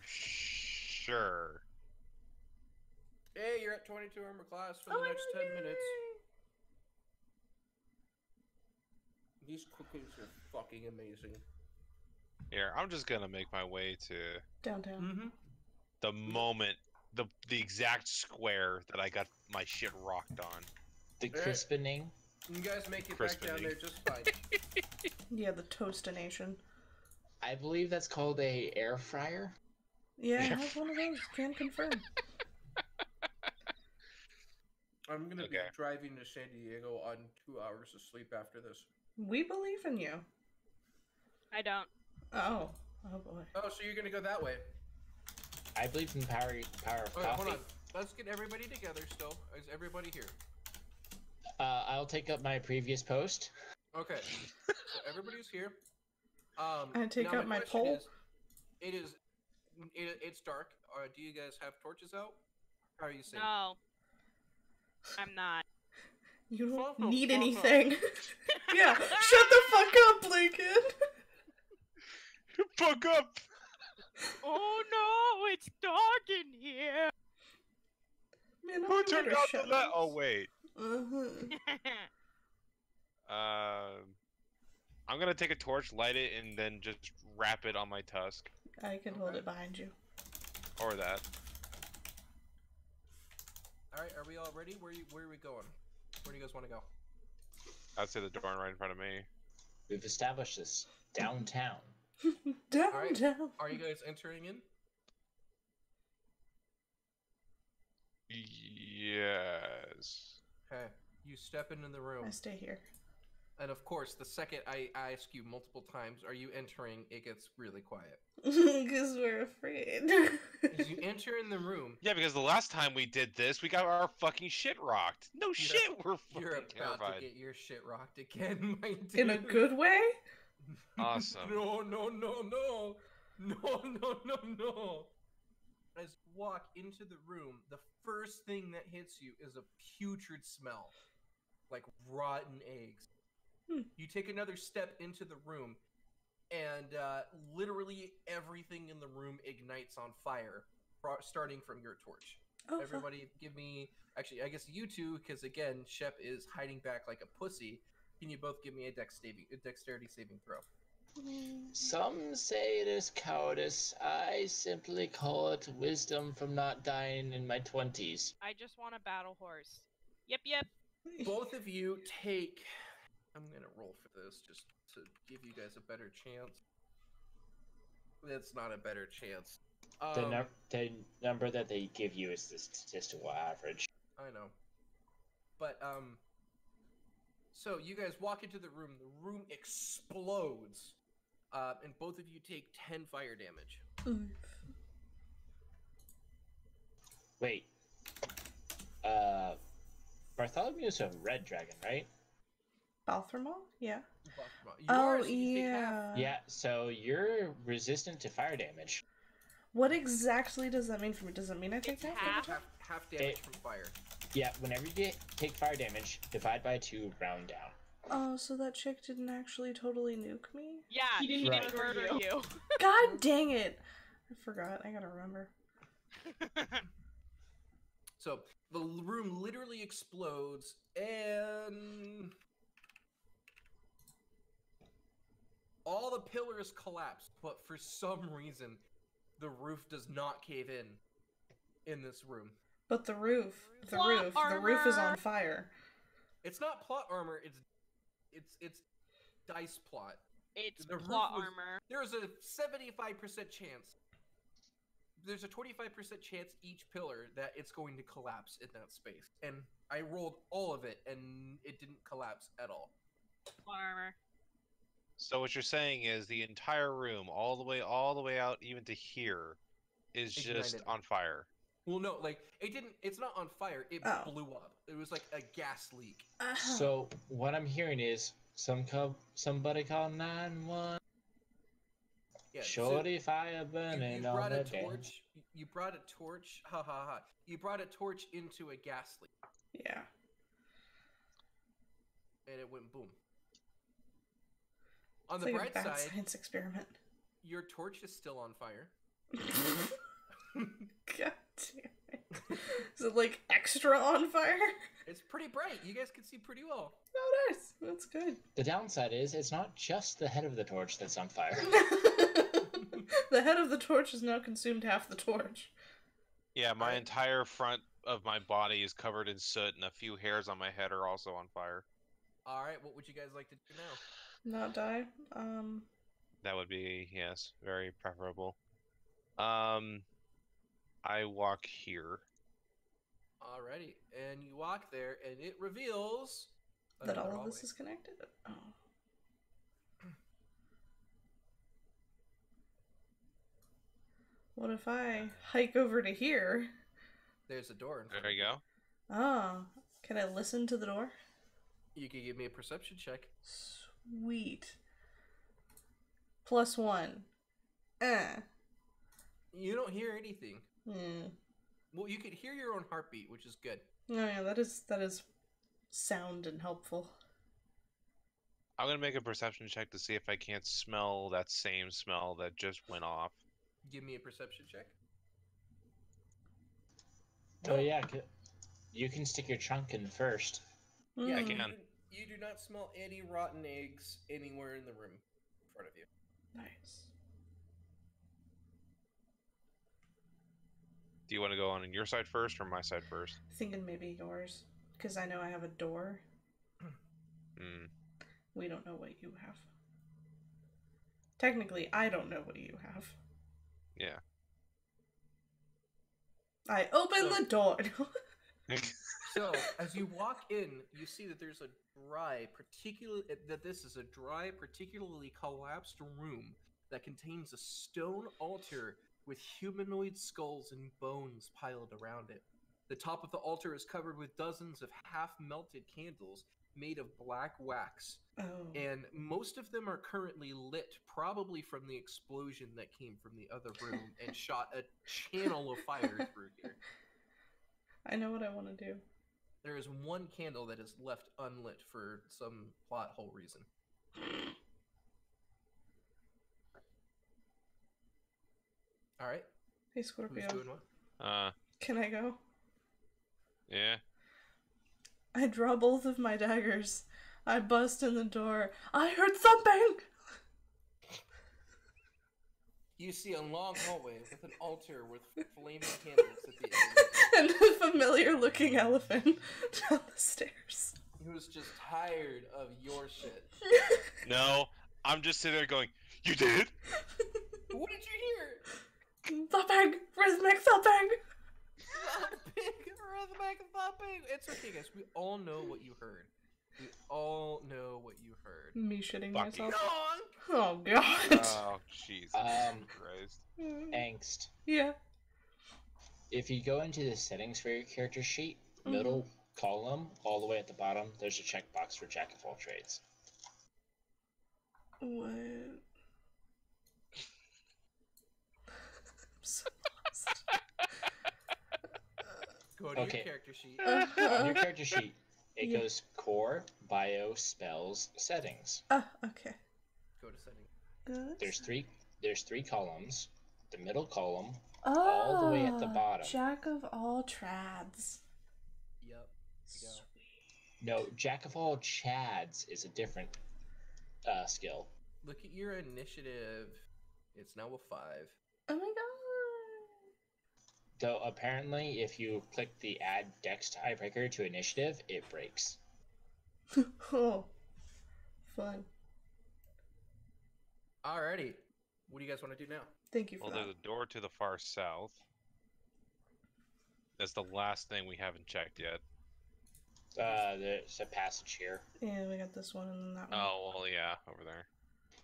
Sure. Hey, you're at 22 armor class for Oh the my next God, 10 minutes. yay. These cookies are fucking amazing. Here, I'm just gonna make my way to Downtown. Mm-hmm. the moment, the exact square that I got my shit rocked on. The crispening. You guys make it back down Crispening. there just fine. Yeah, the Toastination. I believe that's called a air fryer. Yeah, it has one of those. Can confirm. I'm gonna be Okay. driving to San Diego on 2 hours of sleep after this. We believe in you. I don't. Oh. Oh boy. Oh, so you're gonna go that way? I believe in power of Alright, hold coffee. on. Let's get everybody together still. Is everybody here? I'll take up my previous post. Okay. So everybody's here. I take now out my question pole. It's dark. Do you guys have torches out? How are you seeing? No. I'm not. You don't Fuck 'em, need fuck 'em. anything. Yeah, shut the fuck up, Lincoln. Fuck up! Oh no, it's dark in here. Man, Who I'm turned gonna off shut the light? up. Oh wait. Uh-huh. I'm gonna take a torch, light it, and then just wrap it on my tusk, I can hold Okay. it behind you. or that. Alright, are we all ready? Where are we going? Where do you guys want to go? I'd say the door right in front of me. We've established this downtown. Downtown. Are you guys entering in? Yes. Okay. You step into the room. I stay here. And of course, the second I ask you multiple times, are you entering, it gets really quiet. Because we're afraid. As you enter in the room, Yeah, because the last time we did this, we got our fucking shit rocked. No shit, we're you're fucking about terrified. to get your shit rocked again, my dude. In a good way? Awesome. No. As you walk into the room, the first thing that hits you is a putrid smell. Like rotten eggs. You take another step into the room, and literally everything in the room ignites on fire, starting from your torch. Oh, fuck. Everybody give me... Actually, I guess you two, because again, Shep is hiding back like a pussy. Can you both give me a dexterity saving throw? Some say it is cowardice. I simply call it wisdom from not dying in my 20s. I just want a battle horse. Yep. Both of you take... I'm gonna roll for this just to give you guys a better chance. It's not a better chance. The number that they give you is the statistical average. I know. But, so you guys walk into the room explodes, and both of you take 10 fire damage. Oof. Wait. Bartholomew's a red dragon, right? Balthermal? Yeah. You Oh, are, so you take half. yeah. Yeah, so you're resistant to fire damage. What exactly does that mean for me? Does it mean I take It's half? half. Half damage from fire. Yeah, whenever you take fire damage, divide by 2, round down. Oh, so that chick didn't actually totally nuke me? Yeah, He didn't Right. even murder murder you. God dang it! I forgot. I gotta remember. So the room literally explodes, and all the pillars collapse. But for some reason, the roof does not cave in this room. But the roof. The Plot roof is armor! on fire. It's not plot armor. It's dice plot. It's The roof plot was- armor. There's a 75% chance. There's a 25% chance each pillar that it's going to collapse in that space. And I rolled all of it, and it didn't collapse at all. Plot armor. So what you're saying is the entire room, all the way out, even to here, is just Ignited. on fire. Well, no, like, it's not on fire. It Oh. blew up. It was like a gas leak. So, what I'm hearing is somebody call 911. Yeah, Shorty fire you burning brought on a the day. torch. You brought a torch. Ha ha ha. You brought a torch into a gas leak, Yeah. and it went boom. On It's the like a bright bad side, science experiment. your torch is still on fire. God damn it. Is it like extra on fire? It's pretty bright. You guys can see pretty well. Oh, nice. That's good. The downside is it's not just the head of the torch that's on fire. The head of the torch has now consumed half the torch. Yeah, my Alright. entire front of my body is covered in soot, and a few hairs on my head are also on fire. All right, what would you guys like to do now? Not die. That would be, yes, very preferable. I walk here. Alrighty, and you walk there, and it reveals That all another of this hallway. is connected? Oh. What if I hike over to here? There's a door in front. There you go. Ah, can I listen to the door? You can give me a perception check. Sweet. +1. You don't hear anything. Hmm. Well, you could hear your own heartbeat, which is good. Oh yeah, that is sound and helpful. I'm gonna make a perception check to see if I can't smell that same smell that just went off. Give me a perception check. Oh yeah, you can stick your trunk in first. Yeah, I Hmm. can. You do not smell any rotten eggs anywhere in the room in front of you. Nice. Do you want to go on your side first or my side first? Thinking maybe yours, because I know I have a door. Hmm. We don't know what you have. Technically, I don't know what you have. Yeah. I open the door. So, as you walk in, you see that there's a this is a dry, particularly collapsed room that contains a stone altar with humanoid skulls and bones piled around it. The top of the altar is covered with dozens of half-melted candles made of black wax, Oh. and most of them are currently lit, probably from the explosion that came from the other room and shot a channel of fire through here. I know what I want to do. There is one candle that is left unlit for some plot hole reason. All right, Hey, who's Scorpio. doing what? Can I go? Yeah. I draw both of my daggers. I bust in the door. I heard thumping! You see a long hallway with an altar with flaming candles at the end. And a familiar looking elephant down the stairs. He was just tired of your shit. No, I'm just sitting there going, "You did?" What did you hear? Thumping! Rhythmic thumping! Thumping, rhythmic thumping. It's okay, guys. We all know what you heard. We all know what you heard. Me shitting Fuck you. myself. Gone. Oh god. Oh, Jesus Christ. Angst. Yeah. If you go into the settings for your character sheet, middle column, all the way at the bottom, there's a checkbox for Jack of all trades. What? I'm so lost. Go to Okay. your character sheet. On your character sheet, it Yeah. goes core, bio, spells, settings. Okay. Go to settings. Good. There's three columns. The middle column, Oh, all the way at the bottom. Jack of all trads. Yep. Go. No, Jack of all chads is a different skill. Look at your initiative. It's now a 5. Oh my Though apparently, if you click the add dex tiebreaker to initiative, it breaks. god. Oh. Fun. Alrighty. What do you guys want to do now? Thank you for Well, that. there's a door to the far south. That's the last thing we haven't checked yet. There's a passage here. Yeah, we got this one and then that one. Oh, well, yeah, over there.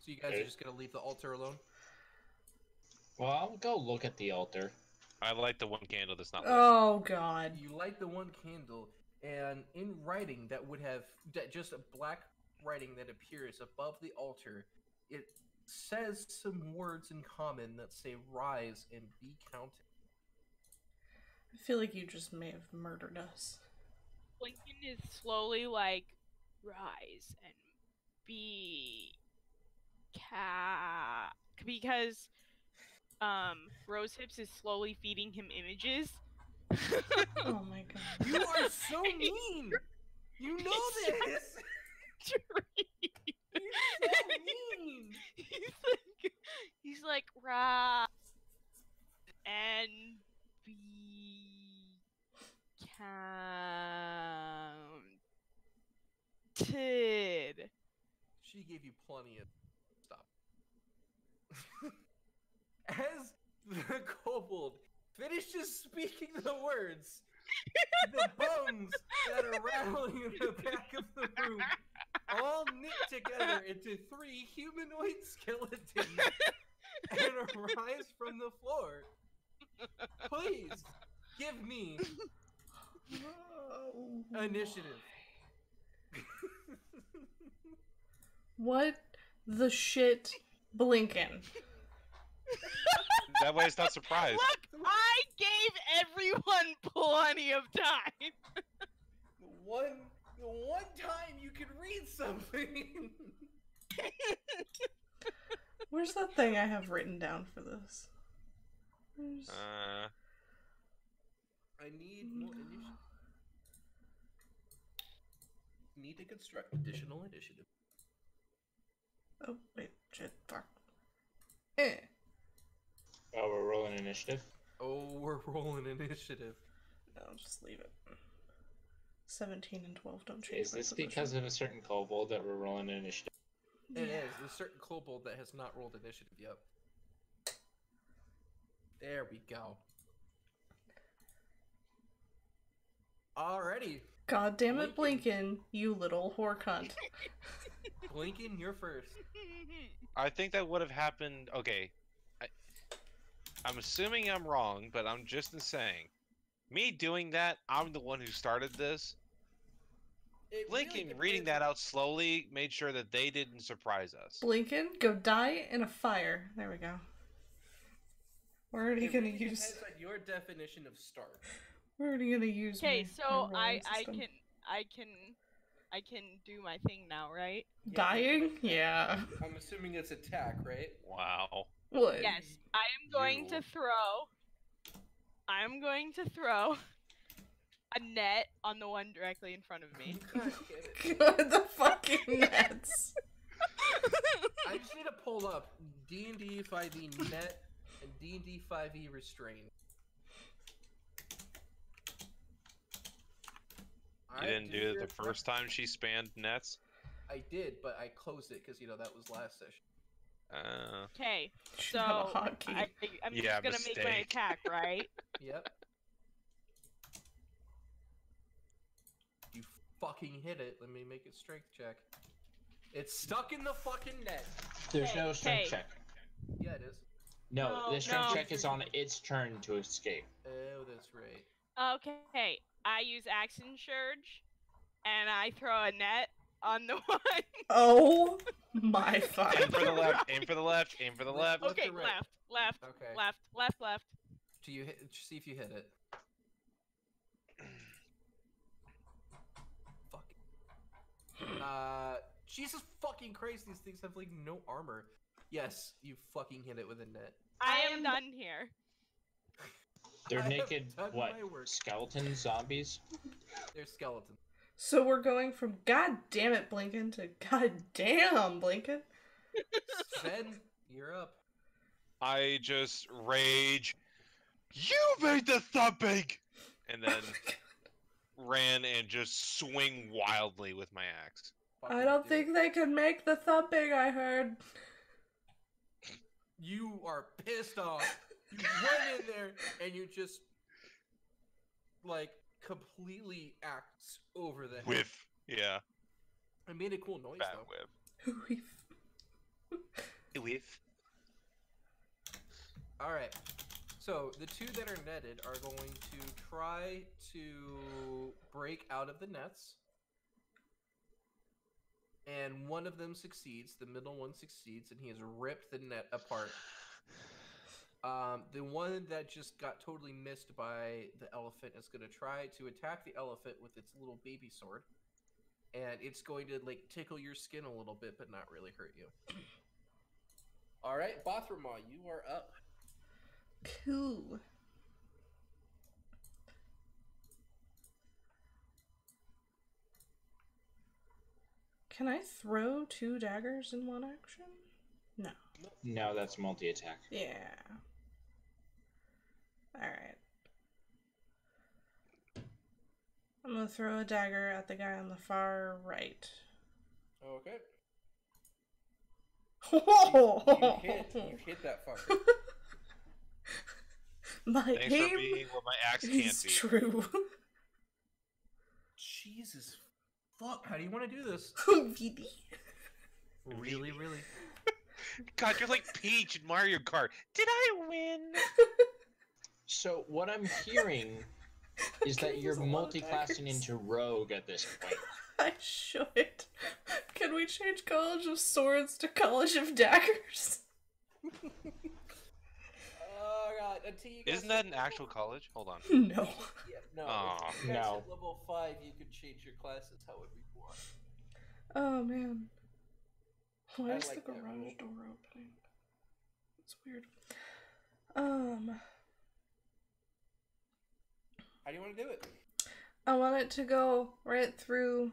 So you guys are just gonna leave the altar alone? Well, I'll go look at the altar. I light the one candle that's not lit. Oh god. You light the one candle, and in writing just a black writing that appears above the altar, it says some words in common that say "rise and be counted." I feel like you just may have murdered us. Lincoln is slowly like, rise and be because Rose Hips is slowly feeding him images, Oh my god. You are so mean. You know this. You're so mean. he's like ra and be counted. She gave you plenty of stop. As the kobold finishes speaking the words, the bones that are rattling in the back of the room all knit together into 3 humanoid skeletons and arise from the floor. Please give me initiative. What the shit, Blinken? That way it's not surprised. Look, I gave everyone plenty of time. The one time you can read something. Where's that thing I have written down for this? Where's... I need more initiative. Need to construct additional initiative. Oh, wait, shit, fuck. Oh, we're rolling initiative? Oh, we're rolling initiative. No, just leave it. 17 and 12 don't change. Is this because of a certain kobold that we're rolling initiative? It is. There's a certain kobold that has not rolled initiative yet. There we go. Alrighty. God damn it, Blinken, you little whore cunt. Blinken, you're first. I think that would have happened. Okay, I'm assuming I'm wrong, but I'm just saying. Me doing that, I'm the one who started this. Blinken reading that out slowly made sure that they didn't surprise us. Blinken, go die in a fire. There we go. We're already It gonna really use. depends on your definition of start. We're already gonna use. Okay, my so rolling I system. can do my thing now, right? Dying? Yeah. I'm assuming it's attack, right? Wow. What? Yes, I am going to throw. I'm going to throw a net on the one directly in front of me. God damn it. God, the fucking nets. I just need to pull up D&D 5e net and D&D 5e restrain. You didn't do it the first time she spanned nets? I did, but I closed it because, you know, that was last session. Okay, Should have a so hotkey. I'm Yeah, just gonna make my mistake. attack, right? Yep. You fucking hit it. Let me make a strength check. It's stuck in the fucking net. There's no strength Okay. check. Yeah, it is. No, No, the strength no. check is on its turn to escape. Oh, that's right. Okay, I use action surge, and I throw a net on the one. Oh my fuck. Aim for the left, aim for the left, aim for the left. Left Okay, or right? left, Okay. left. Do you hit? See if you hit it. Fuck. Jesus fucking Christ! These things have like no armor. Yes, you fucking hit it with a net. I am done here. They're I have naked, done what, my work. skeleton zombies? They're skeletons. So we're going from God damn it, Blinken to God damn, Blinken. Sven, you're up. I just rage. You made the thumping! And then ran and just swing wildly with my axe. I don't think they can make the thumping, I heard. You are pissed off. You went in there and you just like completely axe over the head. Whiff. Yeah. It made a cool noise Bad though. whiff. Whiff. All right. So the two that are netted are going to try to break out of the nets. And one of them succeeds. The middle one succeeds, and he has ripped the net apart. The one that just got totally missed by the elephant is going to try to attack the elephant with its little baby sword. And it's going to like tickle your skin a little bit, but not really hurt you. All right, Bothrama, you are up. Cool. Can I throw 2 daggers in one action? No. No, that's multi-attack. Yeah. Alright. I'm gonna throw a dagger at the guy on the far right. Okay. Whoa! You hit that fucker. My Thanks for aim being what my axe can't is be. true. Jesus fuck! How do you want to do this? VD. Really, really. God, you're like Peach in Mario Kart. Did I win? So what I'm hearing is Can I that you're use a lot of multi-classing daggers? into rogue at this point. I should. Can we change College of Swords to College of Daggers? Oh god! Until you guys Isn't that hit an actual college? Hold on. No. Yeah, no. Aw. If you guys No. hit level 5, you can change your classes however you want. Oh man. Why I is like the that garage rule. door opening? It's weird. How do you want to do it? I want it to go right through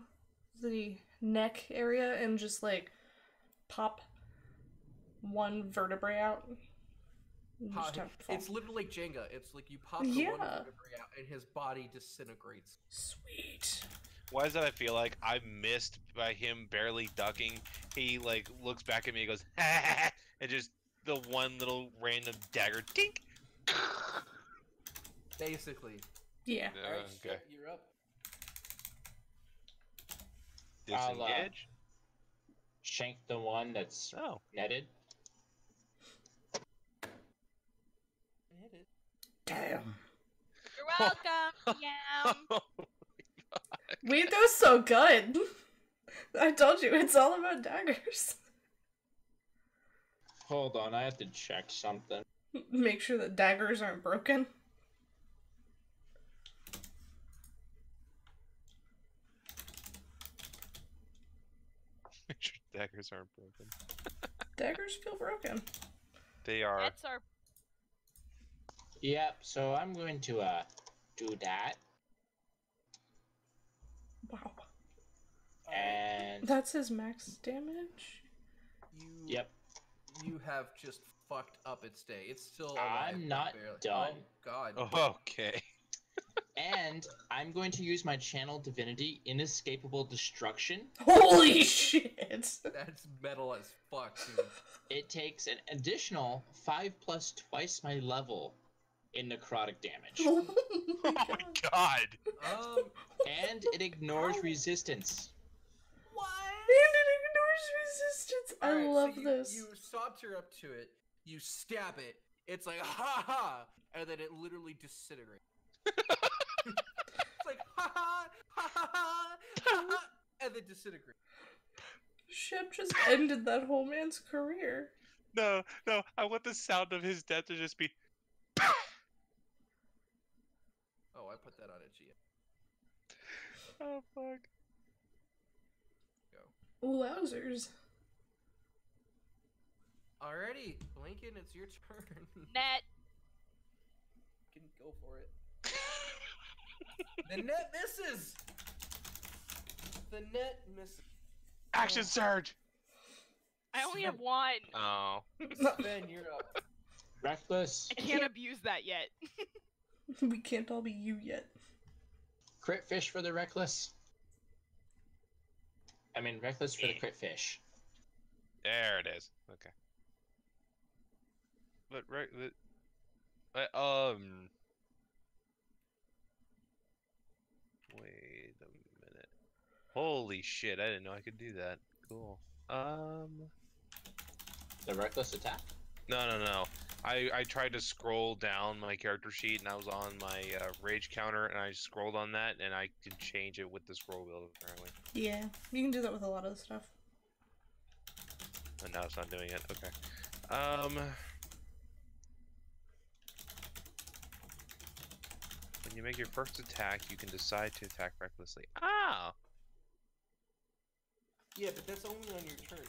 the neck area and just like pop one vertebrae out. And just have it fall. It's literally like Jenga. It's like you pop the Yeah. one vertebrae out and his body disintegrates. Sweet. Why does that I feel like I missed by him barely ducking? He like looks back at me and goes, ha, and just the one little random dagger tink. Basically. Yeah. Alright, Okay. you're up. Disengage. Shank the one that's Oh. netted. I hit it. Damn. You're welcome. Yeah. We do so good. I told you, it's all about daggers. Hold on, I have to check something. Make sure that daggers aren't broken. Make sure daggers aren't broken. Daggers feel broken. They are. That's our. Yep, so I'm going to do that. Wow. And That's his max damage? You. yep, You have just fucked up its day. It's still alive. I'm but not barely. done. Oh god. Oh, okay. and I'm going to use my channel divinity inescapable destruction. Holy shit! That's metal as fuck, dude. It takes an additional 5 plus twice my level in necrotic damage. Oh Oh my my god. god. And it ignores resistance. What? And it ignores resistance. I Alright, love so this. You saunter up to it, you stab it, it's like, ha ha! And then it literally disintegrates. It's like, ha ha! Ha ha ha! Ha ha! And then disintegrates. Shep just ended that whole man's career. No, no. I want the sound of his death to just be. Oh, I put that on a GM. Oh fuck. Go. Wowzers. Alrighty, Lincoln, it's your turn. Net. You can go for it. The net misses! The net misses. Action surge. I only have one. Oh. Sven, you're up. Reckless. I can't abuse that yet. We can't all be you yet. Crit fish for the reckless. I mean, reckless for the crit fish. There it is. Okay. But right. Wait a minute. Holy shit! I didn't know I could do that. Cool. The reckless attack? No. I tried to scroll down my character sheet and I was on my rage counter and I scrolled on that and I could change it with the scroll wheel apparently. Yeah, you can do that with a lot of stuff. And now it's not doing it. Okay. When you make your first attack, you can decide to attack recklessly. Ah! Yeah, but that's only on your turn.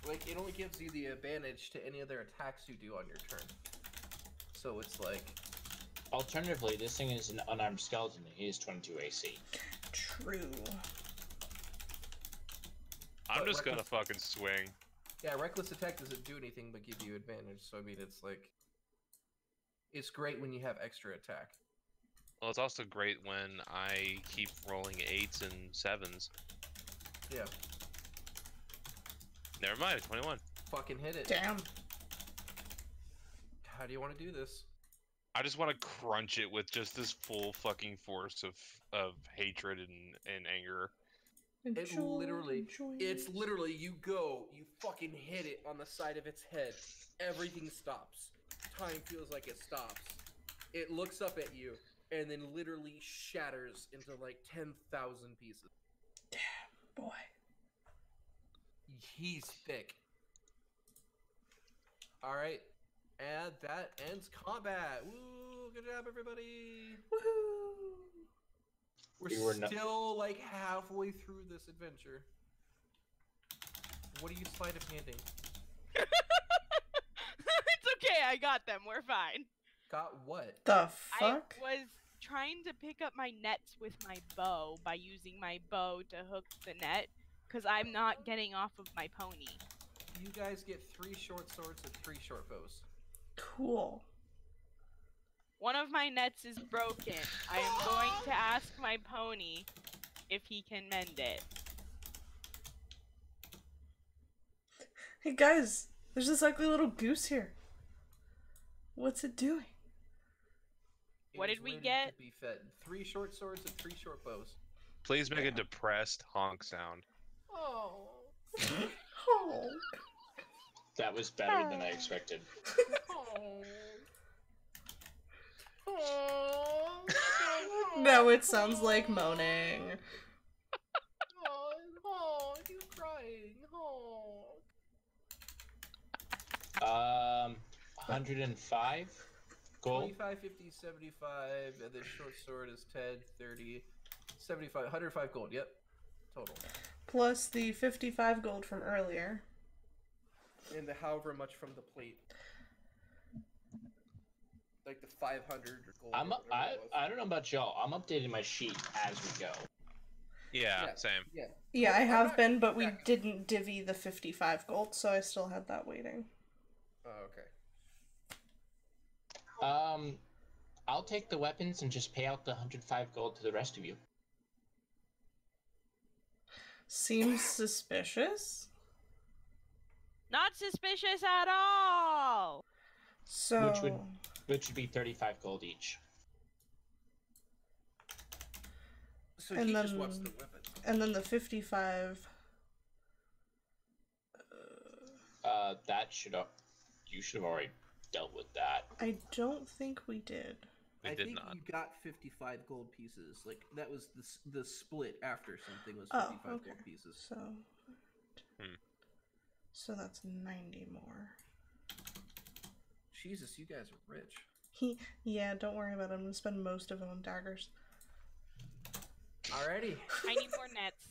Like, it only gives you the advantage to any other attacks you do on your turn. So it's like... Alternatively, this thing is an unarmed skeleton and he is 22 AC. True. I'm But just gonna reckless- fucking swing. Yeah, reckless attack doesn't do anything but give you advantage. So I mean, it's like, it's great when you have extra attack. Well, it's also great when I keep rolling 8s and 7s. Yeah, Never mind, 21. fucking hit it. Damn. How do you want to do this? I just want to crunch it with just this full fucking force of hatred and anger. It's literally you go, you fucking hit it on the side of its head. Everything stops. Time feels like it stops. It looks up at you and then literally shatters into like 10,000 pieces. Damn, boy. He's thick. All right, and that ends combat. Woo! Good job, everybody. Woohoo! We're We were still like halfway through this adventure. What are you sleight of handing? It's okay, I got them. We're fine. Got what? The I fuck? was trying to pick up my nets with my bow by using my bow to hook the net, because I'm not getting off of my pony. You guys get 3 short swords and 3 short bows. Cool. One of my nets is broken. I am going to ask my pony if he can mend it. Hey guys, there's this ugly little goose here. What's it doing? What It is did we ready get? To be fed. 3 short swords and 3 short bows. Please make a depressed honk sound. Oh. Oh. That was better than I expected. Now it sounds like moaning. He's crying. 105 gold. 25, 50, 75, and this short sword is 10, 30, 75, 105 gold, yep. Total. Plus the 55 gold from earlier. And the however much from the plate. Like the 500 or gold. I'm or whatever it was. I don't know about y'all. I'm updating my sheet as we go. Yeah, Yeah. same. Yeah. Yeah, I I'm have not been, but we exact- didn't divvy the 55 gold, so I still had that waiting. Oh, okay. I'll take the weapons and just pay out the 105 gold to the rest of you. Seems suspicious. Not suspicious at all! So, Which would be 35 gold each. So And he just then- wants the weapons. and then the 55. That you should have already dealt with that. I don't think we did. We I did think not. you got 55 gold pieces. Like that was the split after something was Oh, 55 okay. gold pieces. So, Hmm. so that's 90 more. Jesus, you guys are rich. Yeah, don't worry about it. I'm gonna spend most of it on daggers. Alrighty, I need more nets.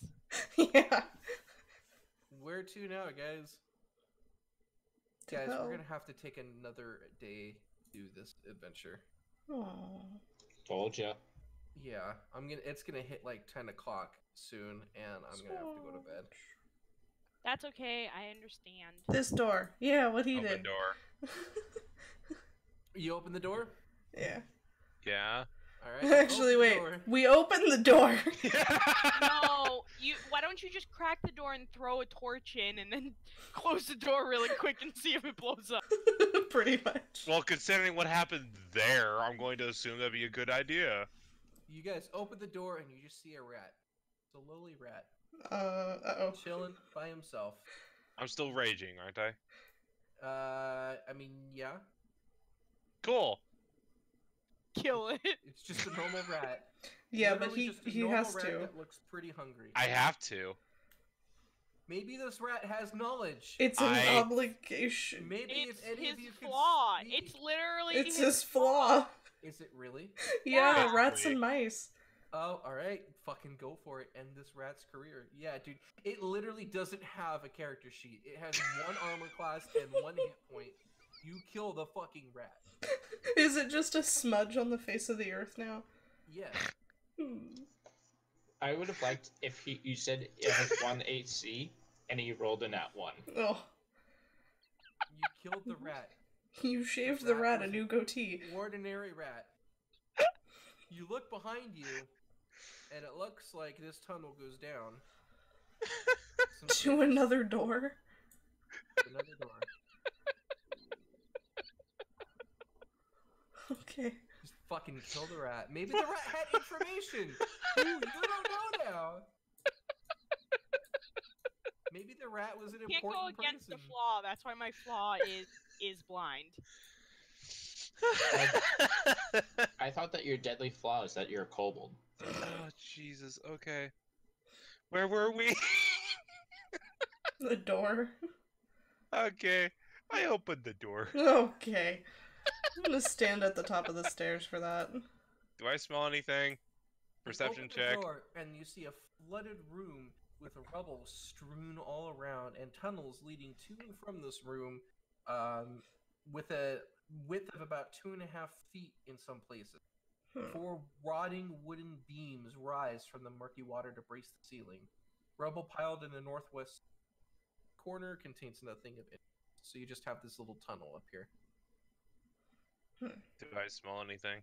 Yeah. where to now, guys? To Guys, go. we're gonna have to take another day to do this adventure. Aw. Told ya. Yeah, it's gonna hit like 10 o'clock soon, and I'm gonna have to go to bed. That's okay, I understand. This door. Yeah, what he Open did. door. You open the door. Yeah. Yeah. All right. Actually, open the wait. door. We opened the door. No, why don't you just crack the door and throw a torch in and then close the door really quick and see if it blows up? Pretty much. Well, considering what happened there, I'm going to assume that'd be a good idea. You guys open the door, and you just see a rat. It's a lowly rat, Uh-oh. chilling by himself. I'm still raging, aren't I? I mean, yeah. Cool. Kill it. It's just a normal rat. Yeah, but Literally just a he normal has rat to. That looks pretty hungry. I have to. Maybe this rat has knowledge. It's an I- obligation. Maybe It's if any his of you could flaw. speak- It's literally It's his flaw. Is it really? Yeah, Yeah. rats and mice. Oh, all right. Fucking go for it. End this rat's career. Yeah, dude. It literally doesn't have a character sheet. It has 1 armor class and 1 hit point. You kill the fucking rat. Is it just a smudge on the face of the earth now? Yes. Hmm. I would have liked if you said it has 1 AC and he rolled a nat 1. Oh, You killed the rat. you shaved the rat a new goatee. Ordinary rat. You look behind you, and it looks like this tunnel goes down. To another door. Another door. Okay. Just fucking kill the rat. Maybe the rat had information. Ooh, you don't know now. Maybe the rat was an You can't go important against person. the flaw. That's why my flaw is blind. I thought that your deadly flaw is that you're a kobold. Oh, Jesus. Okay. Where were we? The door. Okay. I opened the door. Okay. I'm gonna stand at the top of the stairs for that. Do I smell anything? You Perception open the check. door, and you see a flooded room with rubble strewn all around, and tunnels leading to and from this room, with a width of about 2.5 feet in some places. 4 rotting wooden beams rise from the murky water to brace the ceiling. Rubble piled in the northwest corner contains nothing of interest, so you just have this little tunnel up here. Do I smell anything?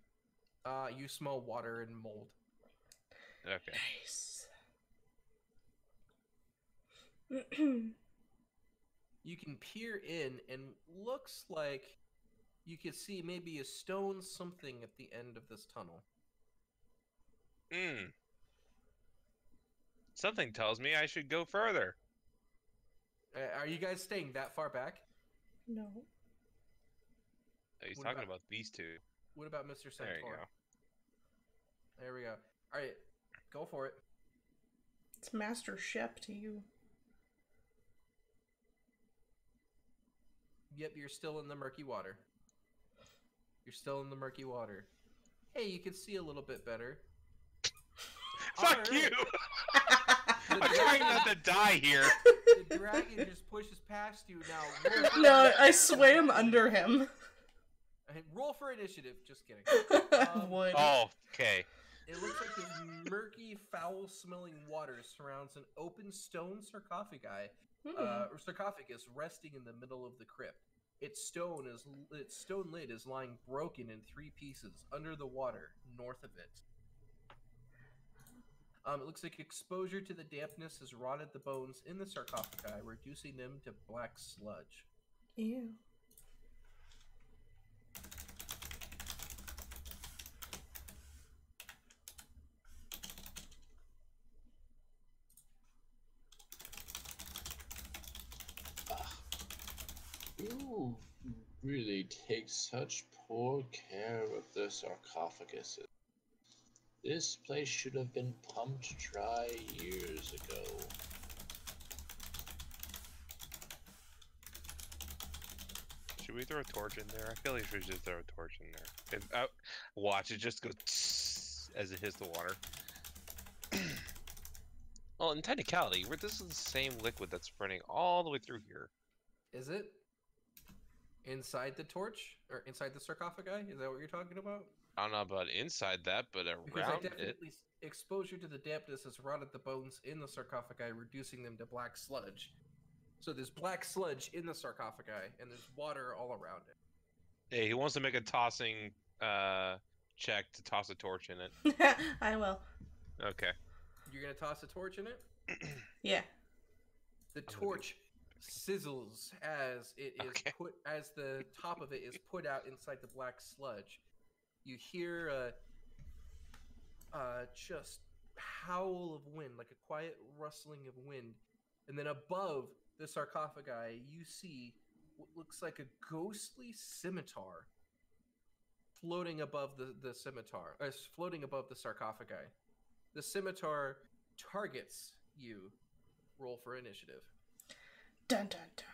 You smell water and mold. Okay. Nice. You can peer in, and looks like you could see maybe a stone something at the end of this tunnel. Something tells me I should go further. Are you guys staying that far back? No. Oh, he's What talking about- about these two. What about Mr. Centaur? There you go. There we go. Alright, go for it. It's Master Shep to you. Yep, you're still in the murky water. You're still in the murky water. Hey, you can see a little bit better. Fuck Alright. you! The I'm trying not to die here. The dragon just pushes past you now. Roll No, I swam under him. Roll for initiative. Just kidding. I would. Oh, okay. It looks like this murky, foul-smelling water surrounds an open stone sarcophagi, or sarcophagus resting in the middle of the crypt. Its stone lid is lying broken in 3 pieces under the water, north of it. It looks like exposure to the dampness has rotted the bones in the sarcophagi, reducing them to black sludge. Ew. You really take such poor care of the sarcophaguses. This place should have been pumped dry years ago. Should we throw a torch in there? I feel like we should throw a torch in there. If, watch, it just goes tss as it hits the water. Well, in technicality, this is the same liquid that's spreading all the way through here. Is it? Inside the torch? Or inside the sarcophagi? Is that what you're talking about? I don't know about inside that, but Because I around it. definitely exposure to the dampness has rotted the bones in the sarcophagi, reducing them to black sludge. So there's black sludge in the sarcophagi, and there's water all around it. Hey, he wants to make a tossing check to toss a torch in it. I will. Okay. You're gonna toss a torch in it? Yeah. The torch sizzles as it is Okay. put, as the top of it is put out inside the black sludge. You hear just howl of wind, like a quiet rustling of wind, and then above the sarcophagi, you see what looks like a ghostly scimitar floating above the scimitar, floating above the sarcophagi. The scimitar targets you. Roll for initiative. Dun dun dun.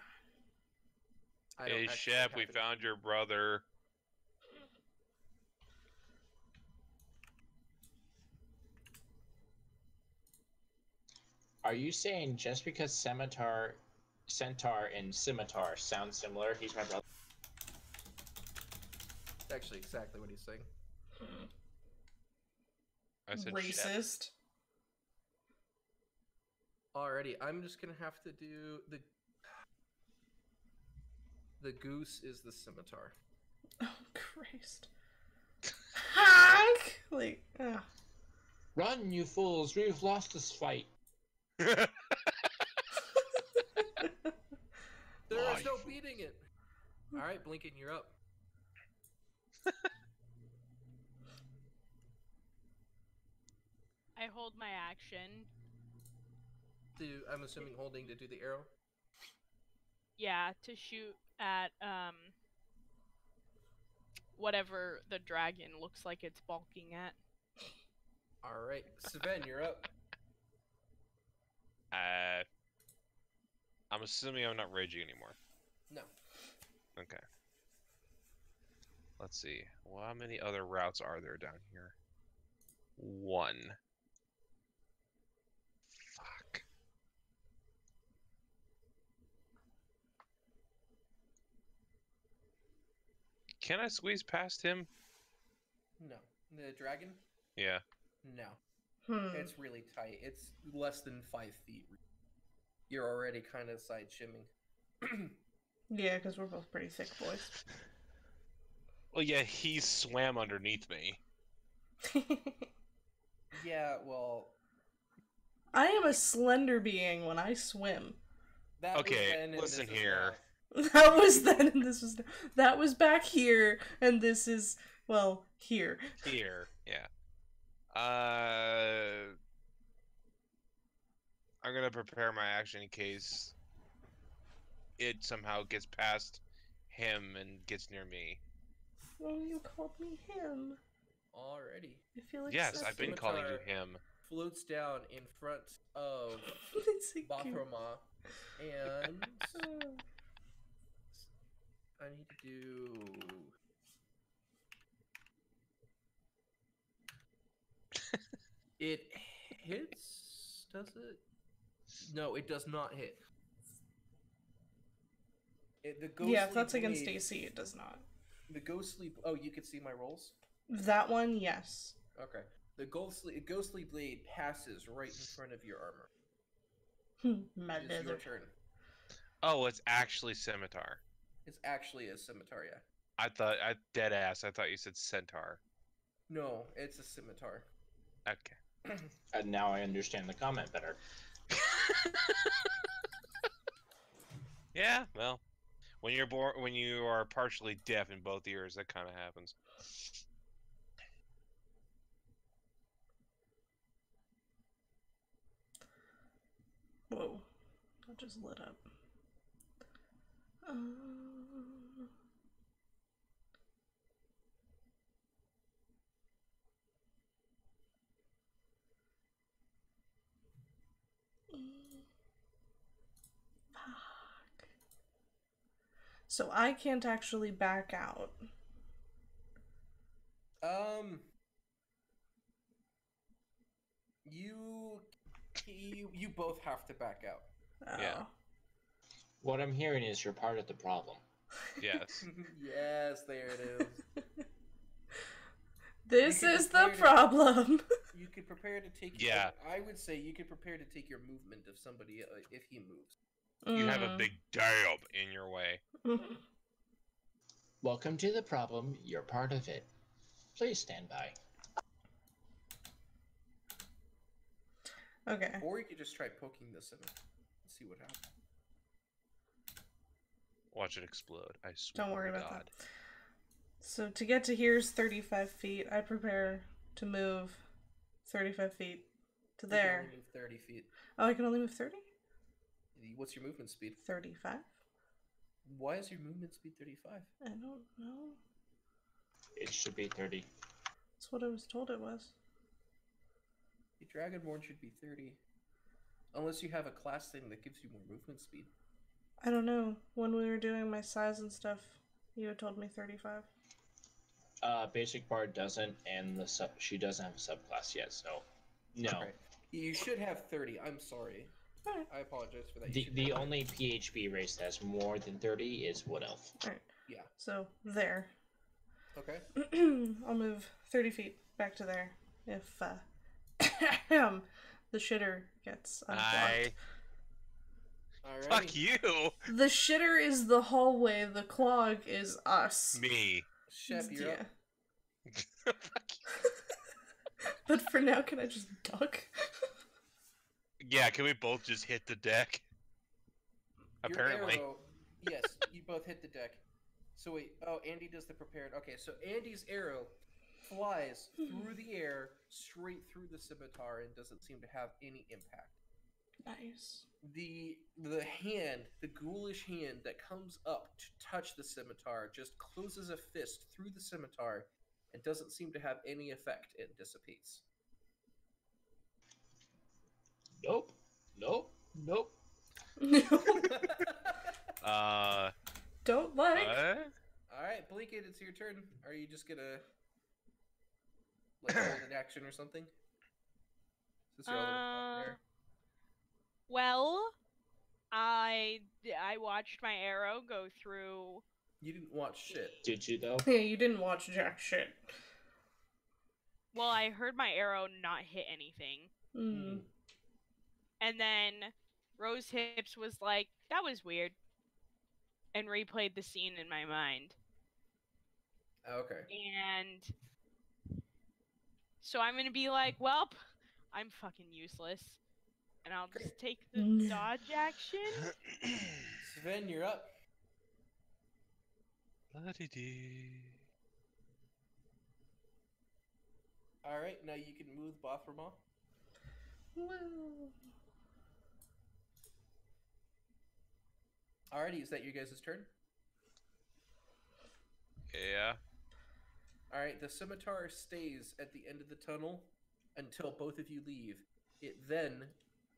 I don't Hey, actually Shep, have we it. found your brother. Are you saying just because centaur and scimitar sound similar, he's my brother? That's actually exactly what he's saying. I said Shep. Racist. Alrighty, I'm just gonna have to do the goose is the scimitar. Oh, Christ. Honk! Like, ugh. Run, you fools! We've lost this fight. There is no beating it. Alright, Blinken, you're up. I hold my action. I'm assuming holding to do the arrow. Yeah, to shoot at whatever the dragon looks like it's balking at. Alright, Sven, you're up. I'm assuming I'm not raging anymore. No. Okay. Let's see. Well, how many other routes are there down here? One. Fuck. Can I squeeze past him? No. The dragon? Yeah. No. Hmm. It's really tight. It's less than 5 feet. You're already kind of side shimming. Yeah, because we're both pretty thick boys. Well, yeah, he swam underneath me. Yeah, well, I am a slender being when I swim. that was Okay, then and listen this is here. now. That was then, and this was that was back here, and this is here. Here, yeah. I'm gonna prepare my action in case it somehow gets past him and gets near me. Oh, you called me him. Alrighty. I feel Yes, I've been calling you Scimitar. him. Floats down in front of Bathroma, and I need to do. It hits, does it? No, it does not hit. The ghostly Yeah, if that's against blade- AC, it does not. The ghostly. Oh, you can see my rolls? That one, yes. Okay. The ghostly blade passes right in front of your armor. My It's your leather. turn. Oh, it's actually scimitar. It's actually a scimitar, yeah. I thought you said centaur. No, it's a scimitar. Okay. And now I understand the comment better. Yeah, well, when you are partially deaf in both ears, that kind of happens. Whoa. That just lit up. Fuck. So I can't actually back out. You both have to back out. Oh. Yeah. What I'm hearing is you're part of the problem. Yes. Yes, there it is. This You can is the prepare to- problem. You could prepare to take. Yeah. I would say you could prepare to take your movement if somebody if he moves. You have a big dab in your way. Welcome to the problem. You're part of it. Please stand by. Okay. Or you could just try poking this in it and see what happens. Watch it explode. I swear Don't worry to about God. that. So to get to here's 35 feet. I prepare to move 35 feet to You can there. only move 30 feet. Oh, I can only move 30? What's your movement speed? 35? Why is your movement speed 35? I don't know. It should be 30. That's what I was told it was. The Dragonborn should be 30. Unless you have a class thing that gives you more movement speed. I don't know. When we were doing my size and stuff, you had told me 35. Basic Bard doesn't, and she doesn't have a subclass yet, so no. Okay. You should have 30. I'm sorry. Alright. I apologize for that. You The should have only PHB race that has more than 30 is Wood Elf. Alright. Yeah. So, there. 30. Okay. I'll move 30 feet back to there. If, The shitter gets unblocked. I Alrighty. fuck you. The shitter is the hallway. The clog is us. Me. Shep, you're up. Fuck But for now, can I just duck? you. Yeah, can we both just hit the deck? Your Apparently. arrow, yes, you both hit the deck. So wait, oh, Andy does the prepared. Okay, so Andy's arrow flies through the air, straight through the scimitar, and doesn't seem to have any impact. Nice. The hand, the ghoulish hand that comes up to touch the scimitar, just closes a fist through the scimitar, and doesn't seem to have any effect. It dissipates. Nope. Nope. Nope. Don't like. All right, Blinket, it's your turn. Are you just gonna like hold an action or something? Since you're all the way down there. Well, I watched my arrow go through. You didn't watch shit. Did you though? Yeah, you didn't watch jack shit. Well, I heard my arrow not hit anything. Mm. And then Rose Hips was like, that was weird. And replayed the scene in my mind. Okay. And so I'm going to be like, welp, I'm fucking useless. And I'll just take the dodge action. Sven, you're up. La-di-dee. All right, now you can move Bothrama. Woo. Alrighty, is that your guys' turn? Yeah. Alright, the scimitar stays at the end of the tunnel until both of you leave. It then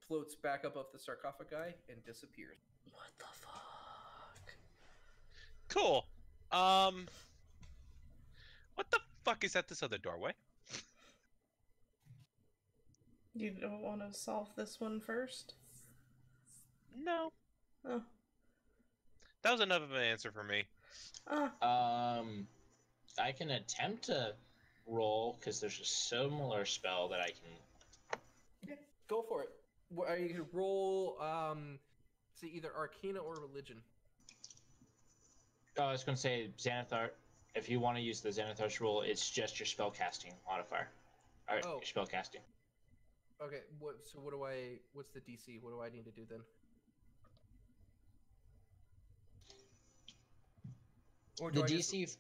floats back above the sarcophagi and disappears. What the fuck? Cool. What the fuck is at this other doorway? You don't want to solve this one first? No. Oh. That was enough of an answer for me. I can attempt to roll because there's a similar spell that I can. Yeah, go for it. You can roll, say either Arcana or Religion. Oh, I was going to say Xanathar. If you want to use the Xanathar's rule, it's just your spellcasting modifier. Alright, Oh. your spellcasting. Okay, what's the DC? What do I need to do then? Or The do I just-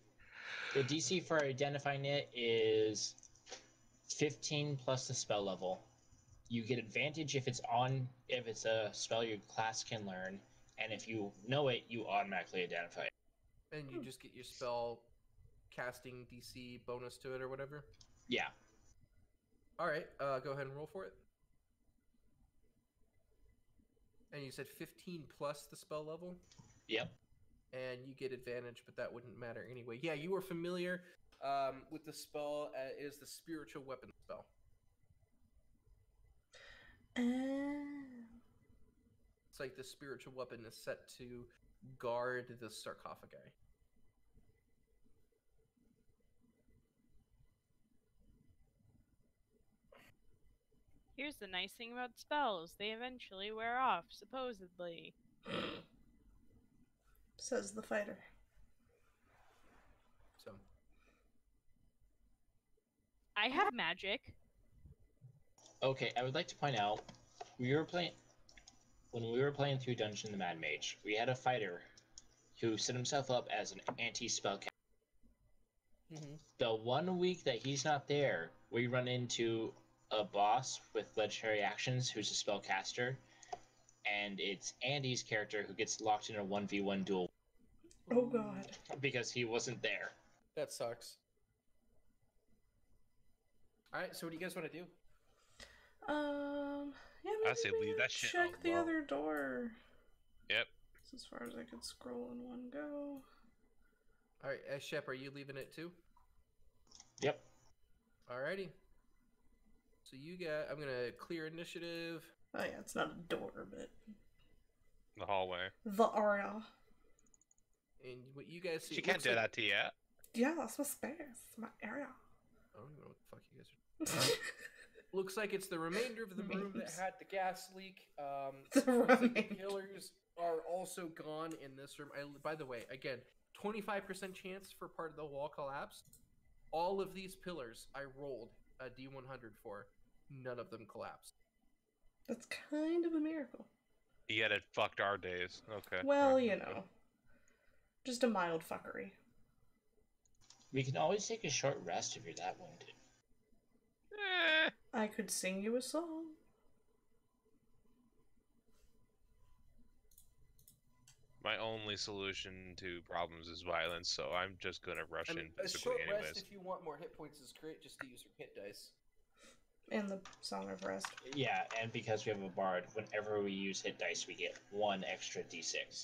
DC for identifying it is 15 plus the spell level. You get advantage if it's a spell your class can learn, and if you know it, you automatically identify it. And you just get your spell casting DC bonus to it or whatever? Yeah. Alright, go ahead and roll for it. And you said 15 plus the spell level? Yep. And you get advantage, but that wouldn't matter anyway. Yeah, you were familiar with the spell. It is the spiritual weapon spell. It's like the spiritual weapon is set to guard the sarcophagi. Here's the nice thing about spells. They eventually wear off, supposedly. Says the fighter. So I have magic. Okay, I would like to point out, when we were playing through Dungeon the Mad Mage, we had a fighter who set himself up as an anti-spellcaster. The 1 week that he's not there, we run into a boss with legendary actions who's a spellcaster, and it's Andy's character who gets locked in a 1v1 duel. Oh god. Because he wasn't there. that sucks. Alright, so what do you guys want to do? Yeah, I maybe say we leave can that shit check the alone. other door. Yep. That's as far as I could scroll in one go. Alright, Shep, are you leaving it too? Yep. Alrighty. So I'm gonna clear initiative. Oh yeah, it's not a door, but The hallway. the area. And what you guys see... She it can't looks do like- that to you yet. Yeah, that's my space. My area. I don't even know what the fuck you guys are... looks like it's the remainder of the room that Memes. had the gas leak. The Looks like the remainder. pillars are also gone in this room. By the way, again, 25% chance for part of the wall collapse. All of these pillars I rolled a D100 for. None of them collapsed. That's kind of a miracle. Yet it fucked our days. Okay. Well, you know. Just a mild fuckery. We can always take a short rest if you're that wounded. Eh. I could sing you a song. My only solution to problems is violence, so I'm just gonna rush I in mean, a physically short anyways. rest if you want more hit points is great just to use your hit dice. And the Song of Rest. Yeah, and because we have a bard, whenever we use hit dice, we get 1 extra d6.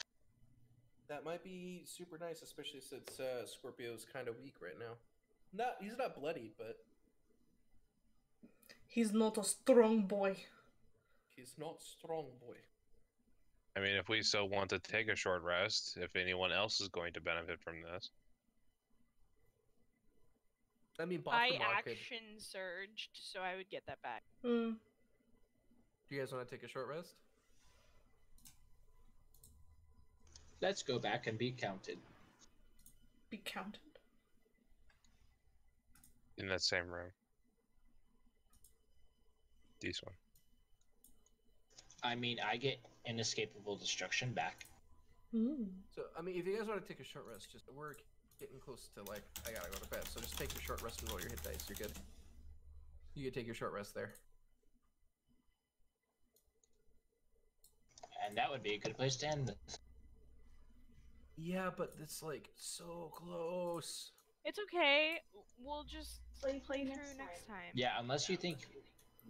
That might be super nice, especially since Scorpio's kind of weak right now. He's not bloodied, but He's not a strong boy. he's not strong, boy. I mean, if we so want to take a short rest, if anyone else is going to benefit from this. I mean, I Bothramar could. action surged, so I would get that back. Hmm. Do you guys want to take a short rest? Let's go back and be counted. Be counted. In that same room. This one. I mean, I get inescapable destruction back. Hmm. So, I mean, if you guys want to take a short rest, we're getting close to, like, I gotta go to bed. So just take your short rest and roll your hit dice. You're good. You can take your short rest there. And that would be a good place to end this. Yeah, but it's, like, so close. It's okay. We'll just play through next time. Yeah, unless you think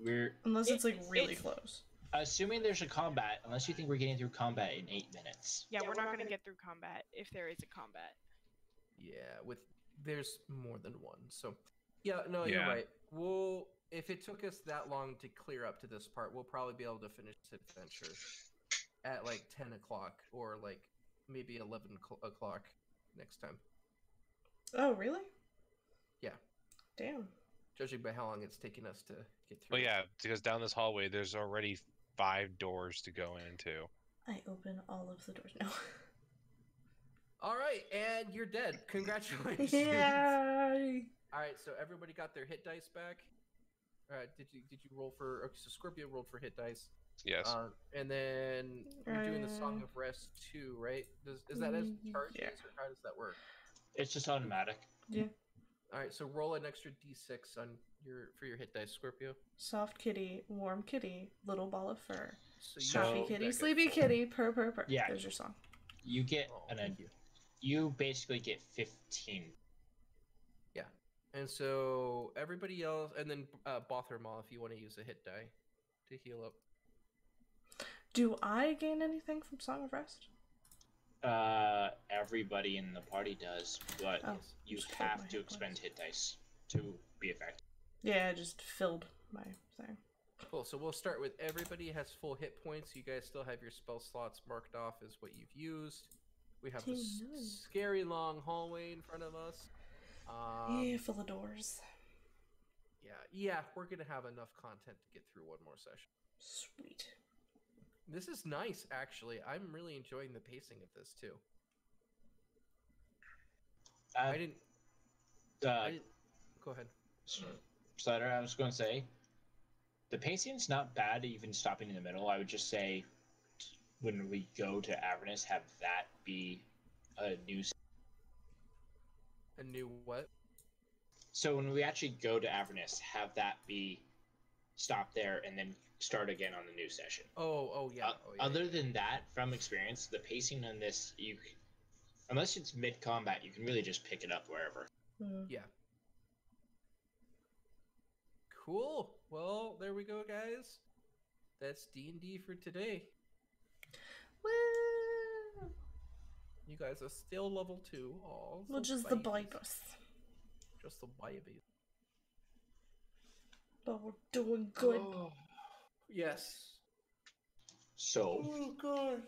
we're... Unless it's like really close. Assuming there's a combat, unless you think we're getting through combat in 8 minutes. Yeah, we're not gonna get through combat if there is a combat. Yeah, there's more than one. So, yeah, no, you're Yeah. right. If it took us that long to clear up to this part, we'll probably be able to finish this adventure at, like, 10 o'clock or, like, maybe 11 o'clock next time. Oh, really? Yeah. Damn. Judging by how long it's taken us to get through. Well, yeah, because down this hallway, there's already 5 doors to go into. I open all of the doors now. All right, and you're dead. Congratulations. Yay! All right, so everybody got their hit dice back. Did you roll for? Okay, so Scorpio rolled for hit dice. Yes. And then you're doing the Song of Rest too, right? Is that as charges, Yeah. or how does that work? It's just automatic. Yeah. All right, so roll an extra d6 for your hit dice, Scorpio. Soft kitty, warm kitty, little ball of fur. So Happy rolled kitty, that sleepy good. kitty, purr purr purr. Yeah. There's your song. You get Oh, an... thank you. You basically get 15. Yeah, and so everybody else, and then Bothermal, if you want to use a hit die to heal up. Do I gain anything from Song of Rest? Everybody in the party does, but Oh, you just filled my have to hit expend points. hit dice to be effective. Yeah, I just filled my thing. Cool. So we'll start with everybody has full hit points. You guys still have your spell slots marked off as what you've used. We have this Team none. scary long hallway in front of us. Yeah, full of doors. Yeah, we're gonna have enough content to get through one more session. Sweet. This is nice, actually. I'm really enjoying the pacing of this too. I didn't. Go ahead. Slider, I was going to say, the pacing's not bad, even stopping in the middle. I would just say, when we go to Avernus, have that be a new. A new what? So when we actually go to Avernus, have that be stop there and then start again on the new session. Oh yeah. Other than that, from experience, the pacing on this, unless it's mid combat, you can really just pick it up wherever. Yeah. Cool. Well, there we go, guys. That's D&D for today. Woo! You guys are still level 2. Oh, Which is the babies. Just the babies. But we're doing good. Oh, yes. So Oh god.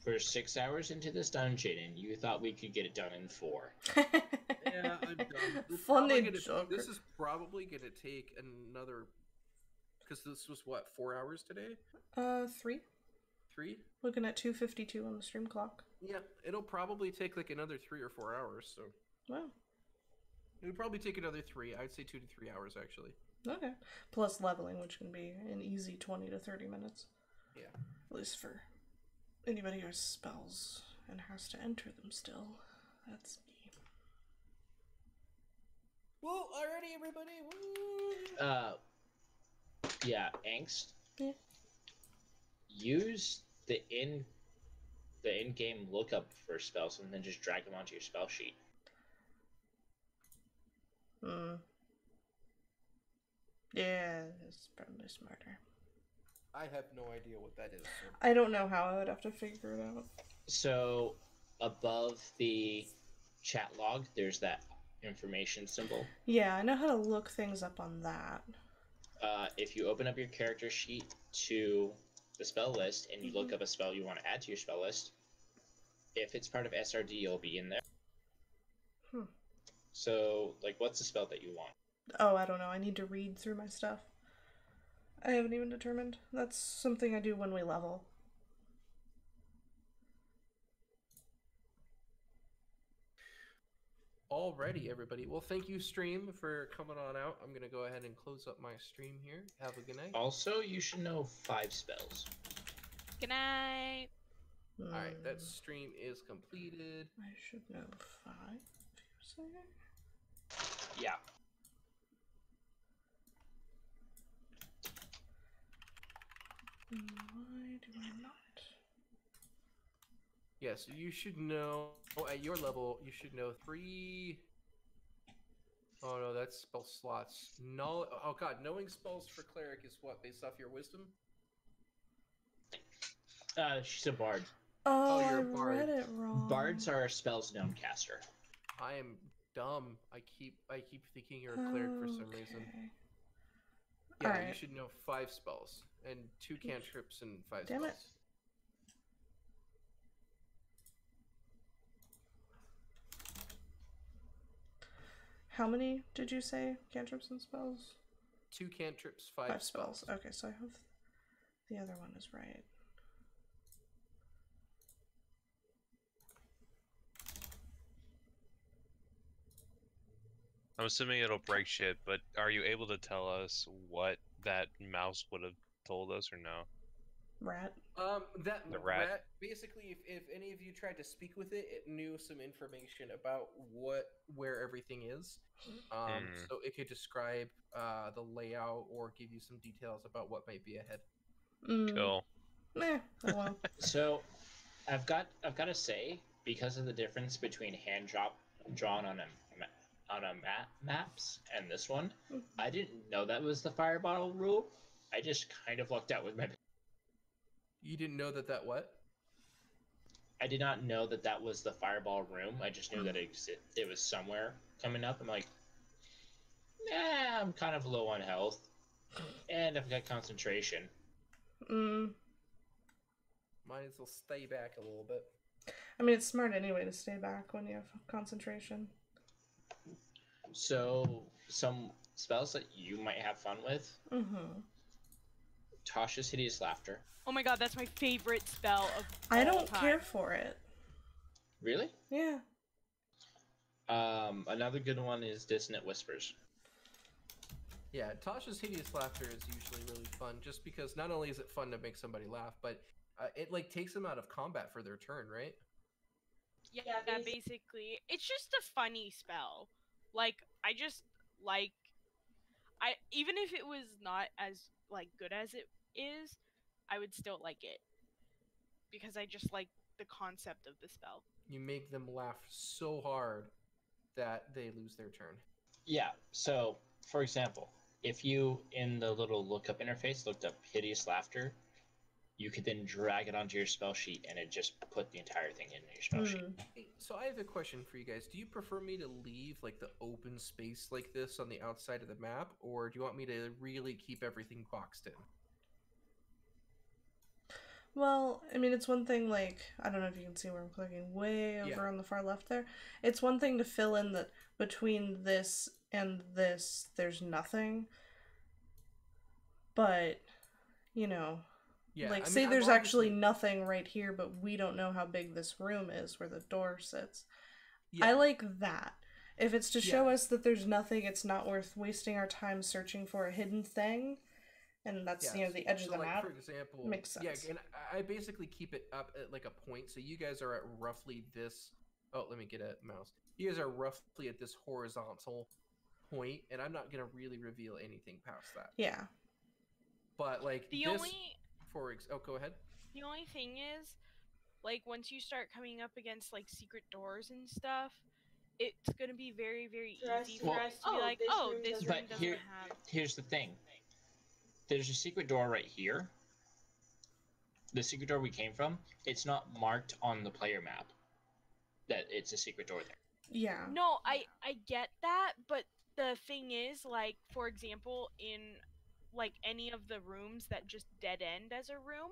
We're 6 hours into this dungeon, and you thought we could get it done in 4. Yeah, I'm done. Funny joke. This is probably gonna take another, because this was what, 4 hours today? 3. 3? Looking at 2:52 on the stream clock. Yeah, it'll probably take like another 3 or 4 hours. So Wow. it would probably take another 3. I'd say 2 to 3 hours actually. Okay. Plus leveling, which can be an easy 20 to 30 minutes. Yeah. At least for anybody who has spells and has to enter them still. That's me. Well, alrighty, everybody. Woo! Yeah, Angst. Yeah. Use the in-game lookup for spells and then just drag them onto your spell sheet. Yeah, it's probably smarter. I have no idea what that is. So. I don't know how. I would have to figure it out. So, above the chat log, there's that information symbol. Yeah, I know how to look things up on that. If you open up your character sheet to the spell list and you look up a spell you want to add to your spell list, if it's part of SRD, you'll be in there. So, like, what's the spell that you want? Oh, I don't know. I need to read through my stuff. I haven't even determined. That's something I do when we level. Alrighty, everybody. Well, thank you, stream, for coming on out. I'm gonna go ahead and close up my stream here. Have a good night. Also, you should know 5 spells. Good night. Alright, that stream is completed. I should know 5, you say? Yeah. Why do I not? Yes, you should know, at your level, you should know 3... Oh no, that's spell slots. Oh god, knowing spells for cleric is what, based off your wisdom? She's a bard. Oh, you're a I bard. read it wrong. Bards are spells known caster. I am dumb. I keep thinking you're a cleric for some reason. Okay. Yeah, you Alright. should know 5 spells and 2 cantrips and 5 Damn spells. it. How many did you say? Cantrips and spells? 2 cantrips, 5 5 spells. spells. Okay, so I have the other one is right. I'm assuming it'll break shit, but are you able to tell us what that mouse would have told us or no? Rat. That The rat. basically, if any of you tried to speak with it, it knew some information about where everything is. So it could describe the layout or give you some details about what might be ahead. Cool. Oh well. So, I've got to say, because of the difference between drawn on maps and this one, I didn't know that was the fire bottle rule. I just kind of lucked out with my. You didn't know that what? I did not know that that was the fireball room. I just knew that it was somewhere coming up. I'm like, nah, I'm kind of low on health, and I've got concentration. Might as well stay back a little bit. I mean, it's smart anyway to stay back when you have concentration. So, some spells that you might have fun with. Tasha's Hideous Laughter. Oh my god, that's my favorite spell of I all don't time. care for it. Really? Yeah. Another good one is Dissonant Whispers. Yeah, Tasha's Hideous Laughter is usually really fun, just because not only is it fun to make somebody laugh, but it like takes them out of combat for their turn, right? Yeah, basically. It's just a funny spell. Like, I just like... even if it was not as, like, good as it is, I would still like it. Because I just like the concept of the spell. You make them laugh so hard that they lose their turn. Yeah, so, for example, if you, in the little lookup interface, looked up Hideous Laughter, you could then drag it onto your spell sheet, and it just put the entire thing in your spell sheet. Hey, so I have a question for you guys. Do you prefer me to leave, like, the open space like this on the outside of the map, or do you want me to really keep everything boxed in? Well, I mean, it's one thing, like, I don't know if you can see where I'm clicking, way over Yeah. on the far left there. It's one thing to fill in that between this and this, there's nothing. But, you know, Yeah, like, I say mean, there's actually nothing right here, but we don't know how big this room is where the door sits. yeah, I like that. If it's to show Yeah. us that there's nothing, it's not worth wasting our time searching for a hidden thing. And that's, yes. the edge of So, the like, map. for example, Makes yeah, sense. and I basically keep it up at like a point. So you guys are at roughly this. Oh, let me get a mouse. You guys are roughly at this horizontal point, and I'm not gonna really reveal anything past that. Yeah. But like The this, only oh, go ahead. the only thing is, like, once you start coming up against like secret doors and stuff, it's gonna be very, very easy for Well, us to be like, oh, this room but doesn't have. here's the thing. There's a secret door right here. The secret door we came from, it's not marked on the player map that it's a secret door there. Yeah. No, I get that, but the thing is, like, for example, in like any of the rooms that just dead end as a room,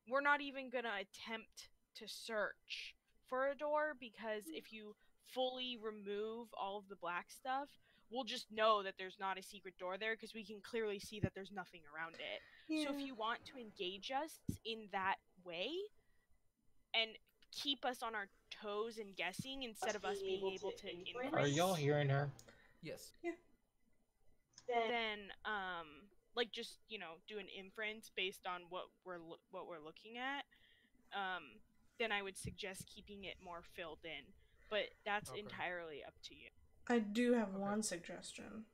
we're not even gonna attempt to search for a door, because if you fully remove all of the black stuff, we'll just know that there's not a secret door there because we can clearly see that there's nothing around it. Yeah. So if you want to engage us in that way and keep us on our toes and guessing instead of us being able to inference, Are y'all hearing her? Yes. then like, just, do an inference based on what we're looking at, then I would suggest keeping it more filled in, but that's Okay. entirely up to you. I do have Okay. one suggestion.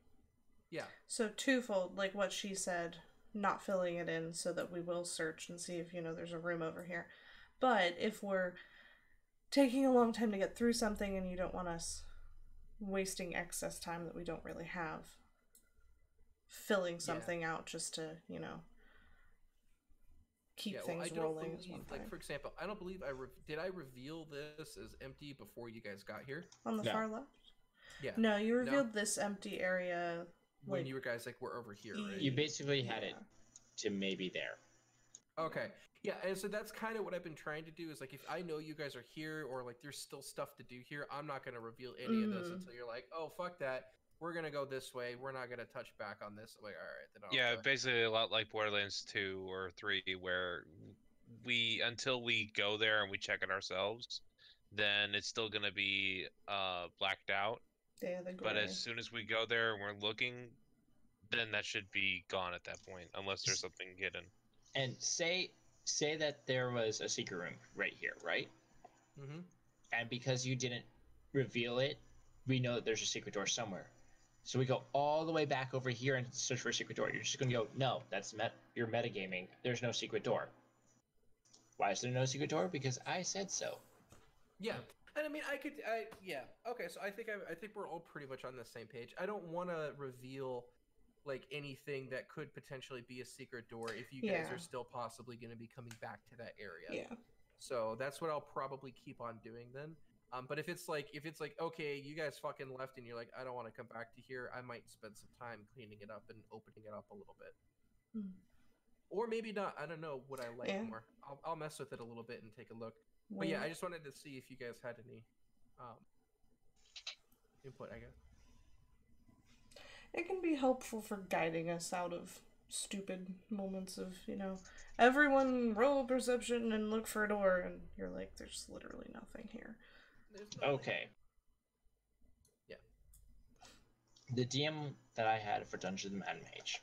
Yeah. So twofold, like what she said, not filling it in so that we will search and see if, there's a room over here. But if we're taking a long time to get through something and you don't want us wasting excess time that we don't really have, filling something out just to, keep things rolling is one thing. Like, for example, I don't believe did I reveal this as empty before you guys got here? On the No. far left? Yeah. No, you revealed this empty area When like, you guys were over here, right? You basically had it to maybe there. Okay. Yeah, and so that's kind of what I've been trying to do is, like, if I know you guys are here or like there's still stuff to do here, I'm not going to reveal any of this until you're like, oh, fuck that. We're going to go this way. We're not going to touch back on this. I'm like, all right, then I'll Yeah, go. basically a lot like Borderlands 2 or 3, where until we go there and we check it ourselves, then it's still gonna be blacked out. Yeah, the gray. But as soon as we go there and we're looking, then that should be gone at that point, unless there's something hidden. And say that there was a secret room right here, right? Mm-hmm. And because you didn't reveal it, we know that there's a secret door somewhere. So we go all the way back over here and search for a secret door. You're just gonna go, no, that's you're metagaming. There's no secret door. Why is there no secret door? Because I said so. Yeah, and I mean, yeah. Okay, so I think we're all pretty much on the same page. I don't want to reveal like anything that could potentially be a secret door if you guys are still possibly going to be coming back to that area. Yeah. So that's what I'll probably keep on doing then. But if it's like okay, you guys fucking left and you're like, I don't want to come back to here, I might spend some time cleaning it up and opening it up a little bit. Or maybe not. I don't know what I like more. I'll mess with it a little bit and take a look. But yeah, I just wanted to see if you guys had any input, I guess. It can be helpful for guiding us out of stupid moments of, everyone roll perception and look for a door, and you're like, there's literally nothing here. Okay. Yeah. The DM that I had for Dungeons and Mage,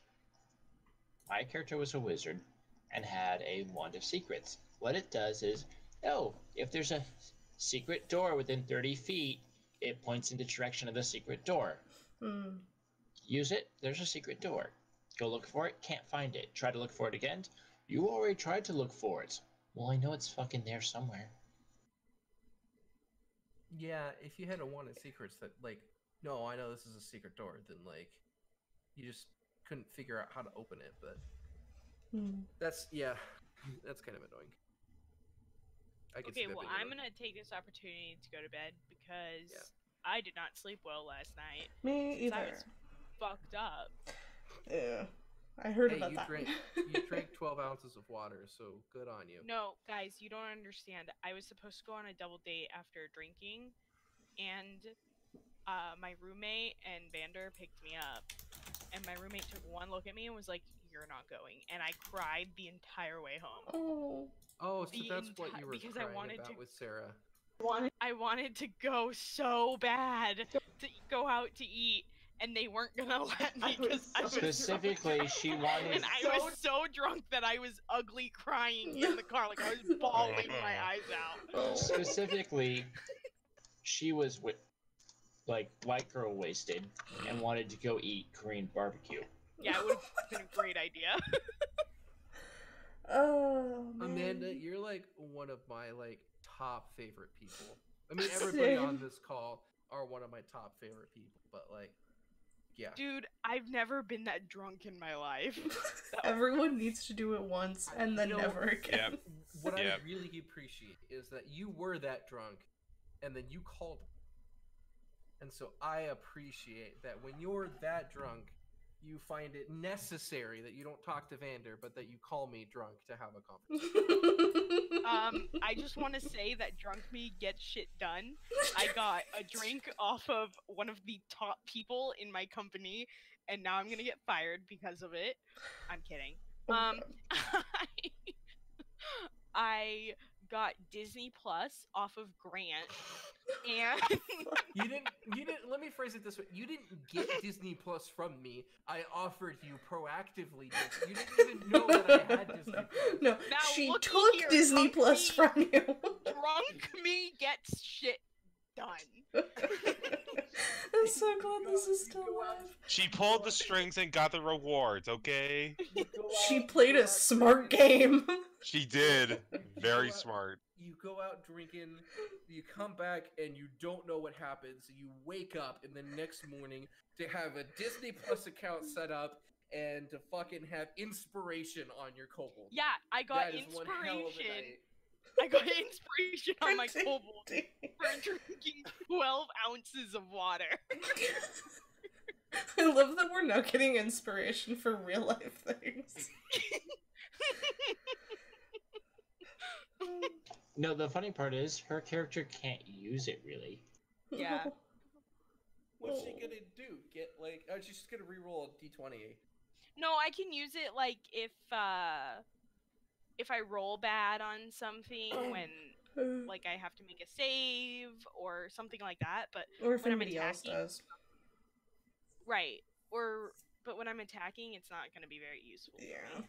my character was a wizard and had a wand of secrets. What it does is, if there's a secret door within 30 feet, it points in the direction of the secret door. Use it, there's a secret door. Go look for it, can't find it. Try to look for it again. You already tried to look for it. Well, I know it's fucking there somewhere. Yeah, if you had a wand of secrets that, like, no, I know this is a secret door, then, like, you just couldn't figure out how to open it, but that's kind of annoying. Okay, well, I'm gonna take this opportunity to go to bed because I did not sleep well last night. Me either. I was fucked up. Yeah. I heard Hey, about you that. drank 12 ounces of water, so good on you. No, guys, you don't understand. I was supposed to go on a double date after drinking, and my roommate and Vander picked me up, and my roommate took one look at me and was like, "You're not going," and I cried the entire way home. Oh. Oh, so that's what you were because I crying wanted about to with Sarah. I wanted to go so bad to go out to eat, and they weren't gonna let me because I was Specifically, drunk. she wanted. And I was so drunk that I was ugly crying in the car, like I was bawling my eyes out. Oh. Specifically, she was like white girl wasted and wanted to go eat Korean barbecue. Yeah, it would have been a great idea. Oh, man. Amanda, you're like one of my like top favorite people. I mean, everybody on this call are one of my top favorite people, but like, yeah. Dude, I've never been that drunk in my life. Everyone needs to do it once and then You know, never again. Yep. What Yep. I really appreciate is that you were that drunk, and then you called me. And so I appreciate that when you're that drunk, you find it necessary that you don't talk to Vander, but that you call me drunk to have a conversation. I just want to say that drunk me gets shit done. I got a drink off of one of the top people in my company, and now I'm gonna get fired because of it. I'm kidding. I got Disney Plus off of Grant, and You didn't. Let me phrase it this way: you didn't get Disney Plus from me. I offered you proactively. You didn't even know that I had Disney Plus. No, Now she looky took here, Disney drunk Plus me. from you. drunk me gets shit done. I'm so glad this is still alive. She pulled the strings and got the rewards, okay? She played a smart game. She did. Very go out- smart. You go out drinking, you come back, and you don't know what happens. You wake up in the next morning to have a Disney Plus account set up and to fucking have inspiration on your kobold. Yeah, I got That is one hell of a inspiration. night. I got inspiration on my Printing kobold for drinking 12 ounces of water. I love that we're now getting inspiration for real life things. No, the funny part is her character can't use it really. Yeah. What's she gonna do? Get like? Oh, she's just gonna reroll a d20. No, I can use it like if I roll bad on something when like I have to make a save or something like that, but Or if when I'm anybody else attacking- does. right. But when I'm attacking, it's not going to be very useful for Yeah. me.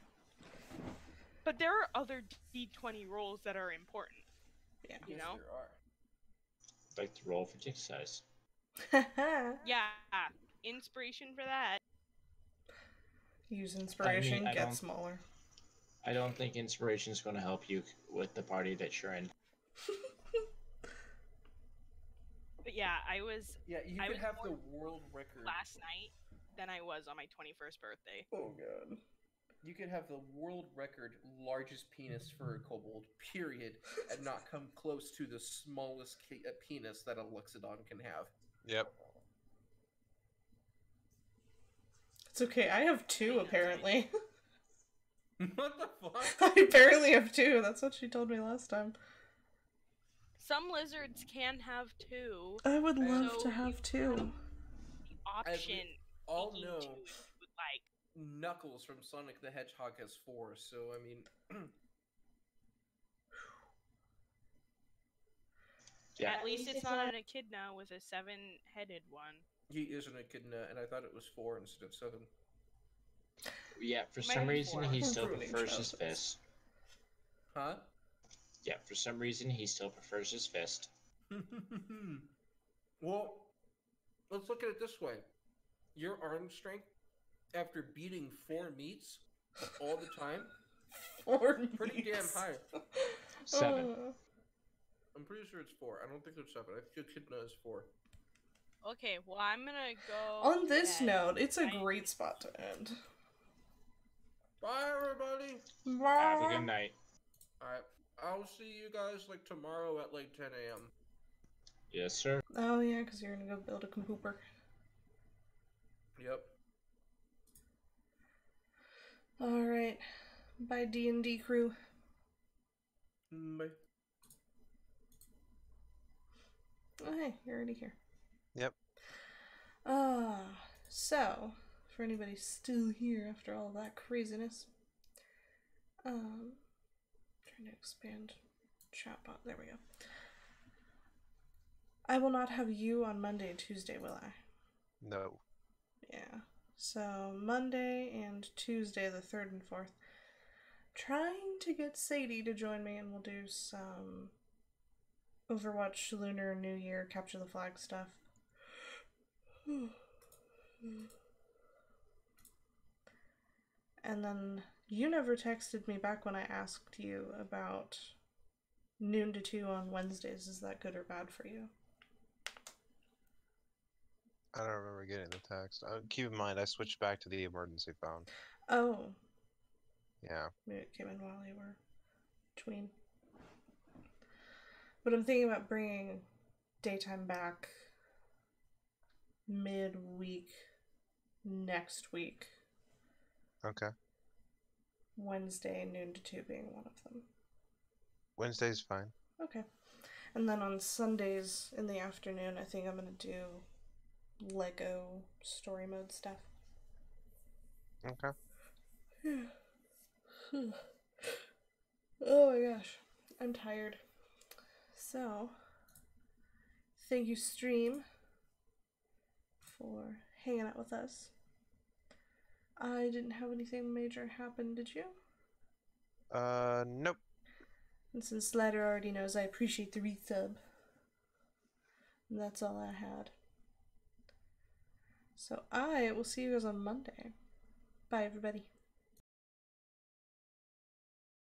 But there are other D20 rolls that are important. Yeah. You Yes, know? there are. Like the roll for tick size. Yeah, inspiration for that. Use inspiration, I get don't- smaller. I don't think inspiration is going to help you with the party that you're in. But yeah, I was Yeah, you I could was have more the world record. last night than I was on my 21st birthday. Oh god. You could have the world record largest penis for a kobold, period, and not come close to the smallest penis that a Luxodon can have. Yep. It's okay, I have two apparently. What the fuck? I apparently have two, that's what she told me last time. Some lizards can have two. I would love So to have two. The option All taking know, two would like Knuckles from Sonic the Hedgehog has 4, so I mean, Yeah. at least it's not an echidna with a 7-headed one. he is an echidna, and I thought it was 4 instead of 7. Yeah, for Might some be reason four. he still Ruining prefers his childhoods. fist. Huh? Yeah, for some reason he still prefers his fist. Well, let's look at it this way. Your arm strength, after beating 4 meats all the time, pretty damn meats. high. 7. I'm pretty sure it's 4. I don't think it's 7. I think echidna is 4. Okay, well I'm gonna go. On this to bed. note, it's a I- great spot to end. Bye, everybody. Have a good night. Alright, I'll see you guys like tomorrow at like 10 a.m. Yes, sir. Oh yeah, because you're gonna go build a computer. Yep. Bye, D&D crew. Bye. Oh, hey, you're already here. Yep. So, for anybody still here after all that craziness, trying to expand chatbot. There we go. I will not have you on Monday and Tuesday, will I? No. Yeah. So, Monday and Tuesday, the 3rd and 4th. Trying to get Sadie to join me, and we'll do some Overwatch, Lunar New Year, Capture the Flag stuff. And then you never texted me back when I asked you about noon to 2 on Wednesdays. Is that good or bad for you? I don't remember getting the text. Keep in mind, I switched back to the emergency phone. Oh. Yeah. Maybe it came in while you were between. But I'm thinking about bringing daytime back midweek next week. Okay. Wednesday, noon to 2 being one of them. Wednesday's fine. Okay. And then on Sundays in the afternoon, I think I'm going to do Lego story mode stuff. Okay. Oh my gosh. I'm tired. So, thank you, stream, for hanging out with us. I didn't have anything major happen, did you? Nope. And since Slider already knows, I appreciate the resub. And that's all I had. So I will see you guys on Monday. Bye, everybody.